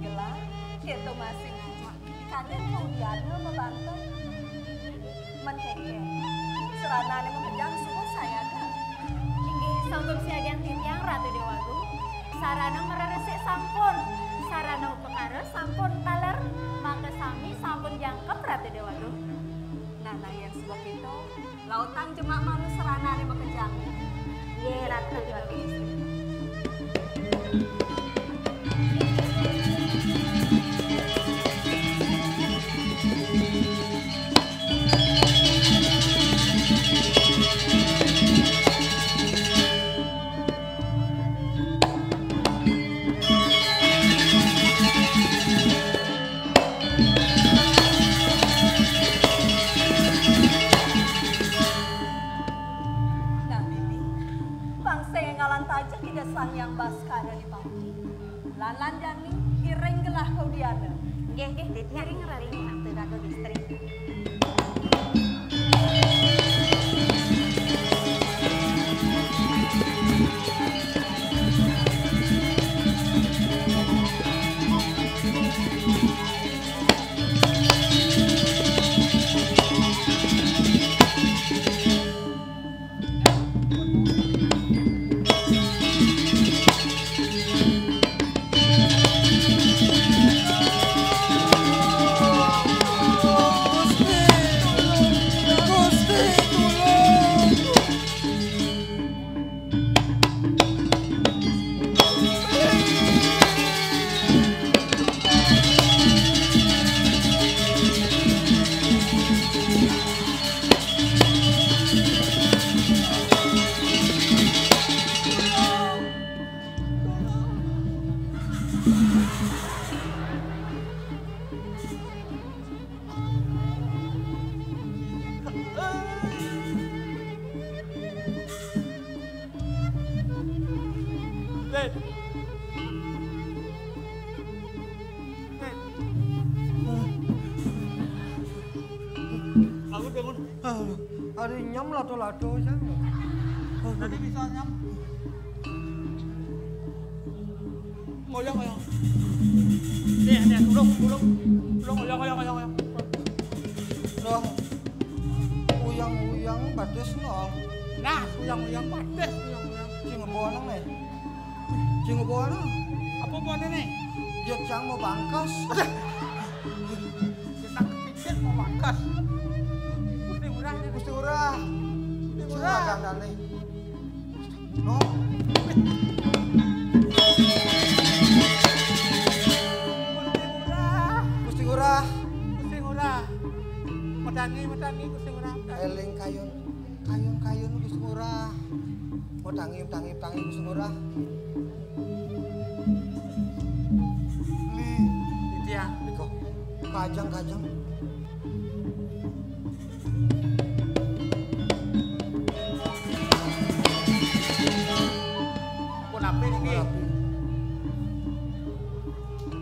Gelah, kita masih ngajak. Kadang kemudiannya membantu. Menkeke. Seranane menghedang semua saya kan. Inggih sampun siagian titiang Ratu Duagung. Sarana mereresik sampun. Sarana upekara sampun taler. Maka sami sampun jangkep Ratu Duagung. Nah yang sebab itu lautan jemak malu seranane bekejang. Ye Ratu Duagung istri. Lalan jani iring gelah kau diana. Nggih, iring raring nak rado istri. Ada nyam lado-lado aja. Tadi bisa nyam. Ngoyong. Nih, tulung. Ngoyong. Loh, uyang-uyang batis no. Nah, uyang-uyang batis. Cing ngebawa nang nih. Cing ngebawa nang. Apa buahnya nih? Dia cang mau bangkas. Kita kepikir mau bangkas. Gusti Urah. Gandane. No. Gusti Urah. Medangi Gusti Urah. Eling kayun Gusti Urah. Medangi Gusti Urah. Dia. Iko. Kajang.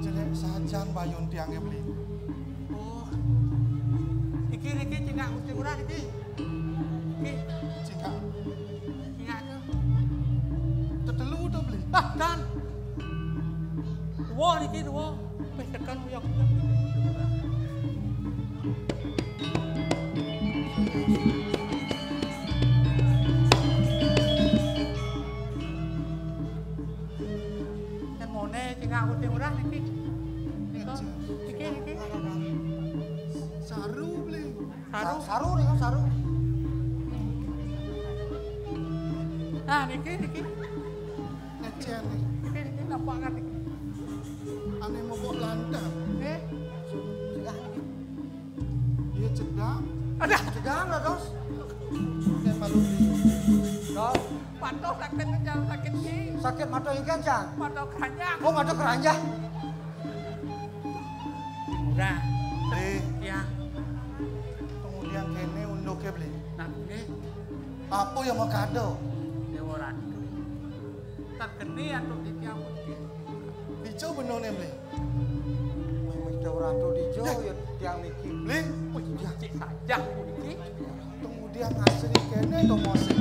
Jelek sajan bayun tiangnya beli. Oh. Iki cingak Gusti Urah iki. Cingak. Cingak itu. Tetelu udah beli. Dan. Dua. Wis tekan uyang. Cingak Gusti Urah niki. Iki. Saru beli. Saru nih kan saru. Nah niki. Ngecen nih. Niki nampak kan niki. Ane mau bawa landang. Cegah nih. Iya cedang. Ada. Cegah lah dos. Dan malu Dos. Patok sakit ki. Sakit mata ikan cang. Patok keranjang. Oh mata keranjang. Udah. beli. Ya. Kemudian kene unduknya beli. Nanti. Apa yang mau kado? Dewa ratu. Terkeni atau ditiang putih. Dijo benone beli. Memang Dewa ratu dijo ya tiang niki. Beli. Oh iya cik saja niki. Kemudian asli kene to mose.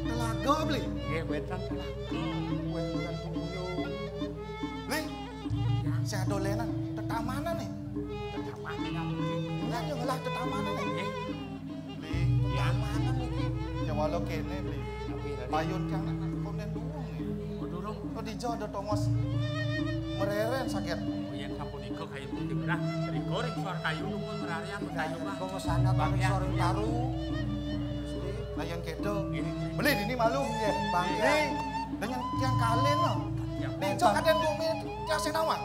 Telaga beli. Nggih wetan telaga. Wetan tunyo. Beli. Saya dolenan tetamanan nih. Tetamanan yang niki. Nah, yang lah tetamanan nih. Nggih. Beli. Tetamanan niki. Ya walau kene beli. Payun yang nak konen durung nih. Oh durung. Oh dijo ada tongos mereren sakit. Yang sampun iko kayu putih belah. Dari goreng suar kayu nunggu merarian kayu mah. Kau sana bang sorong taru. Layan kedo. Beli ini malu. Iya, Bang. Beli. Dengan tiang kalian loh. Dijo kaden bumi tiang senawang.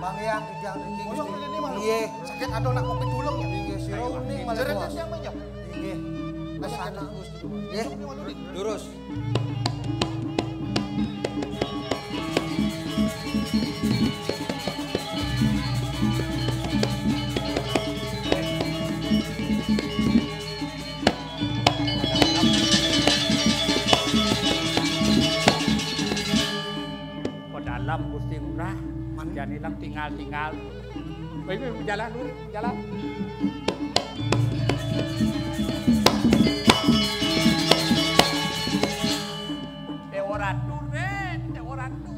Bang yang di tiang niki. Oh, beli ini malu. Iya. Sakit ada nak kopi tulung ya. Iya, siro ini malah. Jeretan tiang menyok. Iya. Kesana Gusti. Iya. Lurus. malam Gusti Ngurah. Jadi lang tinggal. Jalan dulu, jalan. Dewa Ratu.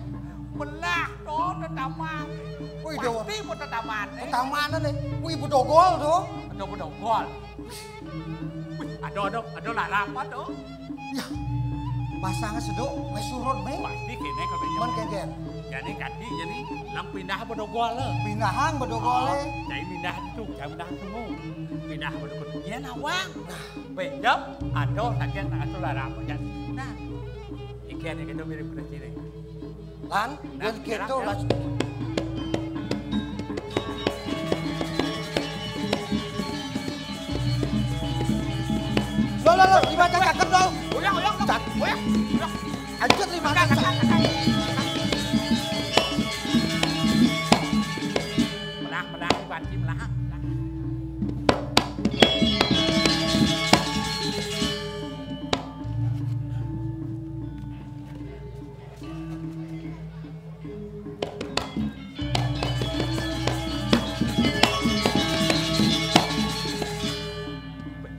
Belah toh tetamang. Wih, Dewa. Pasti mau tetaman. Tetaman nih. Wih, bedogol tuh. Bedogol. Wih, ada larapa tuh. Ya. Pasangnya seduk, mai surut mai. Pasti kene katanya. Man keken. Jadi lang pindah bedogol lah. Pindahan bedogol. Jadi pindah itu, semua. Pindah bedogol. Ya nawang. Pinjam, ada sakit atau larapa jadi. Nah, ikan itu mirip kecil. Lan, dan gitu lah. Lo, dibaca cakep dong. Uyang. Anjir 5 cakep. Melah, banci melah.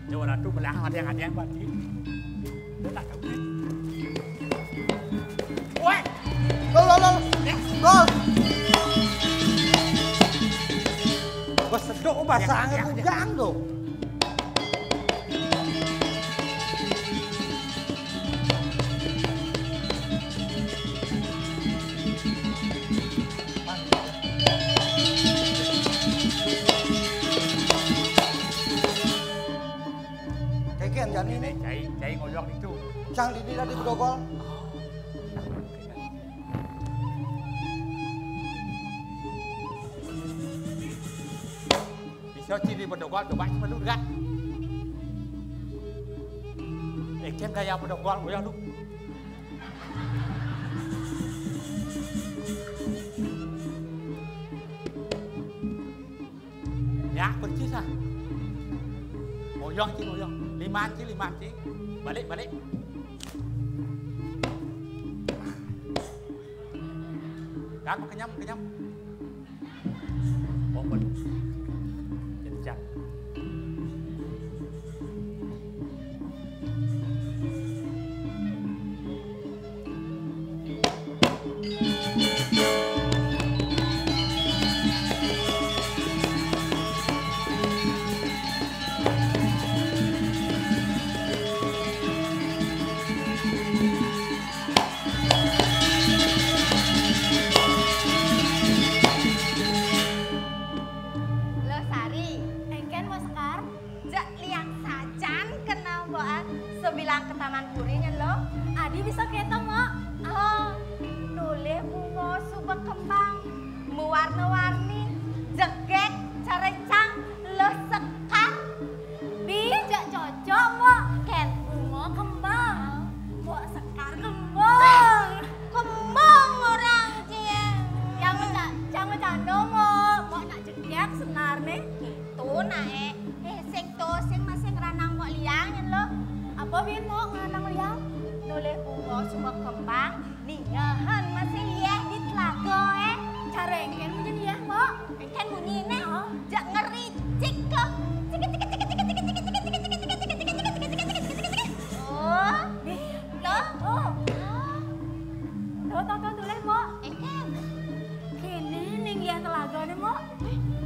Dewa Ratu belah ada yang banci. Dia tak tahu. Woi, Lo. Besedok basahnya bujang dong. Keken jadi ini. Cai ngoyok itu. Cang ini tadi bedogol. Bisa ciri bedogol coba cuma dulu kan. Eken gaya bedogol ngoyok lu. Ya, percis ah. Ngoyok. 5 ci. Balik. Kan kenyam. Oh, betul. Jejak. Sebilang ke Taman Purinya lo, Adi bisa keto mo. Noleh bunga subak kembang, mewarna-warni, jegek, carecang, lo sekar. Bijak cocok mo, ken bunga kembang, mo sekar kembang. Kembang orang cie. Yang bercanda mo nak jegek senar nih. Gitu nae. Sing masih ngeranang mo liang lo. Apa bin mo nganang liang? Noleh bunga subak kembang, ningahan masih liah di telaga Cara engken mo dyan liah mo. Engken mo nyine, jak ngericik ko. Oh, lo noleh mo. Engken. Kini ning liah telaga nih mo.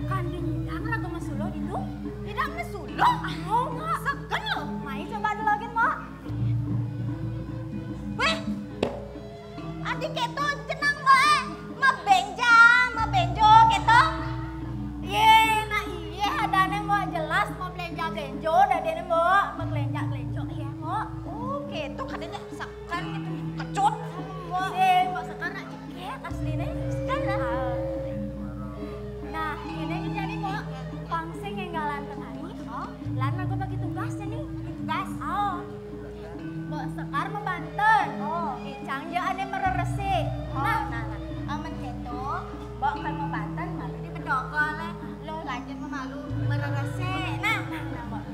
Kanding nyidang laga masulo itu. Tidak masulo? Enggak. Seken lo. Mai coba delogin mo. Weh, adik keto cenang mbak, mabenjo keto. Ye, nah iya adane mo jelas mau belenja genjo, dadene mo belenja iya mo. Oh keto kadenya sakan gitu kecut. Mo sakan nak ceket asline. Sekarang. Nah ini jadi mo pangsing yang galan tengahnya. Lan aku bagi tugasnya nih. Tugas. Mbok Sekar membanten. Icang je ane mereresi. Nah. Aman keto, mbok kan membanten malu di bedogol lo lanjut memalu mereresi. Nah, mbok.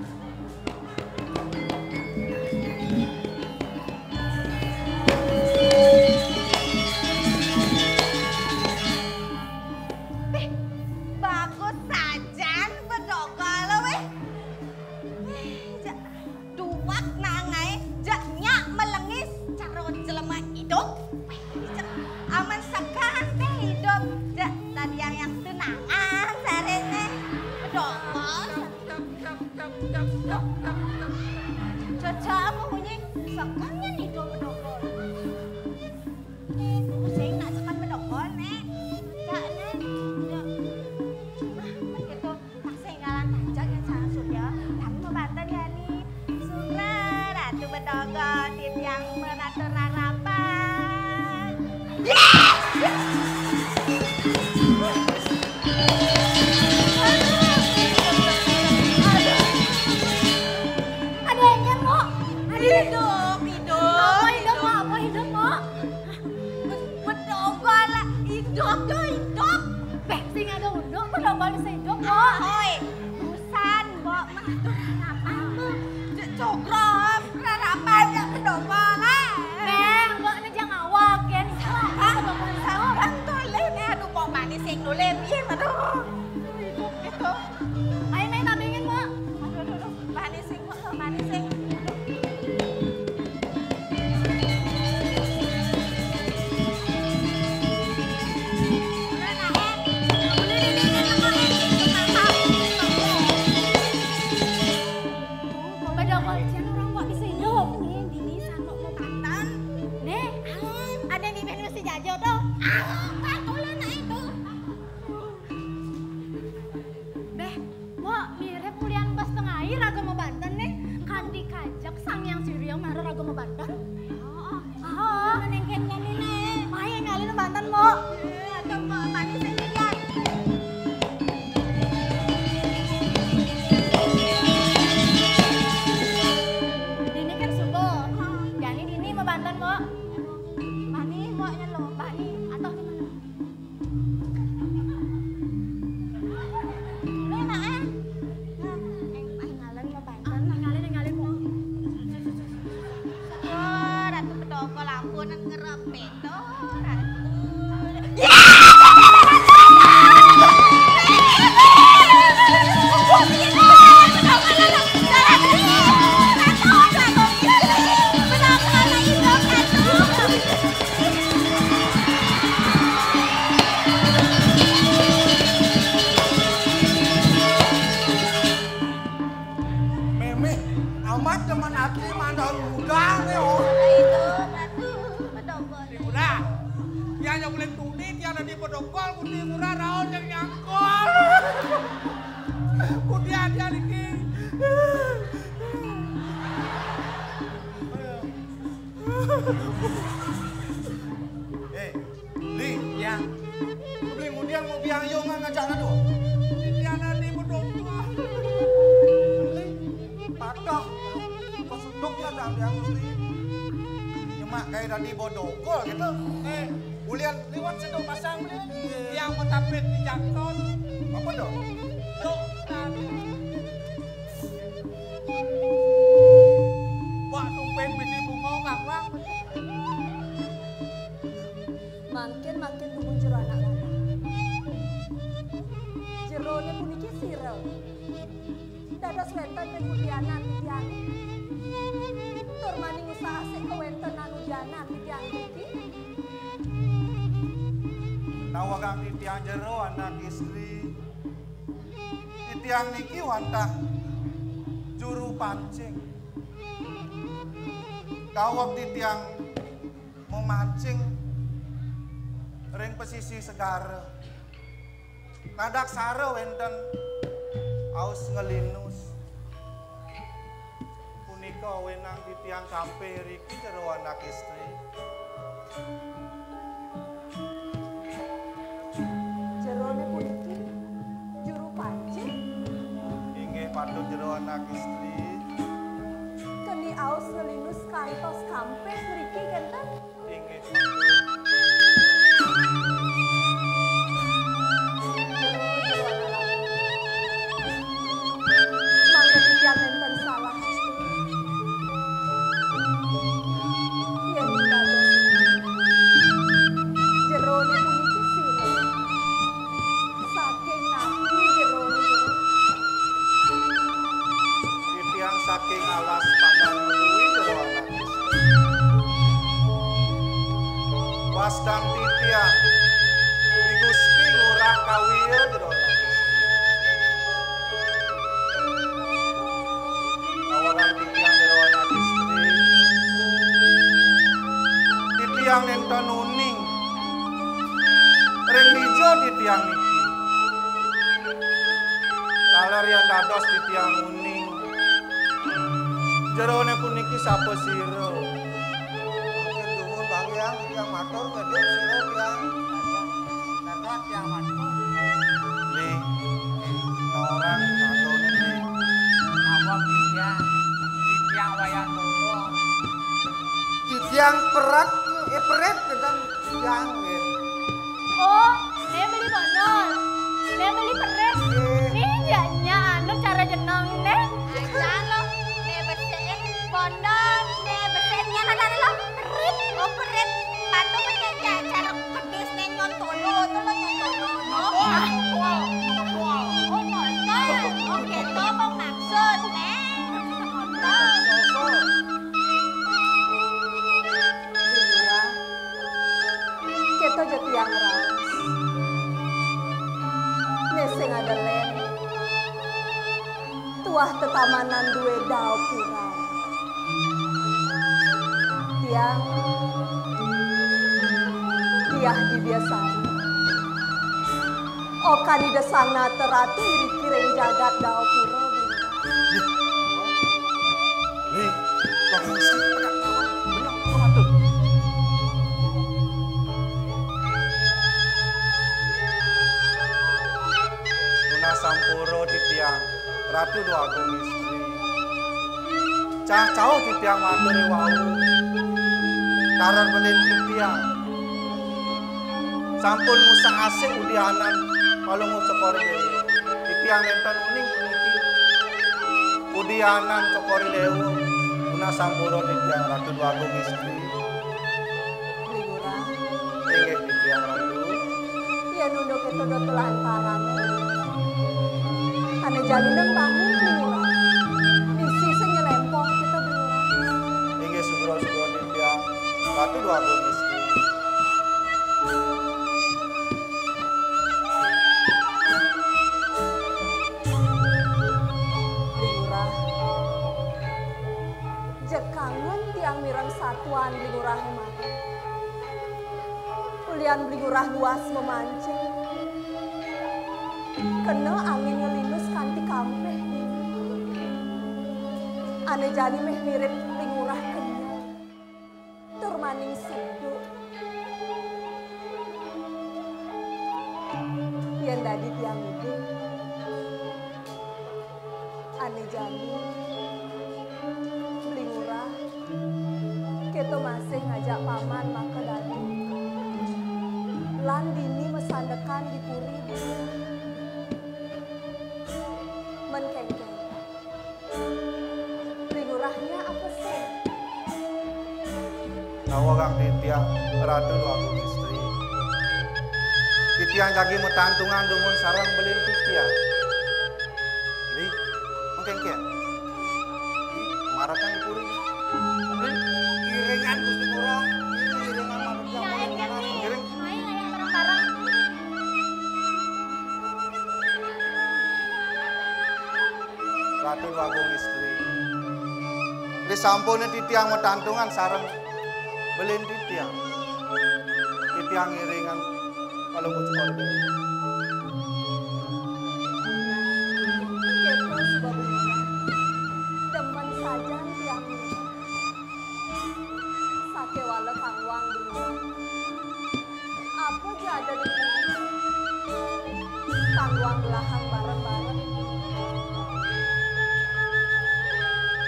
Hidup jo hidup. Beh sing ada unduk tuh udah balik hidup kok. Hoi. Busan mbok mah apa cek cokrom rarapan ya kedongol lah. Beh mbok ne jangan awak kan salah kan tole ne aduh kok manis sing dole piye aduh. Hidup itu. Main tandingin mbok. Aduh manis sing mbok manis sing. Nawagang titiang jero anak istri. Titiang niki wantah juru pancing. Kawak titiang memancing ring pesisi segara. Nadak sare wenten aus ngelinus. Punika wenang titiang kampe riki jero anak istri. Jerone puniki juru pancing. Inggih patut jero anak istri. Keni aus ngelinus kantos kampe mriki kenten. Inggih. Mangga titiang enten salah pasti. Yen dados jerone puniki sira. Saking nabi jerone. Titiang saking alas pandan menuwi jero anak istri. Wasdang titiang I Gusti ngurah kawiya jero anak istri. Awalan titiang jero anak istri. Titiang enten uning. Ring lijo titiang niki. Kalar yang dados titiang uning. Jerone puniki sapa sira? Makin dumun Bang Yang, yang matur gede sira Yang. Dados yang matur. Li, orang adone li. Awak titiang wayang tunggu. Titiang perat, perit tentang Yang nggih. Oh, dia beli bonol. Dia beli peres. Ini jadinya anu cara jeneng deh. Aja lo, dia bersih bonol, dia bersihnya ada lo perit. Oh perit, patu menjajah cara pedes nih nyontolo, tuh lo nyontolo. Oh nyontol, oh gitu bang maksud nih. Nyontol. Kita jadi yang ras. Neseng ada lem. Tuah tetamanan dua dao pura. Tiang. Tiah di biasari. Oka di desana teratu iri kiring jagat dao pura. Nih, tolong sih, pegang kawan. Benar, kawan tuh. Nuna sampuro di tiang, ratu dua agung istri. Cah cau di tiang materi wau. Karan belin di tiang. Sampun musa asik udianan, kalau mau cekori dewi. Di tiang nenten uning puniki. Udianan cekori dewi. Nuna sampuro di tiang ratu dua agung istri. Ligura. Ingat di tiang ratu. Iya nunduk itu dotelan parang. Ane jalineng bangun Ligura. Isi senyelempong kita Ligura. Ingat sugro-sugro di tiang ratu dua agung istri. Ligura. Jekangen tiang mirang satuan Ligura hemat. Ulian Ligura luas memancing. Kena angin ngelinus kanti kampeh. Ane jadi meh mirip Ligura kenya. Turmaning sidu. Yang dadi tiang itu. Ane jadi Ligura. Keto masih ngajak paman maka dadi. Lan dini mesandekan di puri. Menkengkeng. Ligurahnya apa sih? Nawagak di tiang ratu dua agung istri. Di tiang jagi metantungan dumun sarang belin di tiang. Li, mengkengkeng. Marakan di puri. Kiringan Gusti Kurang, kiringan manusia. Nyain kan nih. Kiring. Ayo ngajak bareng-bareng. Ratu dua agung istri. Di sampune di tiang metantungan sarang belin di tiang. Di tiang iringan kalau mau cekor dewi. Keto sebab demen saja tiang ini. Sake wala kangwang dulu. Apa aja ada di sini? Kangwang belahang bareng-bareng.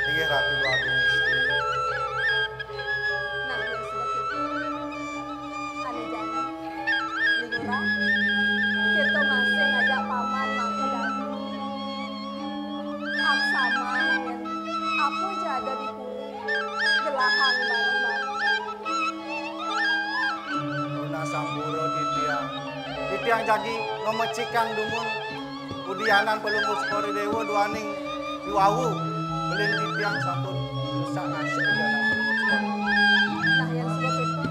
Ini ratu dua agung istri. Nah, ya sebab itu. Ane jadi. Ligura. Keto masih ngajak paman maka dadu. Aksama yen. Apa aja ada di puri. Gelahang bareng-bareng. Nuna sampuro di tiang. Di tiang jagi ngemecikan dumun. Udianan pelunggus kori dewa duaning diwawu. Belin di tiang sampun rusak nasi udianan pelunggus kori. Nah, yang sebab itu.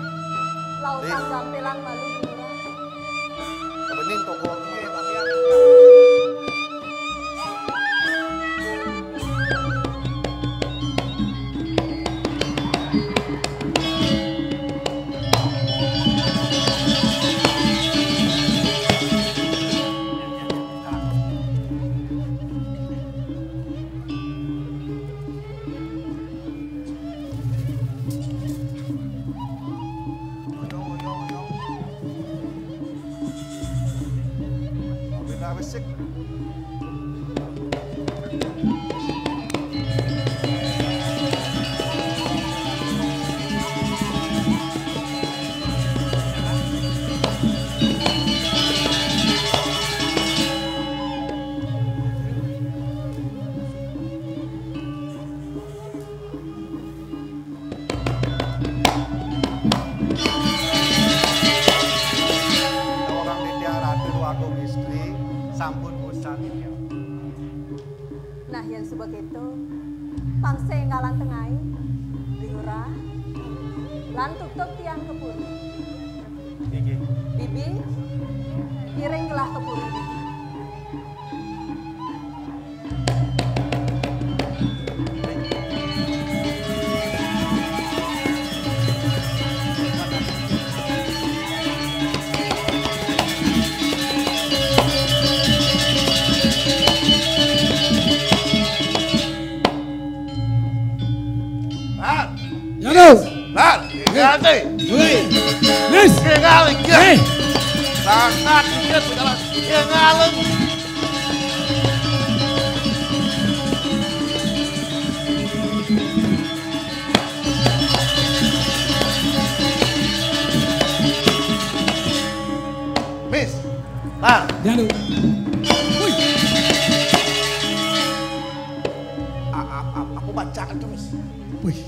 Lautan gampelan malu Ligura. Kebenin toko. Besik. sampun bosan ya. Nah yang sebegitu pangse ngalan tengai diurah lan tutup tiang kepuri. Bibi iring gelah kepuri. Lan, ganti. Nes. Ngaleng ya. Sangat dikit berjalan. Ngaleng. Miss. Lan. Jalu. Aku baca itu, Miss. Wih.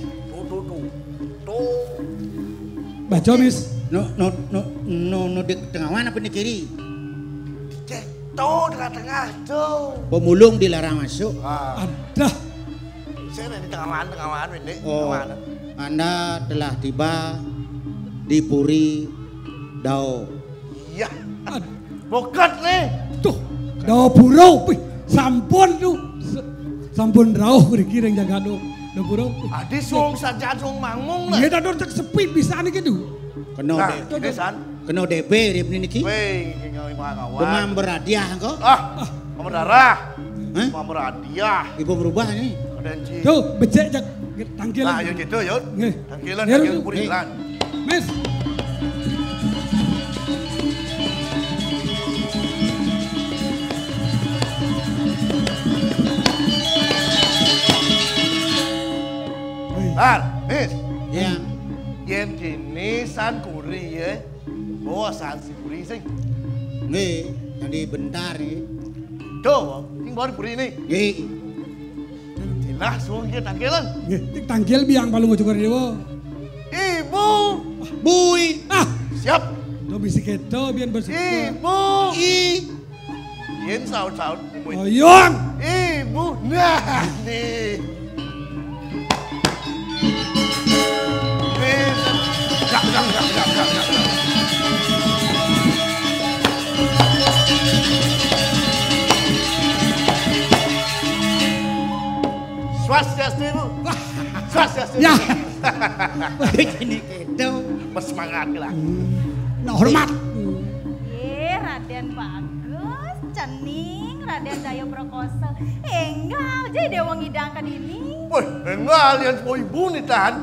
Tuh. Baca, Miss. No di tengah mana apa di kiri? Tuh, tengah-tengah tuh. Pemulung dilarang masuk. Ada. Saya di tengah mana ini? Oh, Anda telah tiba di Puri Dao. Iya. Bukan nih. Tuh, Dao Puro. Wih, sampun tuh. Sampun rauh dikiring jaga do. Dao Puro. Adi sung saja sung mangmung lah. Iya, dah cek sepi bisa nih gitu. Kena DP di niki. Weh, demam berhadiah engkau? Demam darah. Demam berhadiah. Ibu berubah nih. Tuh, becek jak tangkilan. Nah, yuk gitu, yuk. Tangkilan purilan. Mes. Mis. Ya. Yen kini san kuri ya. Bawa san si kuri sing. Nih, jadi bentar nih. Tuh, sing bawa kuri ini. Nih. Tilah suang ke tangkilan. Nih, tangkil biang palu ngocok dewa. Ibu. Bui. Siap. Tuh bisi keto biar bersyukur. Ibu. Yen saut-saut. Oyong. Ibu. Nah, nih. Swastiastu, Ibu. Swastiastu. Ya. Ini kedo. Bersemangat lah. Nah, hormat. Raden bagus, cening, Raden Jaya Prakoso. Enggak, jadi dewa ngidangkan ini. Woi, enggak lian semua ibu nih tahan.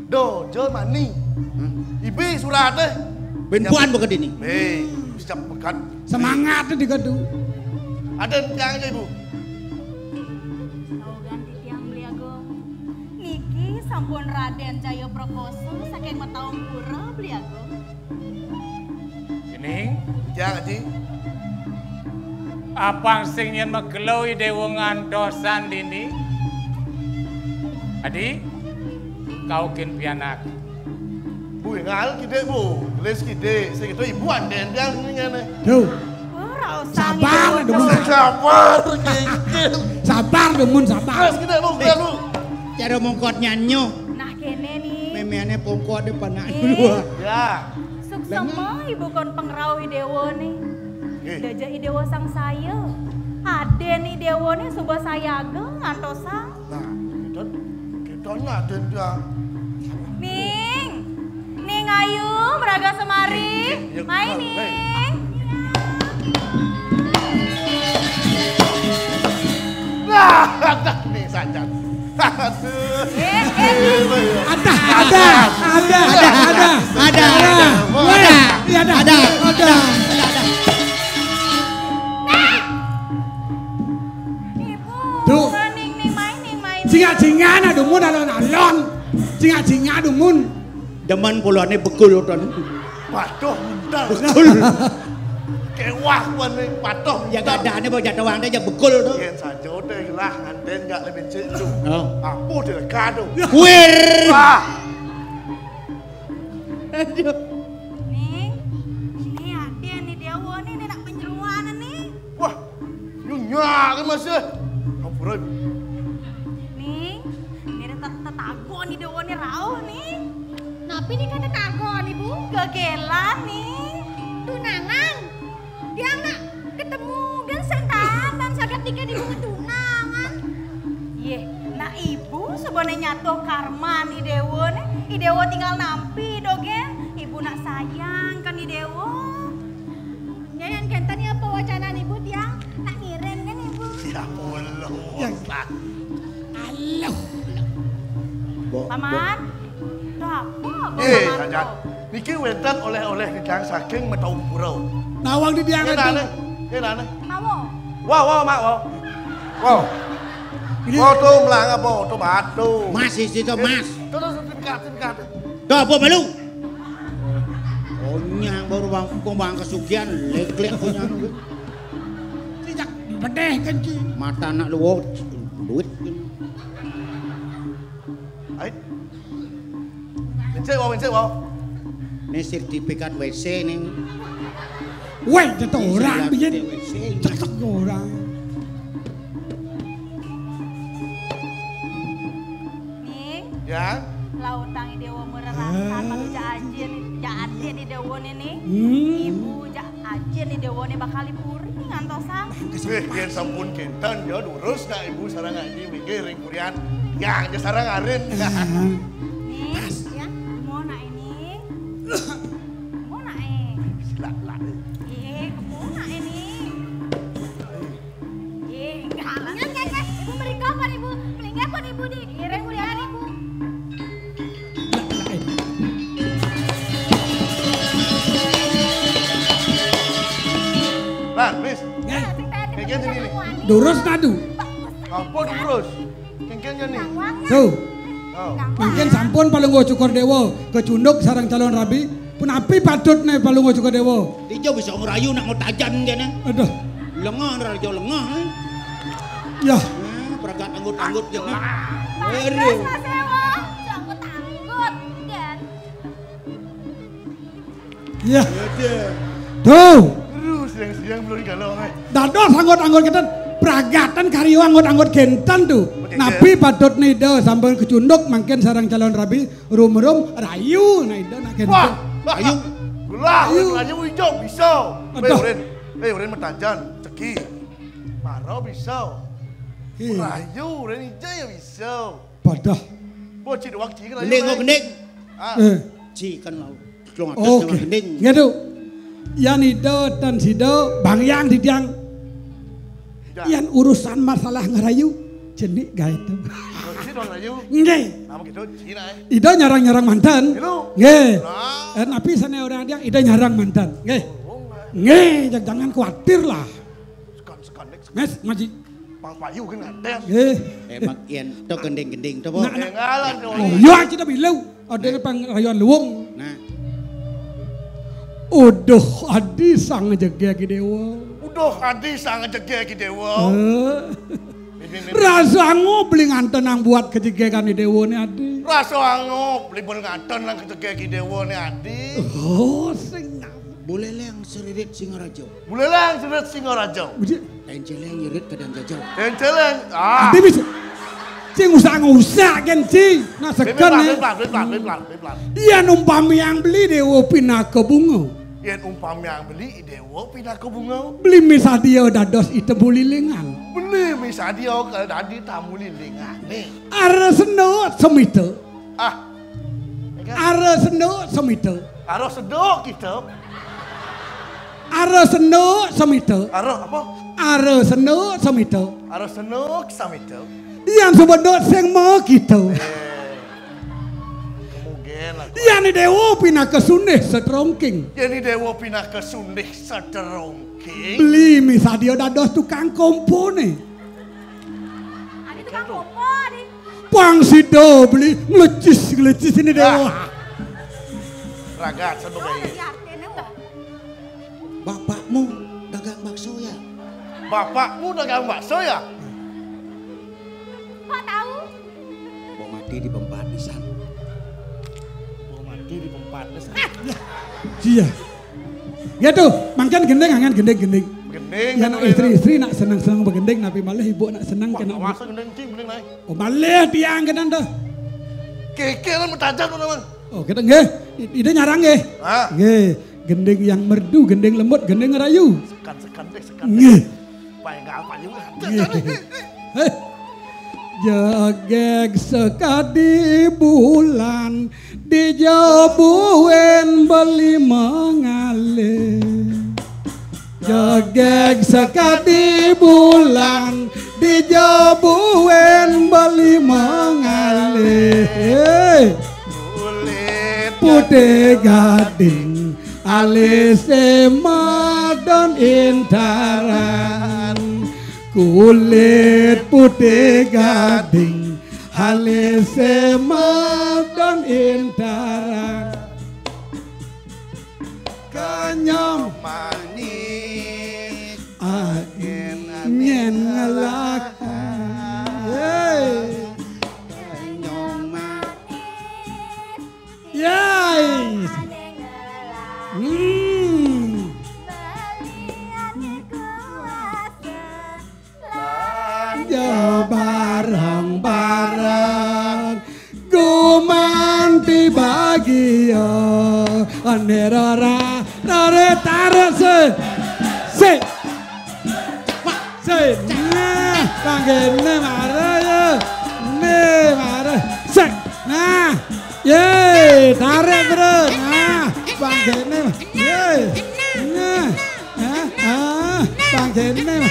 Do, jel mani. Ibi surat deh. Benpuan bukan ini. Bisa pekan. Semangat di gaduh. Ada yang aja ibu. Mau ganti tiang beliago. Niki sampun Raden Jaya Prakoso saking mataung pura beliago. Ini? Jangan Ji. Apang sing yen megeloi dewa ngandosan dini. Adi, kau kin pianak. Bu ngal kide bu, les kide, sing itu ibuan den yang ngene. Tuh. Sabar, demun. Sabar, kikil. Sabar, demun, sabar. Les kide lu, lu. Cara mongkot nyanyo. Nah kene nih. Memeane pongkot depan dua. Ya. Suksema ibu kon pengrauh dewa nih. Daja dewa sang saya. Ade nih dewa nih suba sayaga ngantosang. Nah, kita ngaden dia. Ning ayu meraga semari. Main Ning. Nah, nih saja. Aduh. Ada. Tuh. Ning main. Jinga-jingan adumun alon-alon. Jinga-jinga adumun. Demen pulane begul ton. Waduh, bentar. Begul. Kewah kuan nih, patuh. Ya gadane bawa jatuh wangnya ya begul tuh. Yen saja udah lah, nganten gak lebih celu. Oh. Aku udah kado. Wir. Ning ade nih dewa nih nak penjeruan nih. Wah, masih. Ampura. Nih, ini tetagon nih dewa nih rauh nih. Napi nih kan tetagon ibu. Gegelan nih. Tunangan. Dia nak ketemu gan sentam dan sagap tiga di bunga tunangan. Ye, nah ibu sebenarnya nyatu karman i dewa nih. I dewa tinggal nampi dogen. Ibu nak sayang kan i dewa. Nyanyian kentan apa wacana ibu tiang nak ngirim kan ibu. Ya Allah. Yang Allah. Paman. Apa? Rajan. Niki wenten oleh-oleh dijang saking metau pura. Nawang di diang itu. Kenane? Mau. Wow, mak, wow. Wow. Oh, tuh melang apa? Tuh batu. Mas isi tuh mas. Tuh dekat. Tuh apa malu? Oh nyang baru bang kesugihan lek-lek punya anu. Tidak bedeh kan ki. Mata anak lu duit. Ayo. Mencet wow. Ini sertifikat WC nih. Weh, jatuh orang bikin. Cocok orang. Nih. Ya. Lautang dewa mererasa kalau jajin di dewa ini. Ibu jajin di dewa ini bakal dipuri ngantosang. Kian sampun kinten ya durus nak ibu sarang ngaji mikir ring kurian. Yang ge sarang arin. Nih, ya. Mau nak ini. Mau nak Silak. mau nak ini. Enggak lah. Ibu beri kapan ibu? Beli apa ibu di? Kirim kurian ibu. Lan, Miss. Kengken sini nih. Durus nadu. Ampun durus. Kengkennya nih. Tuh. Mungkin sampun palunggo cukur dewa kecunduk sarang calon rabi. Pun api patut nih palunggo cukur dewa. Dia bisa ngerayu nak mau tajan kene. Aduh. Lengah raja lengah. Ya. Peragat anggut-anggut jangan. Terus Mas Ewo, anggut-anggut kan. Ya. Tuh. Terus siang belum galau nih. Dados anggot-anggot kita peragatan karyo anggot-anggot gentan tuh. Nabi patut nido sambil kecunduk makin sarang calon rabi rum rayu nido nak gentan. Wah, rayu. Rayu hijau bisa. Uren metajan ceki. Maro bisa. Rayu uren hijau ya bisa. Padah. Bocil waktu kan rayu. Gending. Ci kan lau. Long atas Oke. gending. Gitu. Yan itu dan sido bang yang di tiang. Yan urusan masalah ngerayu jenik gak itu. Nggih. Nama gitu Cina. Ido nyarang mantan. Nggih. Tapi sana orang dia ido nyarang mantan. Nggih. Nggih, jangan khawatir lah. Mes, maji. Bang Payu kan ngantes. Nggih. Emang ian to gending-gending to po. Ngalan Oh, yo kita bilau. Ada pang rayuan luwung. Nah. Uduh, adi sang jegya dewa. Uduh, adi sang jegya dewa. Rasa ngobli nganten nang buat kejegekan dewa ni adi. Rasa ngobli beli nganten nang kejegya dewa ni adi. Oh, sing. Boleh leng seririt Singaraja. Boleh leng seririt Singaraja. Tenceleng nyerit kadang jajal. Tenceleng. Adi bisa. Cing usah kan cing. Nah sekan nih. Pelan. Iya numpami yang beli dewa pindah ke bunga. Iya numpami yang beli dewa pindah ke bunga. Beli misadio dados ite bulilingan. Beli misadio kalau dadi tamu lilingan nih. Are seno semite. Are seno semite. Are sedok kita. Are seno semite. Are apa? Are seno semite. Are seno samite. Yang sebenarnya sing mau gitu. Kemungkinan lah. Yang ni dewa pindah ke Sundeh seterongking. Yang ni dewa pindah ke Sundeh seterongking. Beli misadio dados tukang kompo nih. Ada tukang kompo nih. Pang sido beli ngelecis ini dewa. Ragat satu bayi. Bapakmu dagang bakso ya? Bapakmu dagang bakso ya? Kok tahu? Mau mati di pempatisan. Iya. Ya tuh, makan gendeng angan gendeng. Gending. Ya nak istri-istri nak senang-senang begending, tapi malah ibu nak senang kena. Masuk gending cing gending naik. Oh malah tiang kena dah. Keke kan bertajam tuh teman. Oh kita nggih, ide nyarang nggih. Nggih, gending yang merdu, gending lembut, gending ngerayu. Sekan deh. Nggih. Paling enggak apa juga. Jageg sekadi bulan dijabuen beli mengalir. Jageg sekadi bulan dijabuen beli mengalir. Putih gading alis emadon intaran. Kulit putih gading halus emadon intaran. Kenyam manis angin ngelakan. Kenyam manis yes. Barang-barang gumanti bagia anerara tare se nah panggilnya marah ya marah se nah ye tarik bro nah panggilnya ye nah panggilnya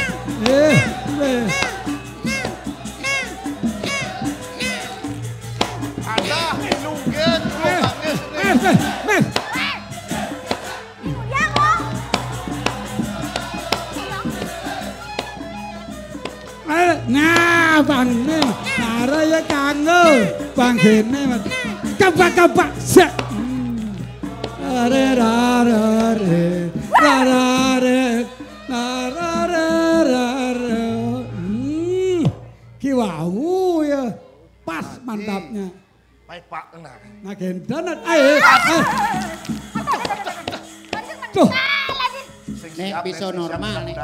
nah bang ini marah ya kangen bang ini kapak se kiwau ya pas mantapnya. Baik Pak, nah gendanat tuh nek bisa normal nek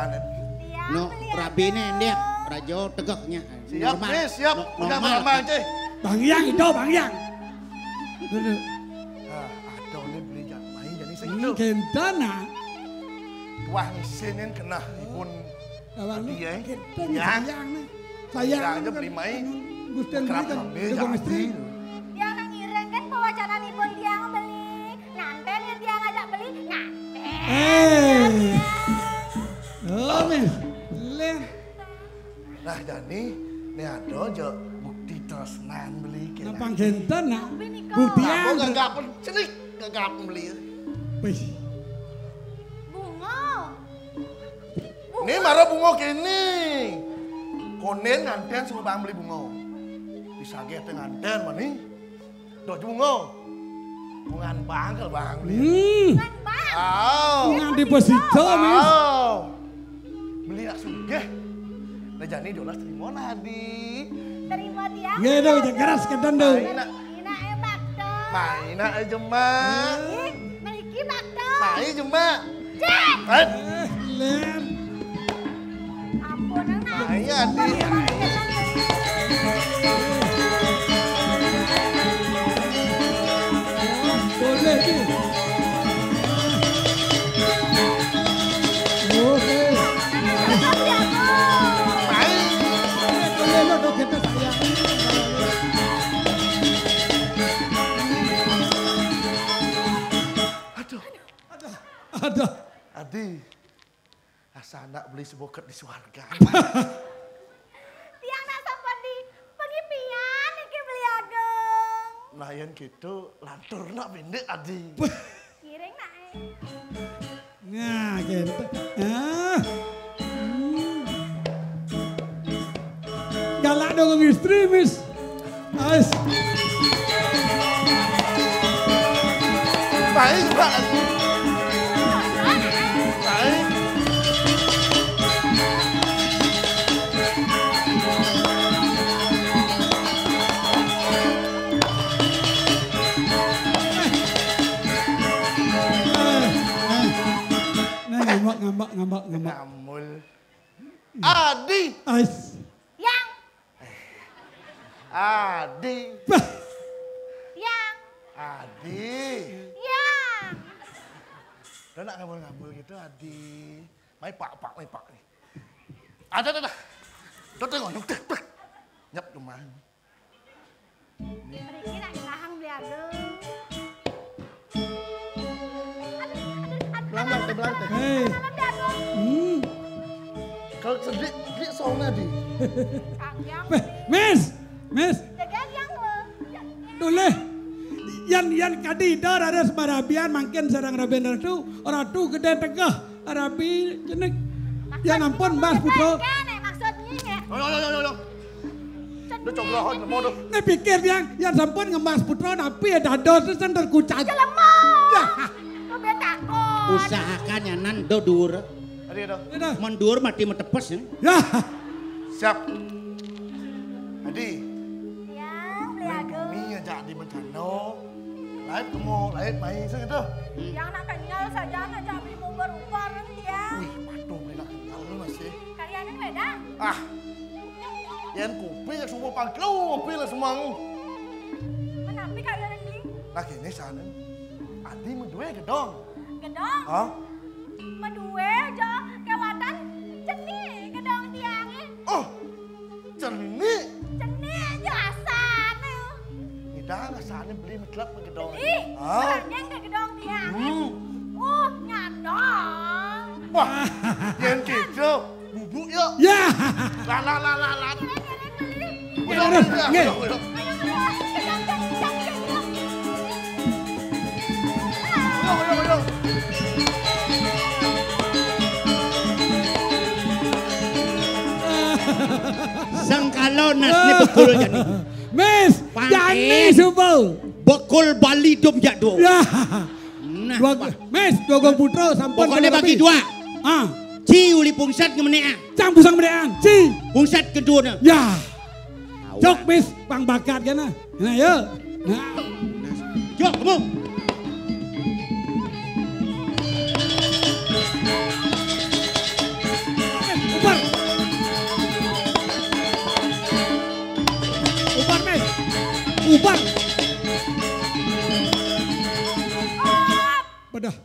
no prabine ndek rajo tegaknya normal siap udah normal ceh Bang Yang itu Bang Yang ada nih beli main jadi segitu gendana wah ngisinin kena ibun dia yang sayang aja beli main Gusten beli kan dengan istri yang nang ireng kan pewacanan ibun dia beli nganten yang dia ngajak beli nganten oh mis nah jadi ini ada aja bukti tresnan beli kira napang genten nak bukti yang gak pencelik gak beli bunga ini marah bunga kini konen nganten semua bang beli bunga bisa kita nganten mana doh bunga bungan bangkel bang beli bungan bang bungan deposito mis beli nak sugeh nah jadi dolas terima nadi terima dia ya dong jangan keras kedan dong maina emak dong maina aja mak maliki mak dong main cuma cek lem ampun anak main adi boleh ki ada adi asa anak beli seboket di suarga tiang nak sampai di pengipian iki beli ageng layan gitu lantur nak bendek adi kiring nak nah gitu galak dong istri mis ais baik pak ngambek. Ngamul. Adi. Ais. Yang. Adi. Yang. Adi. Yang. Udah nak ngambul gitu Adi. Mai pak nih. Ada. Tuh tengok nyuk tek. Nyap rumah. Mriki nak ngahang bliaga. Pelan. Hei. Kalau sedih soalnya di. Miss. Jaga yang lo. Duleh. Yan kadidar ada semarabian makin sarang rabendra tu ratu gede tegah arabi jenek. Ya ampun Mas Putra. Maksudnya. Yo. Udah cogrohon mau tuh. Nih pikir yang sampun ngemas Putra napi ada dos sender kucaj. Lemah. Lo takut. Usahakan ya nan dodur. Adi. Mendur mati metepes ya. Ya. Siap. Adi. Yang bliaga. Mie aja di bencana. Lain kamu, lain main segitu. Yang nak kenyal saja aja beli mau berubah dia. Wih, patuh beli nak kenyal lu masih. Kalian ini beda. Yan kopi ya semua pangkau kopi lah semua. Kenapa kalian ini? Nah kini sana. Adi medue gedong. Gedong? Hah? Medue aja kewatan ceni gedong tiangnya. Oh, ceni. Ceni aja asane. Dah sana beli metlak ke gedong. Beli? Banyak ke gedong tiang. Nyandong. Wah, yang gitu. Bubuk yuk. Ya. Lah. Udah. Sangkalo nasne bekul jani. Miss, jani subel. Bekul Bali dom jadwo. Ya. Nah, Miss, dua Putra sampun. Pokoknya bagi dua. Ci uli pungsat kemenea. Cang pusang menean. Ci. Pungsat kedua. Ya. Jok Miss, pang bakat kan nah. Nah ya. Nah. Jok kamu. Ubar. Bedah.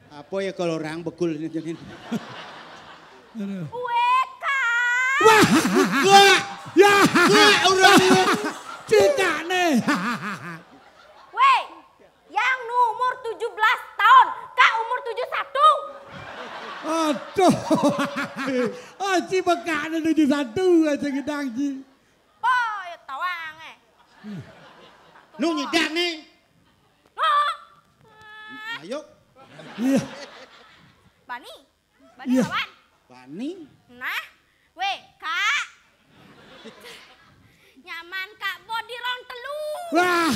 Apa ya kalau orang bekul ini jadi. Weka. Wah. Wah. Ya. Wah orang. Cika nih. Weh, yang umur 17 tahun, Kak umur 71. Aduh. Ci bekan 71 aja gedang Ci. Lu nyedang nih. Ayo. Iya. Bani Iya. kawan. Bani. Nah, weh Kak. Nyaman Kak body round telu. Wah.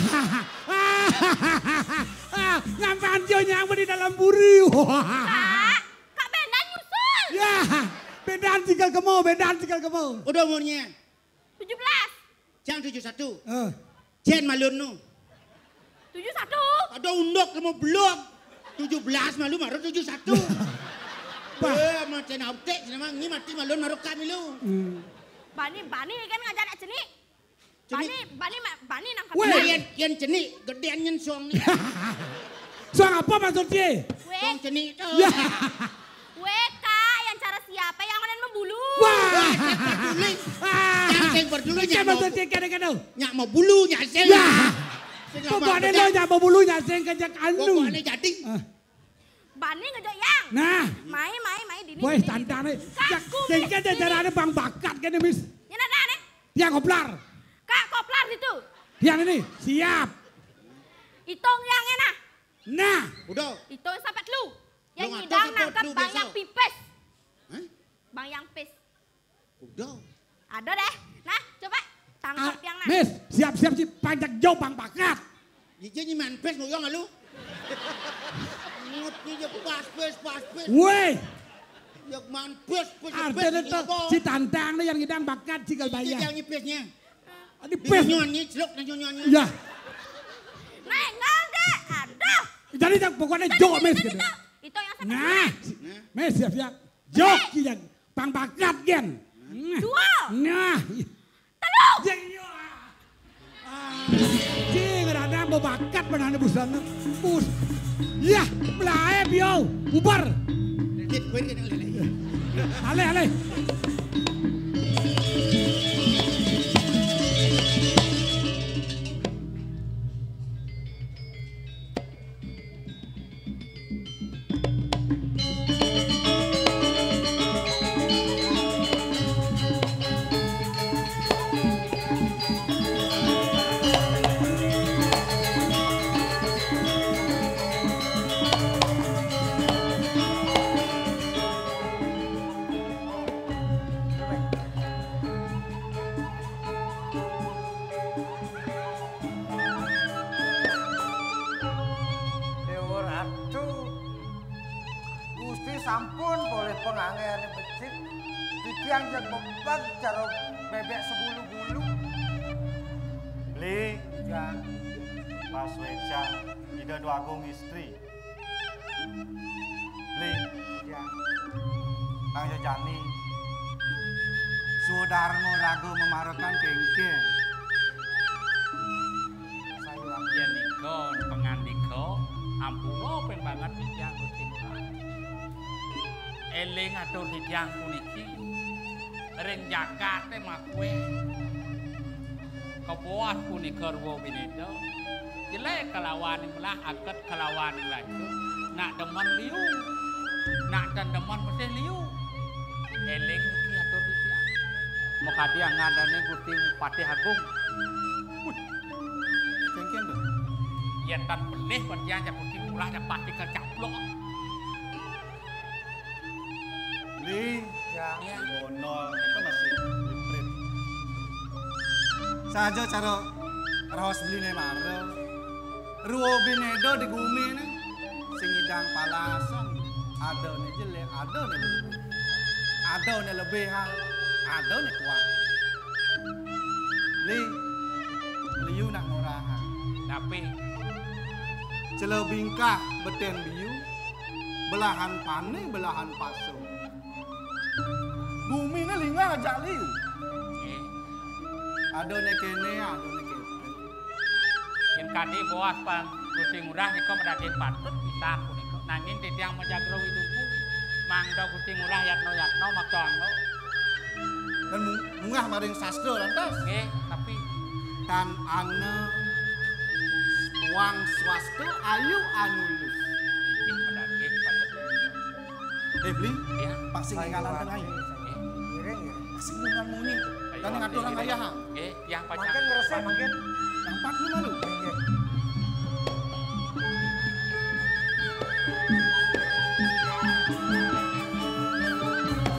Ngapain jo nyampe di dalam buri. Kak Bendan nyusul. Ya. Bendan tinggal kemo. Udah umurnya? 17. Jangan 71. Jen malun nu. 71. Ada undok kamu belum. 17 malu maru 71. Macam autek memang ni mati malun maru kami lu. Bani kan ngajar nak ceni. Bani nang kami. Weh yang ceni gedean nyen song ni. Song apa maksudnya? Song ceni tu. Weh Kak yang cara siapa yang kalian membulu? Wah. Yang berdulu nyak mau nyak mau bulu nyak seng. Ya. Pokoknya lo nyak mau bulu nyak seng kejak anu. Pokoknya jadi. Bani ngejak yang. Nah. Mai dini. Woi tantane. Jengke carane bang bakat kene Miss. Yang ada nih. Yang koplar. Kak koplar itu. Yang ini siap. Hitung yang enak. Nah. Udah. Hitung sampai lu. Yang Lu ngidang ngatur nangkep lu bang besok. yang pipes. Hah? Bang yang pis. Udah. Ada deh. Nah coba tangkap yang nah. Miss siap sih pajak jauh bang bakat. Jadi manpes mau yang lu. Ngutnya je pas-pes. Woi. Yang manpes. Artinya itu si tantang yang ngidang bakat cikal bayar. Yang nyipesnya. Di pes. Nyonyi, celok dan nyonyi. Ya. Nah, enggak deh. Aduh. Jadi pokoknya jauh Miss gitu. Itu yang Nah, mes siap. Jok yang pang bakat gen. Dua. Nah. Telung. Cing rada mau bakat benane busana. Bus. Yah, belae bio. Bubar. Ale. Sampun boleh pengangeane becik titiang yang bebak cara bebek sebulu-bulu. Beli ya Mas Wecan ida dua agung istri. Beli ya Kang Jani Sudarmo ragu memarakan kengken. Saya yen nika pengandika ampura ping banget titiang Gusti Ngurah. Eling atur titiang puniki ring jakate makwe kepuas punika ruwa bineda jelek kelawan melah aket kelawan lanjut nak demen liu nak demen mesti liu eling iki atur titiang mokadi ngandane Gusti Patih Agung kengken to yen tan benih panjang jak Gusti Ngurah jak pasti kecaplok. Beli ya bonol itu masih print saja cara raos beli mare ruo binedo di gumi nih sing idang palasan ada nih jelek ada nih lebihan ada nih kuat liu nak ngurahan tapi celo bingkah beten biu belahan pane belahan pasu bumi ini lingga ajak liu. Ada nek kene, ada nek kene. Yen kadi boas pang Gusti Ngurah nika medaden patut kita punika. Nanging titiang menjagro widuku mangda Gusti Ngurah yatno makcangno. Dan munggah maring sastra lantas. Nggih, tapi kan ana wang swasta ayu anulus. Nggih medaden patut. Beli, ya, pak sing ngalan tengah. Sing nang muni. Dan ngatur orang ayah. Nggih, yang pancang. Makin ngresek makin. Nampak lu malu.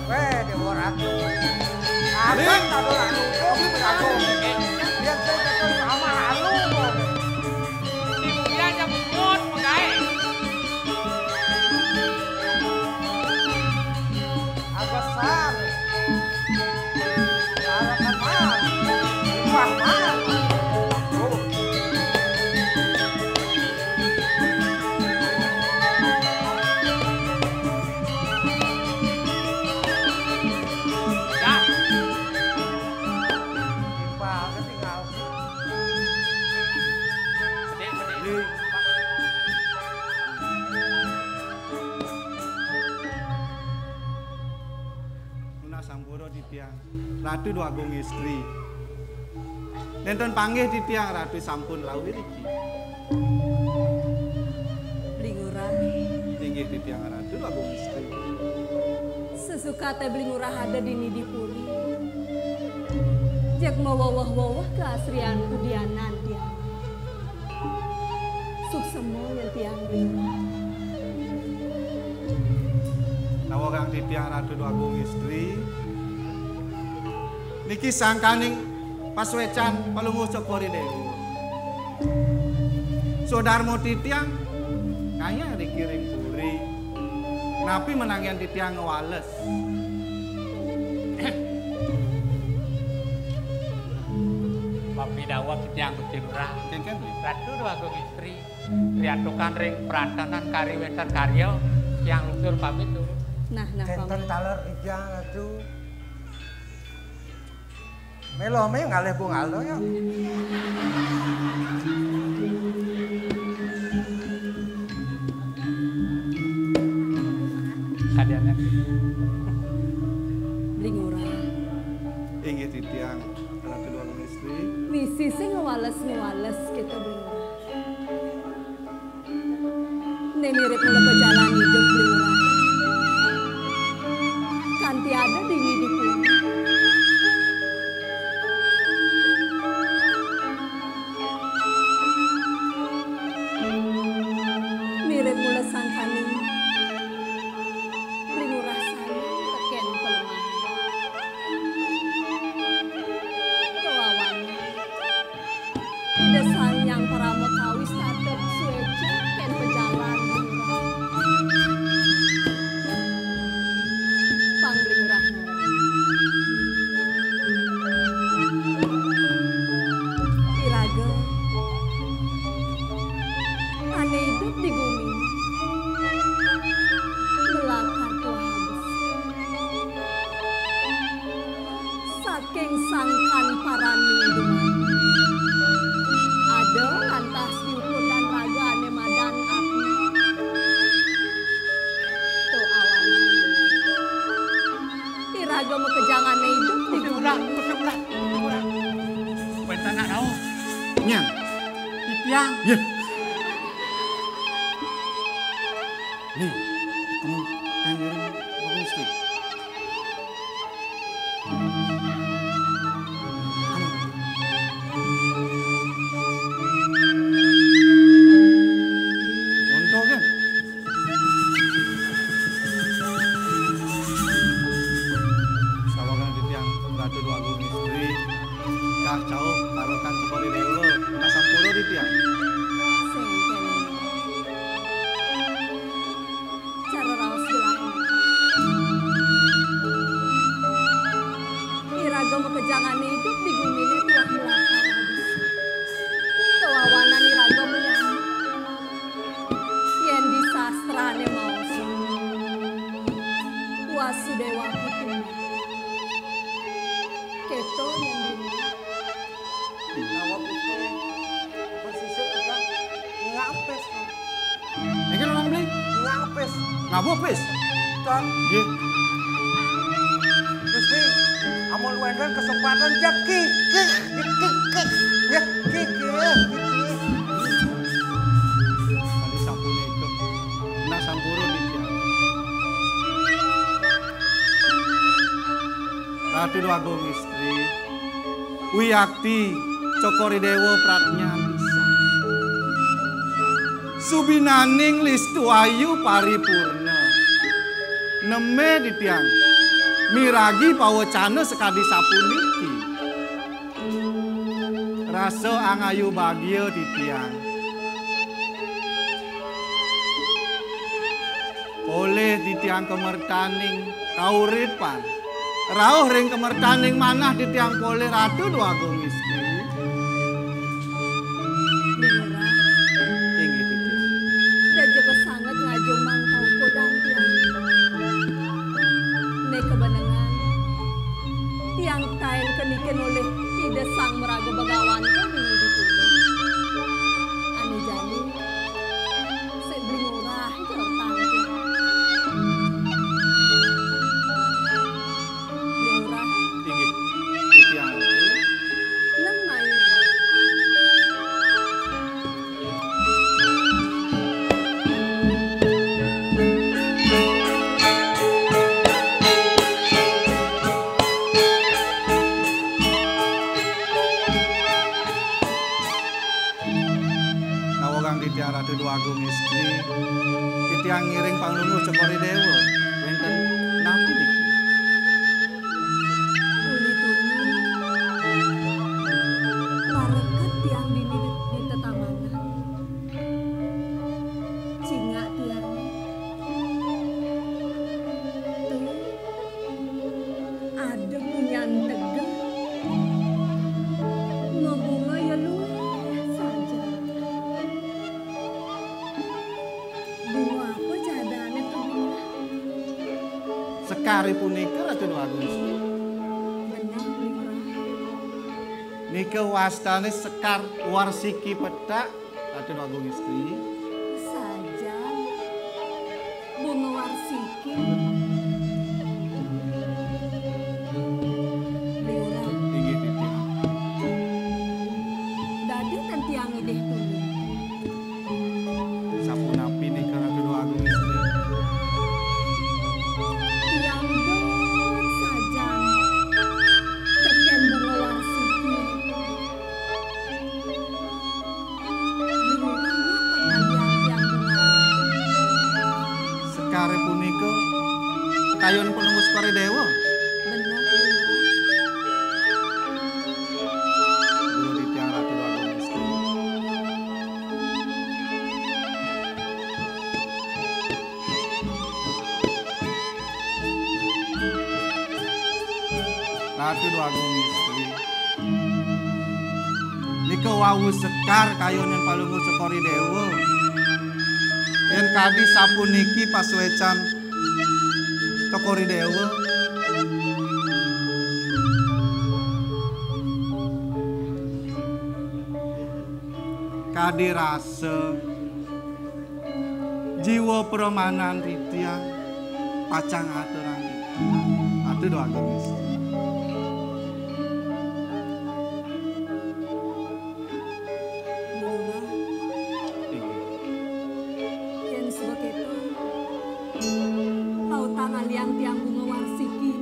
Weh, Dewa Ratu. Abang tado anu tuh aku. Biar saya ketemu sama halu. Ibu dia aja bubut mengae. Agasan. Harapan mal. Wah, mal. Ratu dua agung istri. Nenten panggih di tiang ratu sampun lawi iki. Beli Ngurah. Tinggi di tiang ratu dua agung istri. Sesuka teh Beli Ngurah ada di Nidipuri. Jak mau wawah-wawah keasrian kudianan dia. Suksemo yang tiang Beli Ngurah. Nawarang di tiang ratu dua agung istri. Niki sangkaning Paswecan palunguh Cokori Dewa. Sodarmo titiang kaya dikiring puri. Napi menangian titiang ngewales. Papi dawak titiang Gusti Ngurah. Ratu dua agung istri. Riatukan ring perantanan kari wetan karya. Tiang lungsur pamit tuh. Nah, Enten taler ijang atuh. Melo me ngalih Bu Aldo ya. Kadiannya. Bling urang. Inggih titiang Ratu Dua Agung Istri. Misi sing ngewales kita bling urang. Ne mirip mula perjalanan hidup bling urang. Kanti ada di hidupku. Mirip mula sangkani. Bling urang sana teken pelemahan. Kelawan. Tidak sanyang para mekawis tatep sueca ken pejalan bling urang. Pang bling urang. Iraga. Ane hidup di bumi. Belakang Tuhan besi. Saking sangkan parani duman. Ada lantas diukur dan raga ane madan api. Tu awanan. Iraga mekejangan hidup di bumi. Kusublah. Benta nak tahu. Nyang. Titiang. Ye. Nih, kamu tangirin Agung Istri. Untuk kan? Sawagan titiang Ratu Dua Agung Istri. Kah jauh karokan Cokori Dewa. Mas Sampuro titiang. Cara raos bilang. Iraga mekejangan hidup di bumi ini tuah belakang habis. Kewawanan iraga menyambut. Yen di sastrane maos. Wasudewa Kutumba. Keto yang bumi. Nawab itu persisir kan ngapes. Ini orang beli? Ngapes. Ngabuk pis? Kan Ye. Gusti, amun wenden kesempatan jak kik. Ya, kik. Tadi sampun itu. Nah Sampuro titiang. Ratu Dua Agung Istri. Wiyakti Cokori Dewa Pratnya bisa. Subinaning listu ayu paripurna. Neme titiang. Miragi pawacana sekadi sapuniki. Rasa angayu bahagia titiang. Oleh titiang kemertaning kauripan. Rauh ring kemertaning manah titiang poleh Ratu Dua Agung Istri. Bling urang. Inggih titiang. Dan juga sangat ngajumang kau kodang tiang. Ne kebenengan. Tiang taen kenikin oleh tidak sang meraga bagawan kan ini ditunggu. Ane jani. Se bling urah jortang tiang. Bling urah. Inggih titiang. Nang main. Nawagang titiang Ratu Dua Agung Istri. Titiang ngiring panglungguh Cokori Dewa. Wenten nami niki. Uli tunu. Lareket tiang dini di tetamanan. Cinga tiang. Tuh. Ada punyan tegak. Ngebunga ya luas saja. Bunga apa cadane tuh sekari punika Ratu Agung Istri. Benar, Lurah. Nika wastane sekar warsiki petak Ratu Agung Istri. Saja bunga warsiki. Lurah. Inggih Titiang. Dadi tentiang ideh tulu. Sapunapi nika Ratu Agung Istri. Tiang dot saja teken bunga warsiki. Lurah tiang bunga. Sekare punika kayun penembus Kori Dewa. Benar, Lurah. Guru Titiang Ratu Agung Istri. Ratu Agung Istri. Nika wau sekar kayunen palungguh Sekori Dewa. Yen kadi sapuniki pasuecan Sekori Dewa. Kadi rasa jiwa permanan Titiang pacang aturan Ratu Agung Istri. Lurah. Yen sebegitu lautan aliang tiang bunga warsiki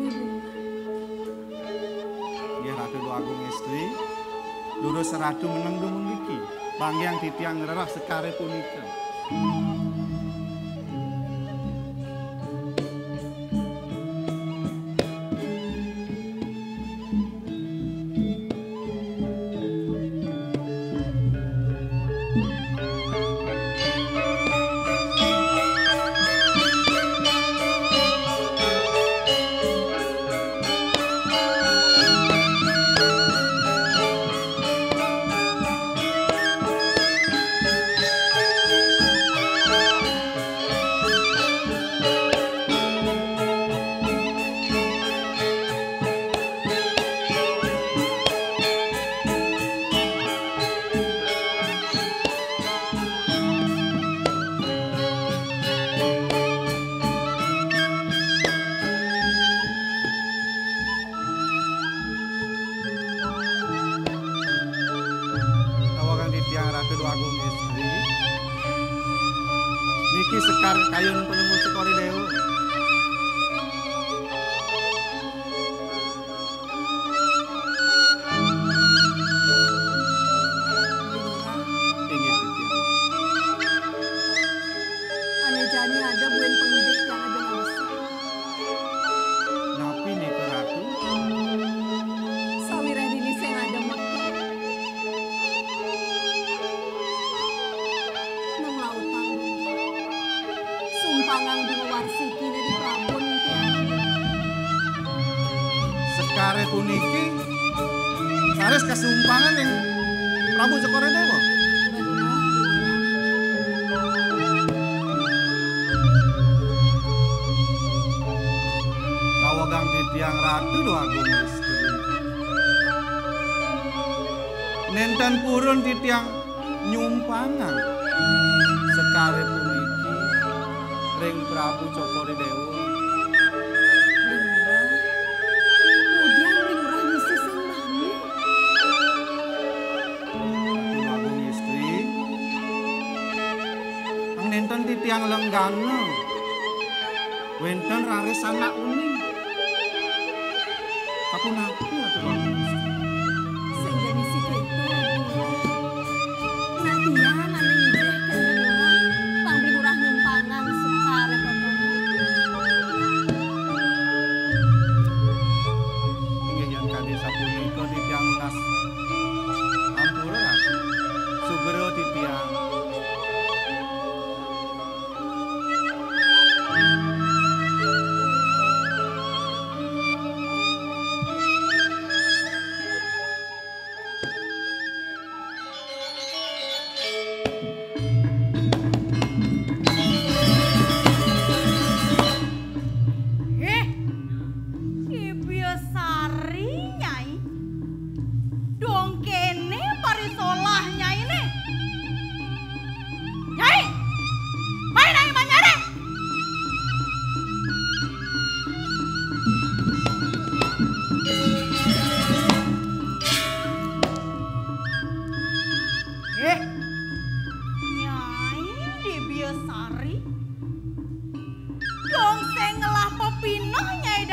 Nggih Ratu Agung Istri. Lurus seradu meneng dumung niki. Pangyang Titiang ngererah sekare punika. Ratu Agung Istri. Niki sekar kayun penemu Sekori Dewa. Inggih Titiang. Ane jani ada buen pengidik yang ada langsung. Napi nika Ratu? Sawirah dini sing ada motor. Nang lautan. Sumpangang bunga warsiki dari Prabon tiang. Sekare puniki sares kasumpangan yang Prabu Sekori Dewa. Kawagang Titiang Ratu Agung Istri. Nenten purun Titiang nyumpangan sekare puniki ring Prabu Sekori Dewa. Kemudian lurah ngisi sing mami. Ratu Agung Istri. Ang nenten Titiang lenggana. Wenten raris anak uning. Kapunapi Ratu Agung Istri. Sing jadi si keto. Nah tiang ane ngijeh ke lurah. Pang lurah nyumpangan sekare kotomu. Inggih yang kadi sapunika Titiang lunas ampura Ratu. Sugero Titiang.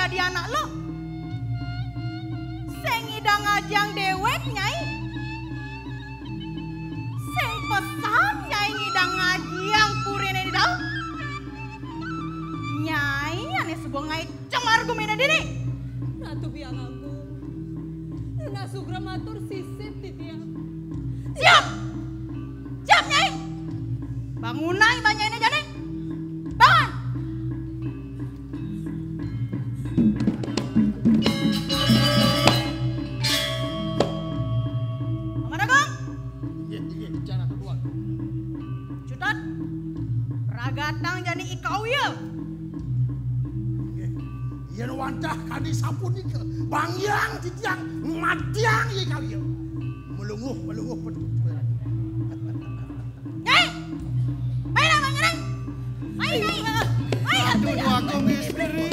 jadi anak lo. Sing idang ajang dewek nyai. Sing pesan nyai ngidang ajang purine di daun. Nyai ane sebuah ngai cemar gumina diri. Ratu Biang Agung. Nina Sugra matur sisip titiang. Siap! Siap nyai! Bangunai banyak ini jadi. Bangun! Paman Agung! Iya, cara kedua. Cutat! Ragatang jadi ikau ya. Yen wadah kadi sampun iki bangyang titiang matiang iki kau ya. Melunguh betul. Nyai! Main abang nyerang! Main! Aduh aku misteri.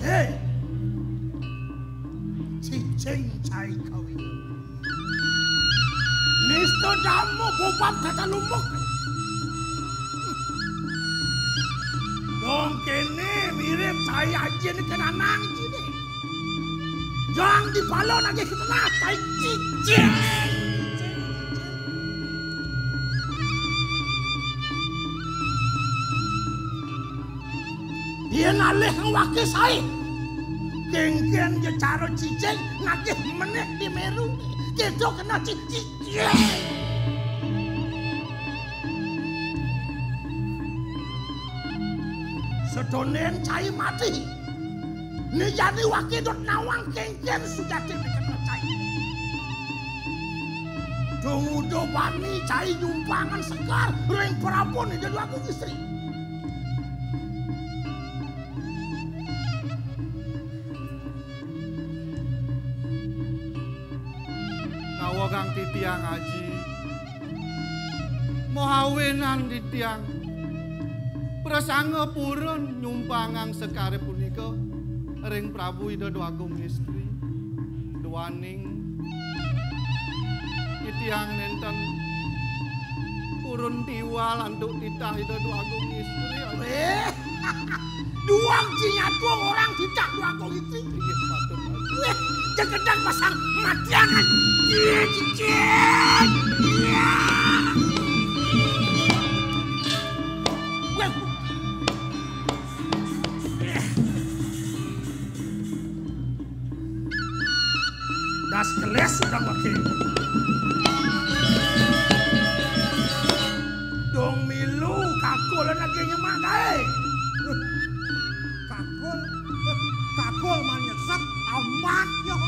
Hei! Cicing cai kau ini. Nisto damu bobab kata lumuk. Dong kene mirip saya aja nih kena nang sini. Jangan dibalon lagi kita nak tai cicing. Dia nalih ngwake saya. Kengken je cara cicing nagih meneh di Meru. Kedo kena cicing. Sedonen cai mati. Ni jadi wakidot nawang kengken sudah kena cai. Dungudo bani cai jumpangan sekar. Ring perapun jadi aku istri. Nawagang titiang aji. Mohawenan titiang. Prasanga purun nyumpangang sekare punika ring Prabu Widodo Agung istri duaning titiang nenten purun tiwal anduk titah Widodo Agung istri. Duang cinyatuang orang tidak Widodo Agung istri. Inggih patut. Jekedang pasang matiangan. Iya cicing. Iya. Das keles sudah pakai. Dong milu kakul lagi nyemak gae. Kakul manyesep amat yo.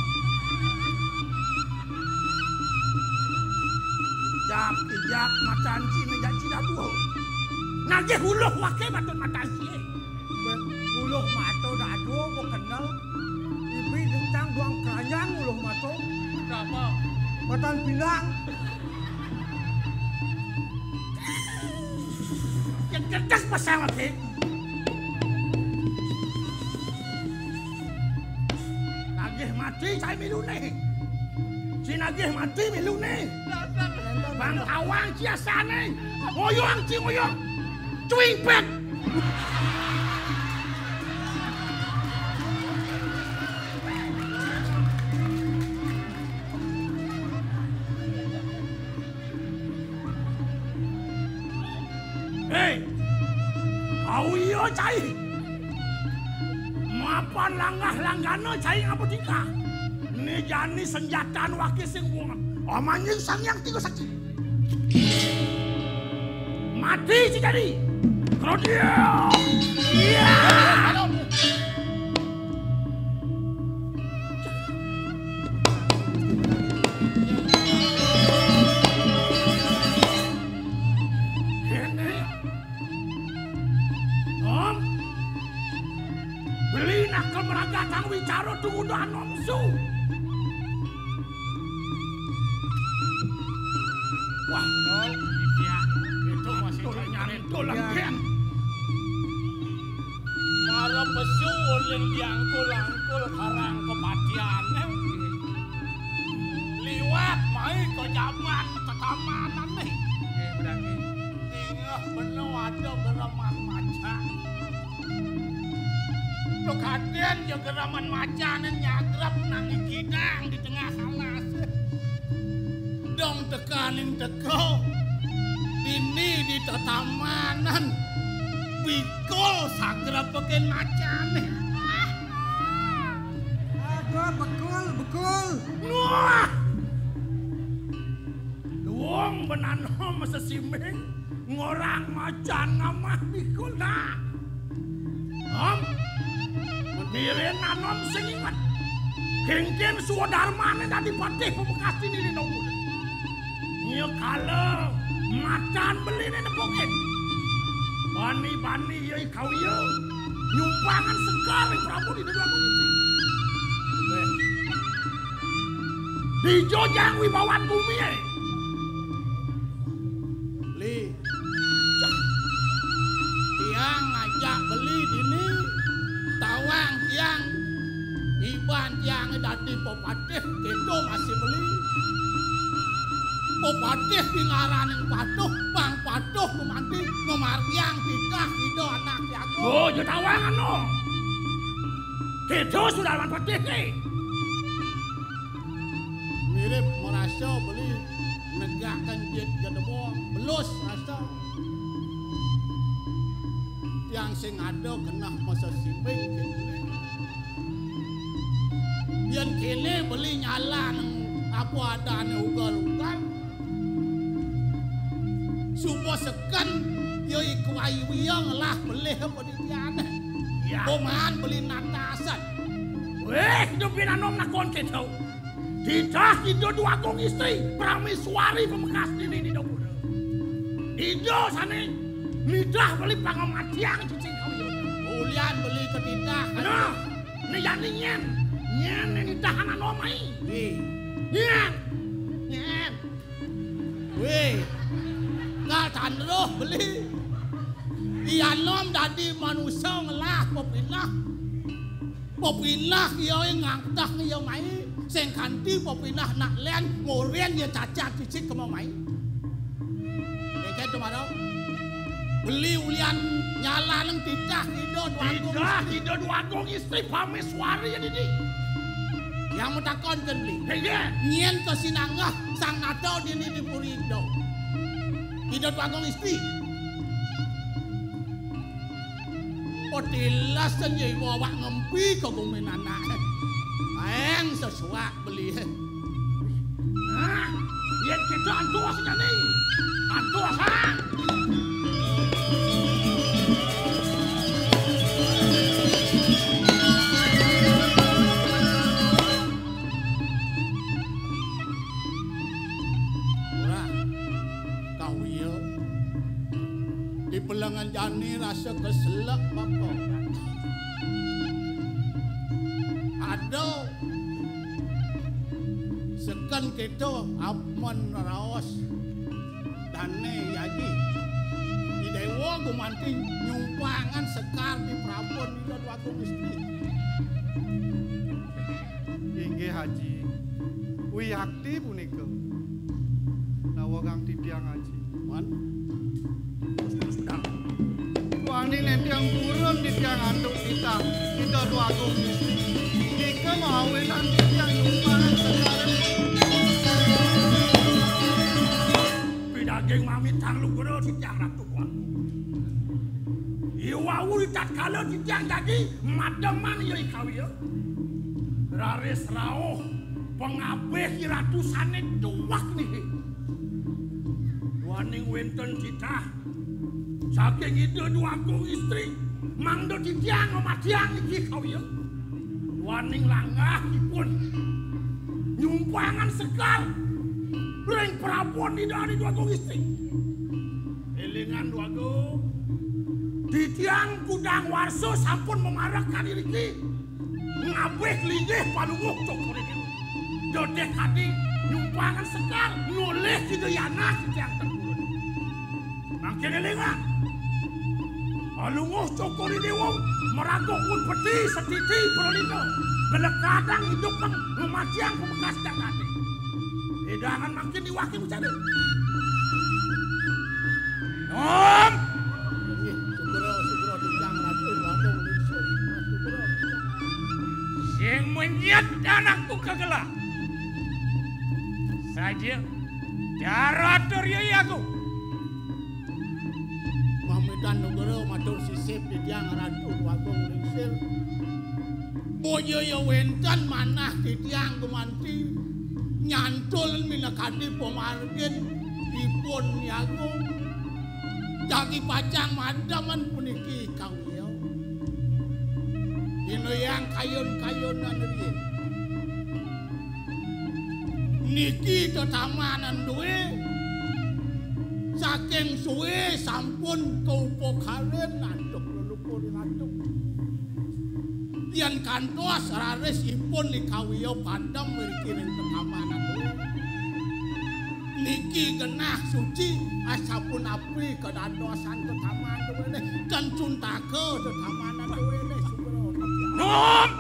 Ijab macan cina janji dah dua. Nagih huluh pakai batut macan cina. Huluh mato dah dua mau kenal. Ibi tentang doang kerajaan uluh mato. Apa? Batan bilang. Yang kertas pasang lagi. Nagih mati saya milu nih. Si nagih mati milu nih. Bang awang ciasa nih. Ngoyong ci ngoyong. Cuipet. Hei, kau iya cai. Mapan langgah-langgana cai apa tika? Ini jani senjataan wakil sing wong. Omanya sang yang tiga sakit. Mati si jadi. Kalau dia. Iya. Beli nak kemeragatan wicara tunggu doa nomsu. Wah, dia itu masih nyari tolong. Mara pesu ulin diangkul-angkul karang kepatian. Liwat mai ke jaman ke tamanan nih. Berarti. Ingat bener ada Kaden yang geraman macanan nyagrap nang ikidang di tengah halas. Dong tekaning teko. Ini di tetamanan. Bikol sagrap peken macane. Bekul. Wah. Luang benanom sesimeng ngorang macan ngamah bikol dah. Menirin nanom sing ingat. Kengken suadarmane dadi patih pembekas ini di nongkul. Nyo kalau macan beli ini nepokin. Bani-bani yai kawiyo. Nyumpangan sekali Prabu di dua komisi. Di Jojang Wibawan Bumi Li. Tiang ngajak beli dini. Tawang tiang. Iban tiang dadi popatih. Kedo masih beli. Popatih di ngaraning patuh. Bang patuh kumanti. Nomar tiang tidak. Hido anak tiang. Oh, ya tawangan no. Kedo sudah lawan patih nih. Mirip merasa beli negakkan jet gedebong belus rasa yang sing ada kena masa simping yang kini beli nyala apa ada ugal-ugal supo sekan yoi kuai wiyang lah beli apa di tiana Boman beli natasan hidupin anom nakon ketau tidak hidup dua kong istri Prameswari pemekas ini di dapur. Hidup sana nidah beli pangamatiang cicing kau. Ulian beli ketidak. Nah, ni yang nyen nidah anak nomai. Nyen. Weh, nggak tandroh beli. Iyan nom dadi manusia ngelah popinah yoi ngangtah yoi mai. Sing kanti popinah nak len ngorien ya cacat cicik ke mau mai. Kayak itu mana? Beli ulian nyala nang tidak hidup wakong istri Prameswari ya didi. Yang mutakon kan beli. Nyen ke sinangah sang nato dini di Purido. Hidup wakong istri. Potilas senjai bawa ngempi ke gumin anak. Yang sesuatu beli. Yang kita antuas saja nih. Antuas ha. Ora, kau iya. Di pelangan jani rasa keselak bapak. Ada sekan kita apman raos dane yaji di dewa gumanting nyumpangan sekar di prabon di waktu istri Inge haji wiyakti punika nawagang titiang haji man wani nentiang turun titiang anduk kita waktu istri nika mawinan titiang nyumpangan sekar Daging mami tang lugero titiang ratu kuat. Iwawu ditat kalau titiang daging mademan yoi kawiyo. Raris rauh pengabeh ratusane tuwak nih. Waning wenten titah. Saking itu dua kong istri. Mangdo titiang omatiang iki kawiyo. Waning langah ipun. Nyumpangan sekal. Ring prabon di dari dua kong istri. Elingan dua kong. Di tiang kudang warso sampun memarakkan diri. Ngabeh linggih palunguh cokor ini. Dodek hati nyumpangan sekal. Noleh gitu yana tiang terkurun. Makin elingan. Palunguh cokor ini wong. Meragok pun peti setiti perolino. Belekadang hidup kang mematiang pemekas dan hati. Hidangan makin diwakil mencari. Nom! Sugro, tijang ratu, wadong, linsun. Sugro. aja. Cara atur ya aku. Mamitan nugoro matur sisip di tiang ratu wagung ringsil. Boyo ya wentan manah di tiang gumanti. Nyantul minakadi pemargin dipun yagung. Jagi pacang madaman puniki kawiyo. Ino yang kayon-kayonan rin. Niki tetamanan duwe. Saking suwe sampun kaupokaren nantuk lulupur nantuk. Yan kantos rares ipun likawiyo padam merikirin tetamanan duwe. Niki genah suci asapun api kedandosan tetamanan duwe kencun take tetamanan duwe Nom!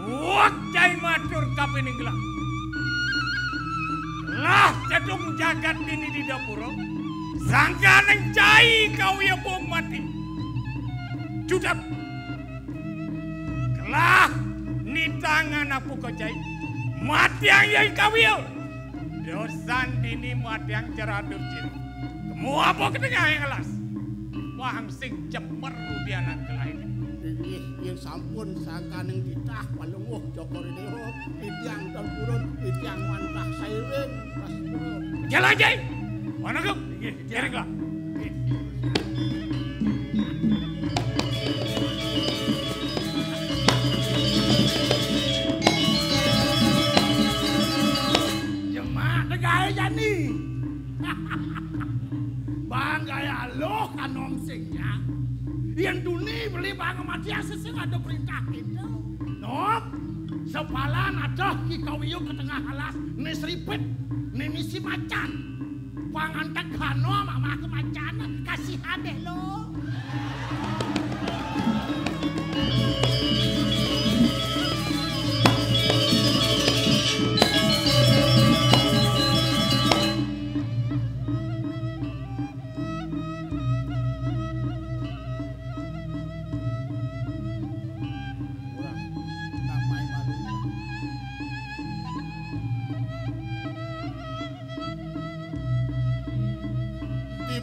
Wak jai matur kapining gelang. Lah cedung jagat ini di dapuro. Sangka neng jai kau ya bom mati. Judap. Kelah ni tangan aku kau jai. Mati yang yai kau ya. Dosan dini mati yang ceradur ciri. Kamu apa ketengah yang kelas? Wahang sing cemer rudianan kelain. Yang sampun sangkaneng ditah palunguh Jokori Dewa Idyang dan purun Idyang mantah sairing pas purun Jalan jai mana kau? Jaring lah Jemaah negara jani Bang gaya lo kanom singnya yang duni beli bang mati aseseng ada perintah itu. Nop, sepalan ada kikawiyo ke tengah alas, nesripet, nemisi macan. Pangantak kano mama ke macan, kasih adek lo.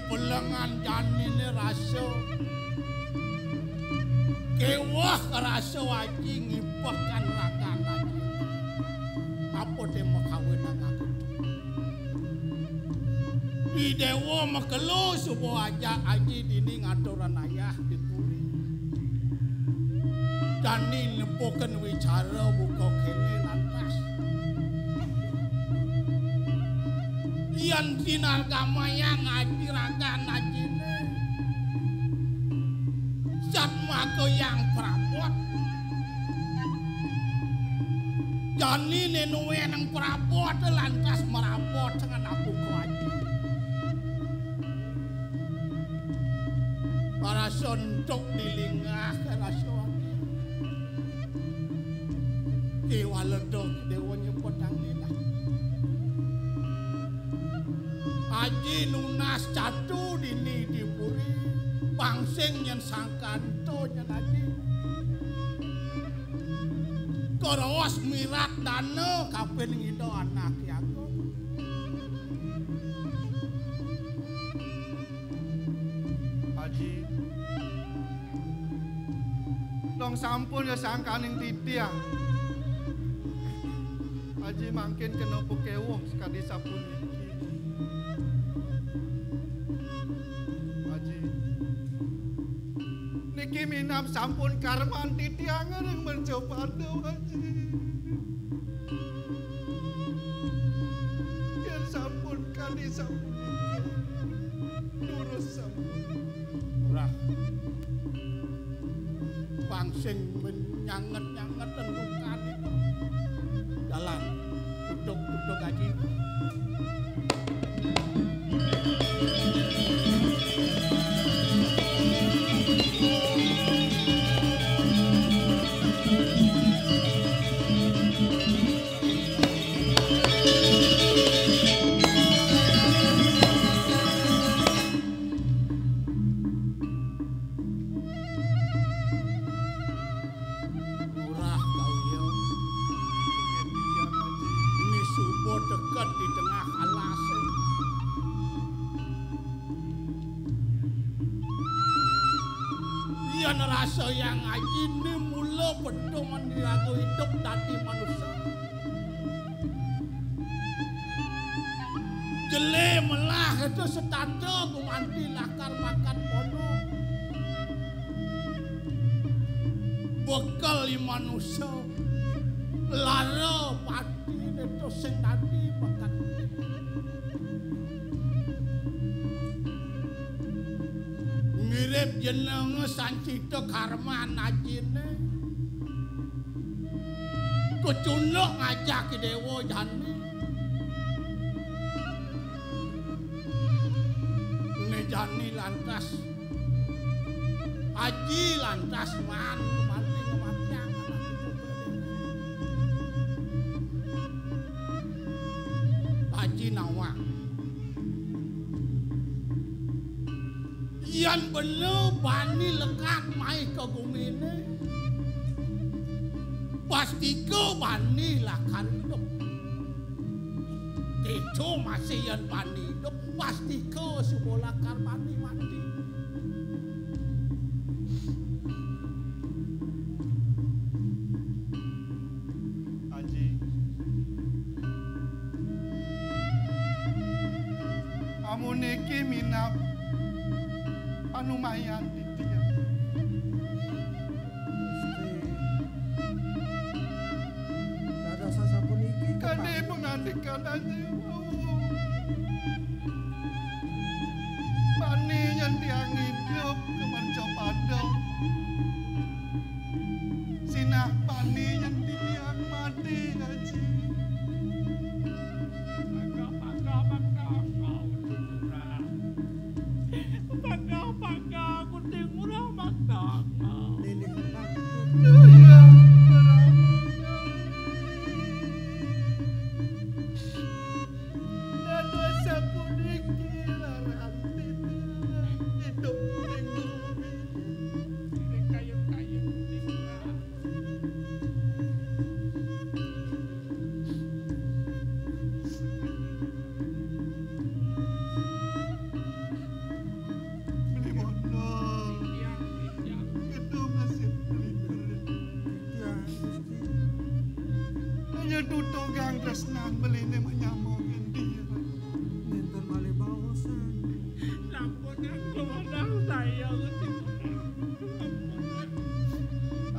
Pelengan janine rasyo kewah rasyo waji ngipahkan rakan aji apa demo kawinan aku di dewa makelo subuh aja aji dini ngaturan ayah dituri dani nepoken wicara buka kene lantas yan sinar gamaya ngaji raga najine zat mako yang prabot jani nenuwe nang prabot lantas merabot dengan aku kuaji para sontok dilingah kerason kiwaledok dewa nyepot angina Aji nunas catu dini dipuri pangsing yang sangkanto yang aji korowas mirat dana kapen ngido anak yaku Aji dong sampun ya sangkaning titiang Aji mangkin kena pukewuh sekali sapun Niki minam sampun karman titiangan yang mencoba Haji. Yang sampun kali sampun nurus sampun. Murah. Pangsing menyanget-nyanget tentukan itu. Jalan, duduk Haji. Murah Yan rasa yang ajine mula bedo mandirago hidup dadi manusia. Jele melah itu setanda gumanti lakar makan pono. Bekal manusia lara pati itu sing tadi makan. Mirip jenenge Sancita Karman ajine. Kecunuk ngajak Dewa Jani. Ne Jani lantas Aji lantas man kemati kematian anak itu. Aji nawang. Yan bener bani lekat mai ke gumine. Pasti ke bani lakar hidup. Itu masih yan bani hidup. Pasti ke sebuah lakar bani mati. Aji. Amuniki minap panumayan ditia. Ada sasapun iki kane pengandikan aja. Pani yang tiang hidup kemanca padang. Sinah pani yang tiang mati aja. Tutugang tresnan beline menyamongin dia. Ninten malih baosan. Sampun aku modal saya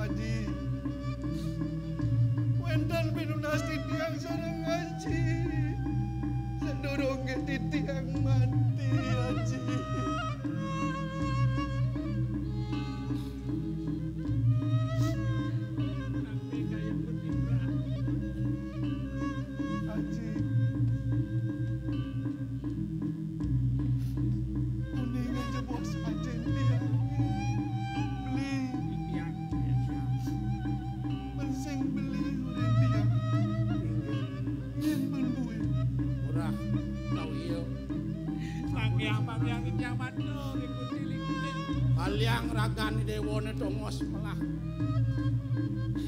Aji. Wenten pinunas titiang sareng Aji. Sedurunge titiang mati Aji. Kaliang ragani dewone dongos melah.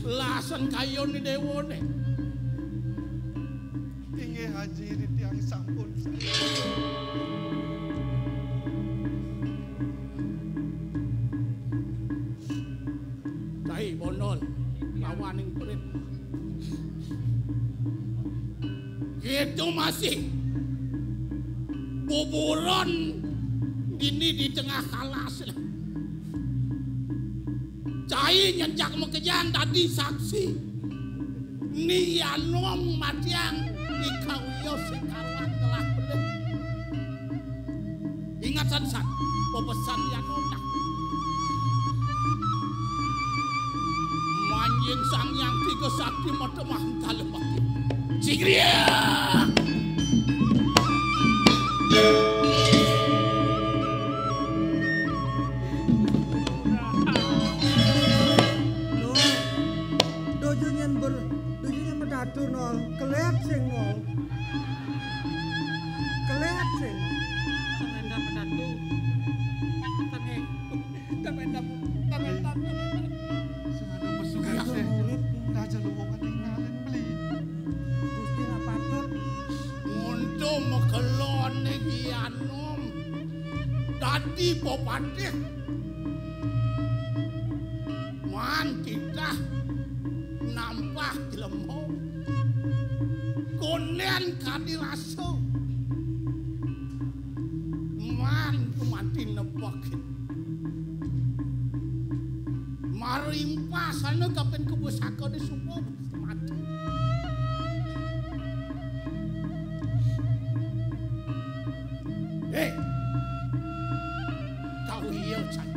Lasen kayone dewone. Inggih Haji di tiang sampun. Cai bondol lawaning perit. Itu masih buburon ini di tengah kalas. Cai nyenjak mekejan tadi saksi. Ni anom matiang ikau yo sekarang telah belum. Ingat san pepesan Yanom dah. Manjing sang yang tiga sakti matemah kalebaki. Sigria. Aduh nol, kelet sing nol. Kelet sing. Kamenda pedatu. Kamenda. Sengada pesugihan teh. Raja luwungan tinggalin beli. Gusti ra patut. Untuk mekelon iki Yanom. Dadi popatih. nampah jelema konen kadiraso man mati nepakin marimpah sana kapan kebusaka di semua mati kau iya cai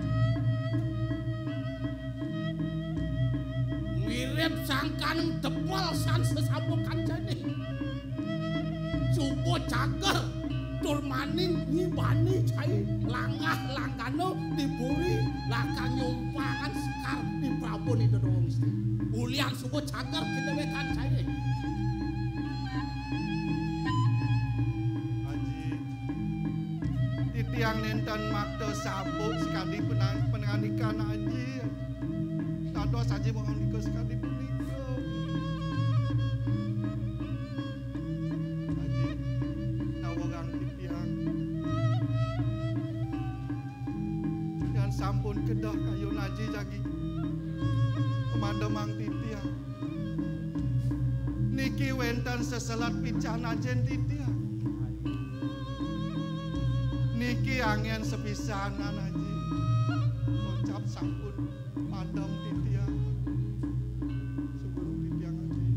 mirip sangkan tebal san sesabuk kancane coba cager tur maning ngibani cai langah langgano diburi lakan nyumpangan sekar di Prabon itu dong mesti ulian subuh cager kita wekan cai yang nenten makto sabuk sekali penanganikan aji tado saja menganika sekali punika aji nawarang titiang dan sampun kedah kayu naji jagi pemademang titiang niki wenten seselat pican ajen titiang niki angin sepisanan aji ucap sampun padam titiang sebelum titiang aji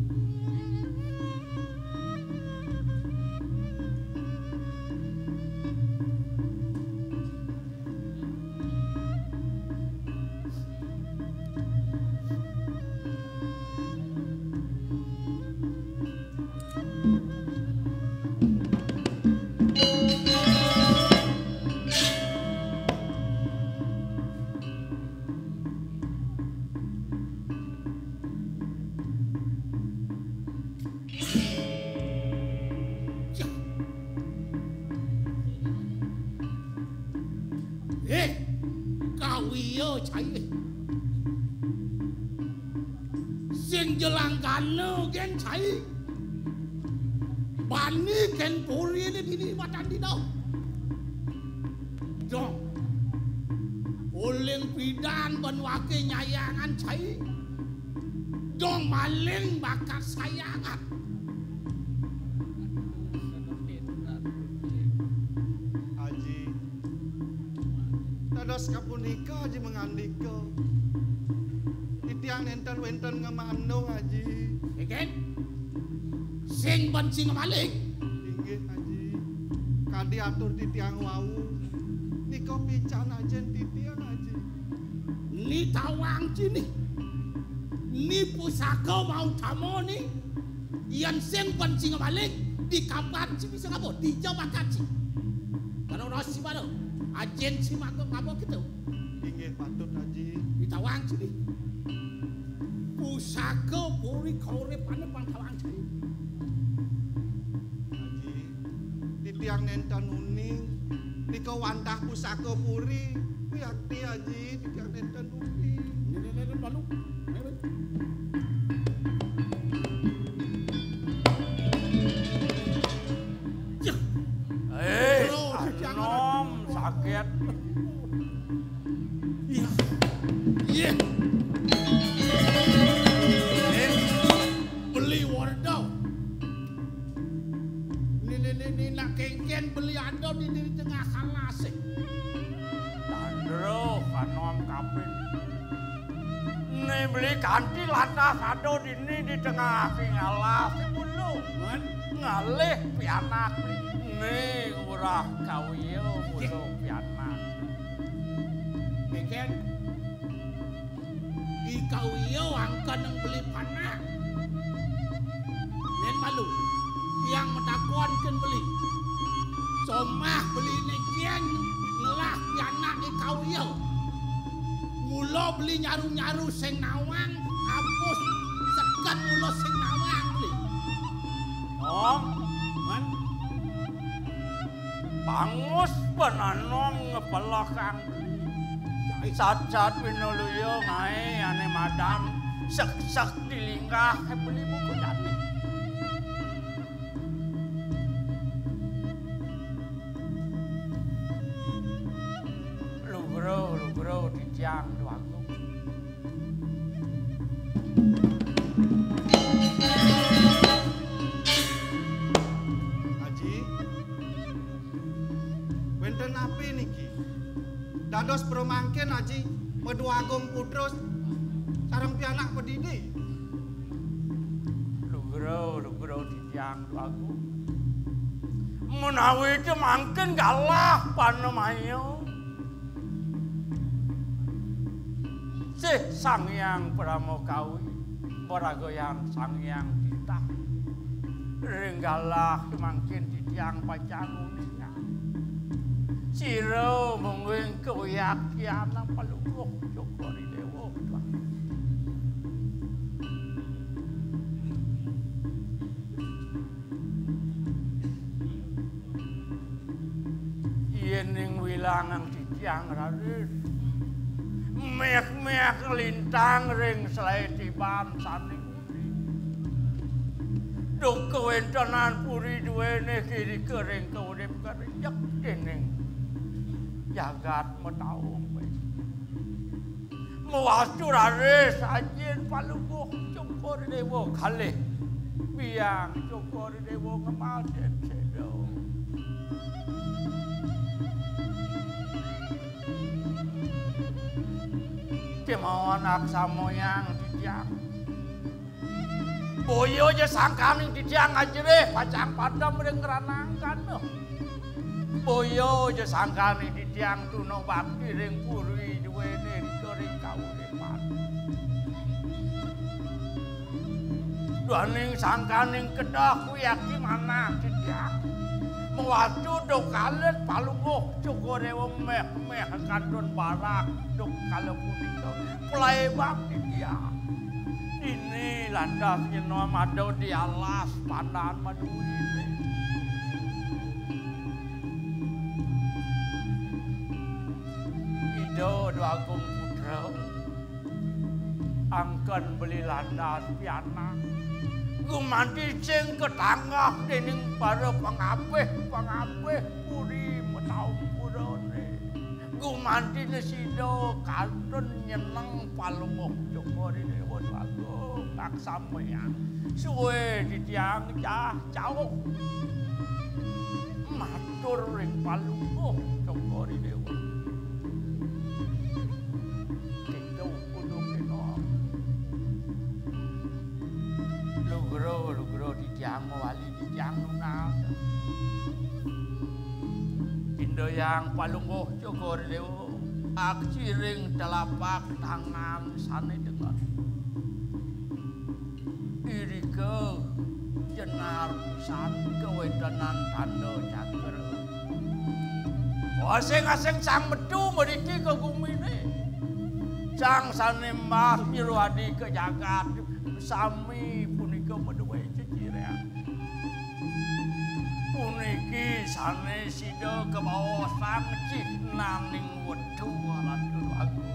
sing jelanggano gen cai bani ken puri ini dini matan di dau dong uling pidan ban wake nyayangan cai dong maling bakat sayangan aji tadas kapunika aji mengandika tiang nenten wenten ngemanung aji iken sing ban sing maling inggih aji kadi atur titiang wau nika pican ajen titiang aji ni tawang cini ni pusaka mau tamo ni yang sing ban sing maling di kapan si bisa ngabo di Jawa Kaci kalau nasi baru ajen si mako ngabo gitu inggih patut aji di tawang cini pusaka puri kauripane pangkawang cai aji titiang nenten uning nika wantah pusaka puri kuwi akti aji titiang nenten uning nenen balu anom sakit iya beli wardau ini nak kengken beli ando di tengah kalas tandro kanom kapin ini beli ganti lantas ado di tengah kalas bulu ngalih pianak ini urah kawiyo bulu pianak kengken ikaw iyo angka ng beli panak nen malu yang metakuan kan beli somah beli nekian ngelah pianak ikaw iyo mulo beli nyaru-nyaru sing nawang hapus sekat mulo sing nawang beli om man bangus penanom ngepelakang Sat-sat pinuluyo ngae ane madam sek-sek dilinggah beli buku jati. Lu bro di tiang doang. Wenten api niki. Dados promangken Haji Pedu Agung Putros sareng pianak pedidi. Lugro titiang Agung. Menawi itu mangken galah panemayo. Sang Hyang Pramokawi, Paragoyang Sang Hyang Titah. Renggalah mangken titiang pacanguninga. Sira mungwing keyakinan palungguh Joko Ridewo. Yening wilangan titiang Raden. Mek lintang ring sletiban saning puri. Duk kewentanan puri duwene kiri kering keurip kerejek dening jagat metaung wis. Mewastu Raden sajin palungguh Joko Ridewo kalih biang Joko Ridewo ngemaden sedo. Kemauan aksamoyang titiang. Boyo aja sangkaning titiang ajreh pacang padam ring ranangkan. Boyo aja sangkaning titiang tuno bakti ring puri duwene ring kauripan. Duaning sangkaning kedah kuyaki mana titiang. Mewatu dok kalet palungguh Joko Ridewo meh kandun barak dok kalet punika pelaibak dia. Ini landas nyeno mado di alas pandan madu ini. Ido Agung Putra angkan beli landas piana. Gumanti sing ketangah dening para pangapih puri metaung purone. Gumanti nesido kantun nyeneng palungguh Joko Ridewo Agung aksamoyang. Suwe titiang cah cawuk. Matur ring palungguh Joko Ridewo. Lugro titiang wali titiang nunal. Indo yang palungguh Joko Ridewo akciring telapak tangan sane dengan irike jenar pisan kewedanan tanda cager. Asing-asing sang medu mriki kegumine. Sang sane mas Nyirwadi ke jagat sami punika meduwe cecirean. Puniki sane sida kebawasan cihnaning wedu Ratu Agung.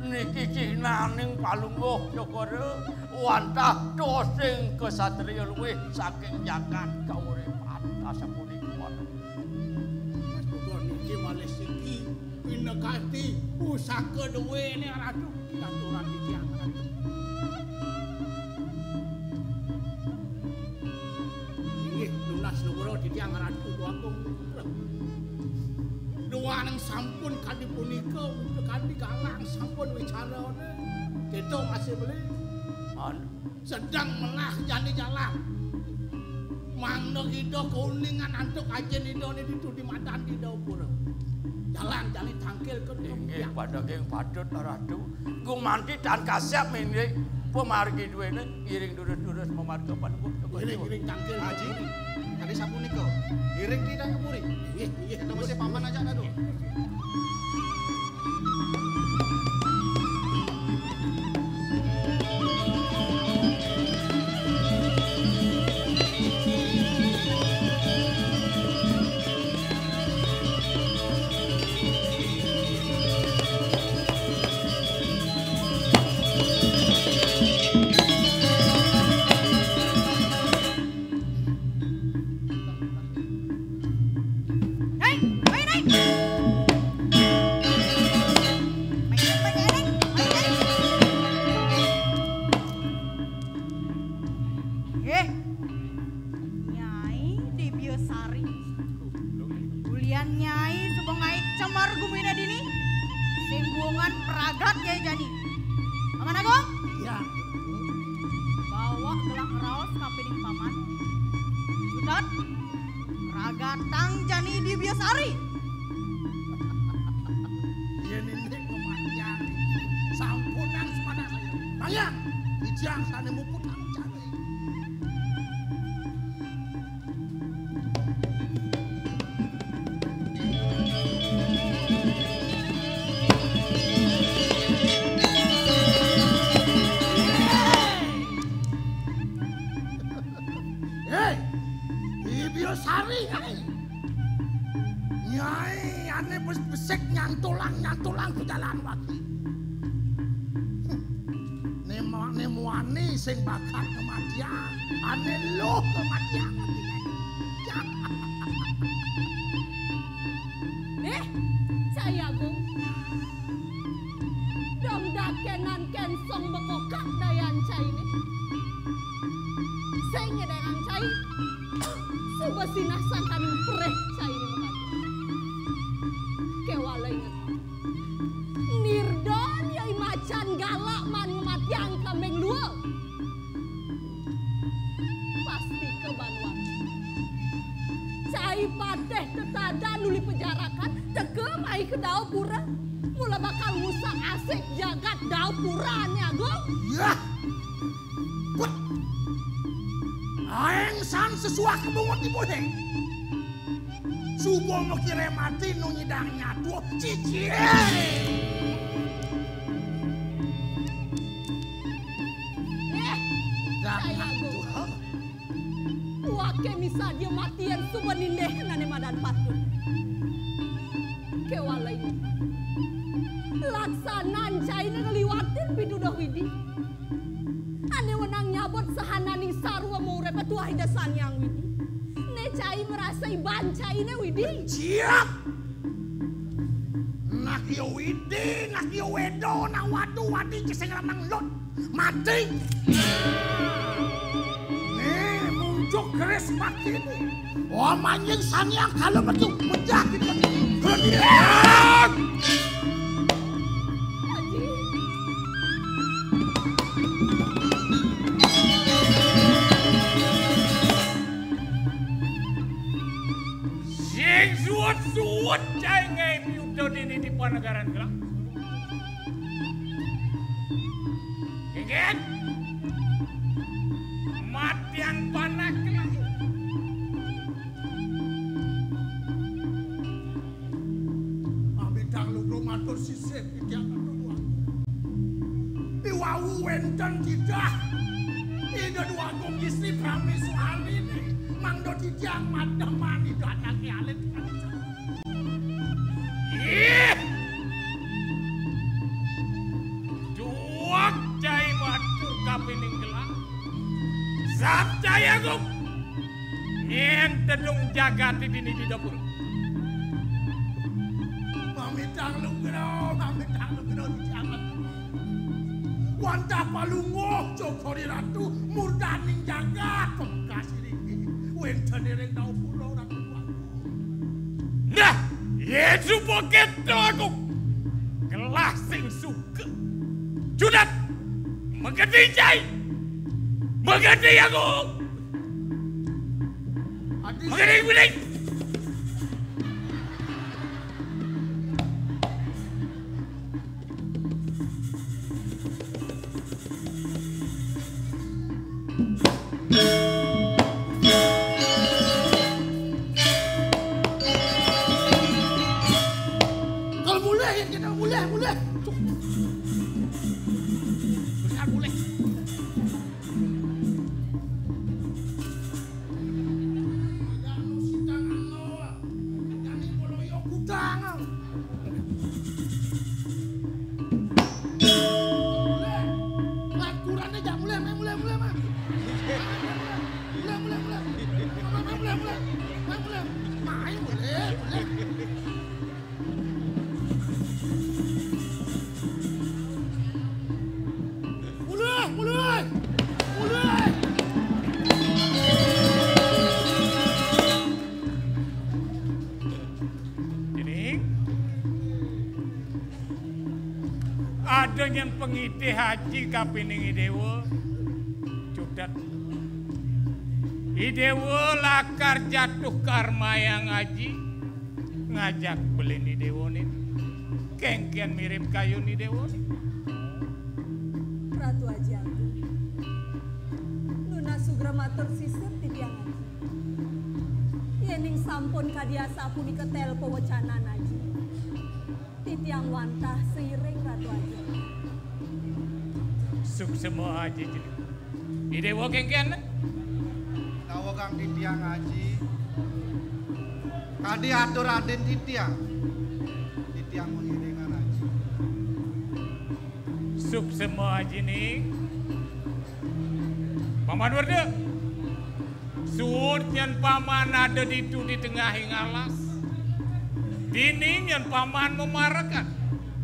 Niki cihnaning palungguh Joko Ridewo wantah dosing kesatriya luwih saking jagat kauripan sapunika. Mas Bogor niki malih siki pinekati pusaka duwene Ratu katuran titiang Ratu. Lugro titiang Ratu Agung duaneng sampun kadi punika kadi galang sampun wicarane kita masih beli sedang melah jani jalan mangno ida kuningan antuk ajen ida niku di madan ida pura jalan jani tangkil ke inggih pada geng padut Ratu gumanti dan kasyap meneh pemargi duwene iring durus-durus memarga palungguh iring tangkil Haji kali sapunika iring tidak kepuri. Iya, kita mesti paman aja aduh. dan nyai subongai cemar gumina dini sing buangan peragat ya jani. Paman Agung? Ya. Bawa gelang raos kapining paman. Sudat, ragatang jani di Biasari. Yen ini kematian. Sampunan sepada saya. Bayang, ijang sana muput cari. Sari nyai ane besek nyantulang ke jalan waki nemuani sing bakal kematian ane lo kematian Cai Agung dong dakenan kensong bekokak dayan cai ini saya ngedengan cai sebesinah sangkanun pereh cai ini makan. Kewala ingat. Nirdon yai macan galak man matiang kambing luang. Pasti ke Banwan. Cai pateh tetada nuli penjarakan teke mai ke dao pura. Mula bakal ngusak asik jagat dao purane Agung. Ya. Aeng san sesuah kebungut di boleh. Subuh mau kira mati nu nyidang nyatu cici. Cai Agung. Wake misa dia matian subenindeh nane madan patun. Kewala ini. Laksanaan cai ngeliwatin bidudah widi. Ane wenang nyabot sahananing sarwa mau repet wahida sanyang widi. Ne cai merasa iban cai ne widi. Siap. Nak yo widi, nak yo wedo, nak wadu wadi ciseng lanang lot. Mati. Nih muncul keris makin. Oh manjing sanyang kalau betul menjadi kelebihan. Suat cai ngai miudo dini di panagaran gerak. Ingat? Matian panak lagi. Ambedang lu matur sisih iki kedua. Iwau wenten tidak. Ida dua gong istri prameswari ini. Mangdo dijang mademani danake alit. Duak cai matur kapining gelang. Sab Cai Agung. Nyen tedung jagati dini di dapur. Mamitang lu gero di jalan. Wanta palungoh Jogori Ratu murdaning jagat pengkasih ini. Wenten dereng dau pulau ratu. Nah, Yesu poket aku. Kelas sing suka. Judat, mengerti Cai. Mengerti aku. Mengerti buding. Kalau mulai kita mulai. Besar mulai. Adanya pengite haji kapining idewa cudat. Idewa lakar jatuh karma yang ngaji ngajak beli ni dewa ni kengkian mirip kayu ni dewa ni. Ratu Haji Agung, Luna Sugra matur sisir titiang haji. Yening sampun kadiasa puni ketel pewacanan haji. Titiang wantah seiring Ratu Haji. Suk semua haji jadi. Idewa kengkian na? Tawa kang titiang haji. Kadi atur Raden titiang. Titiang mengiringan haji. Suk semua haji ni. Paman Warda. Suut yang paman ada di tengah ngalas. Dini yang paman memarakan.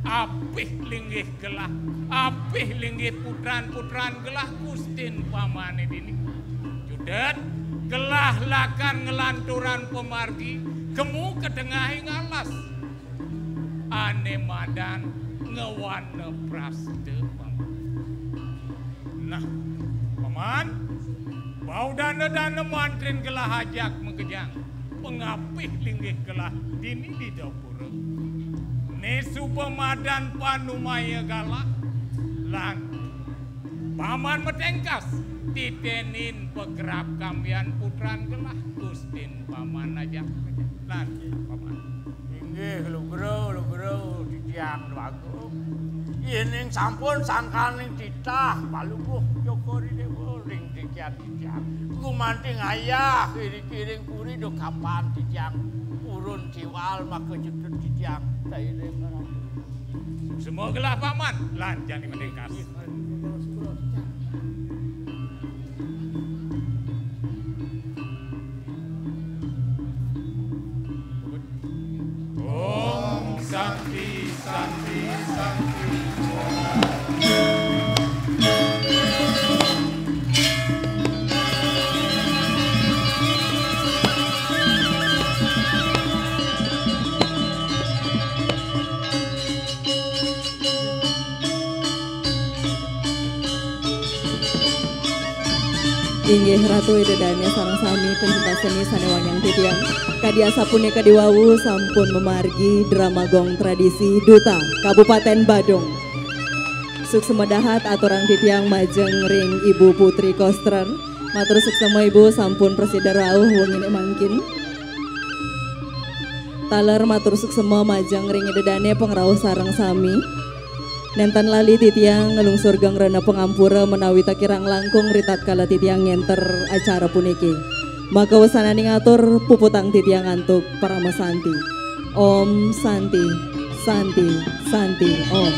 Apih linggih gelah. Apih linggih putran-putran gelah kustin paman ini. Judat gelah lakan ngelanturan pemargi. Kemu ke tengah ngalas. Ane madan ngewana praste paman. Nah, paman, bau dana-dana mantrin gelah hajak mengejang. Pengapih linggih gelah dini di dapur. Nesu pemadan panumaya galak. Lang, paman metengkas. Titenin pegerap kambian putran gelah. Gustin paman aja. Lan, paman. Inggih lu bro, titiang bagus. Ini sampun sangkaning titah palubuh Joko Dewa ring titiang. Gumanting ayah kiring kuri do kapan titiang urun ciwal maka jutut titiang tairing. Semua gelah paman lan jani mendengkas. Om Santi Santi Santi. Inggih Ratu Idedanya sareng sami pencinta seni sanewanyang titiang kadiasa puni kadiwawu sampun memargi drama gong tradisi Duta Kabupaten Badung. Suksemedahat aturan titiang majeng ring Ibu Putri Koster. Matur suksema Ibu sampun presida rauh wengine mangkin. Taler matur suksema majeng ring Idedane pengrauh sareng sami. Nenten lali titiang ngelungsur gang rena pengampura menawi takirang langkung ritat kala titiang nyenter acara puniki. Maka wasanani ngatur puputang titiang antuk para mesanti. Om Santi, Santi, Santi, Om.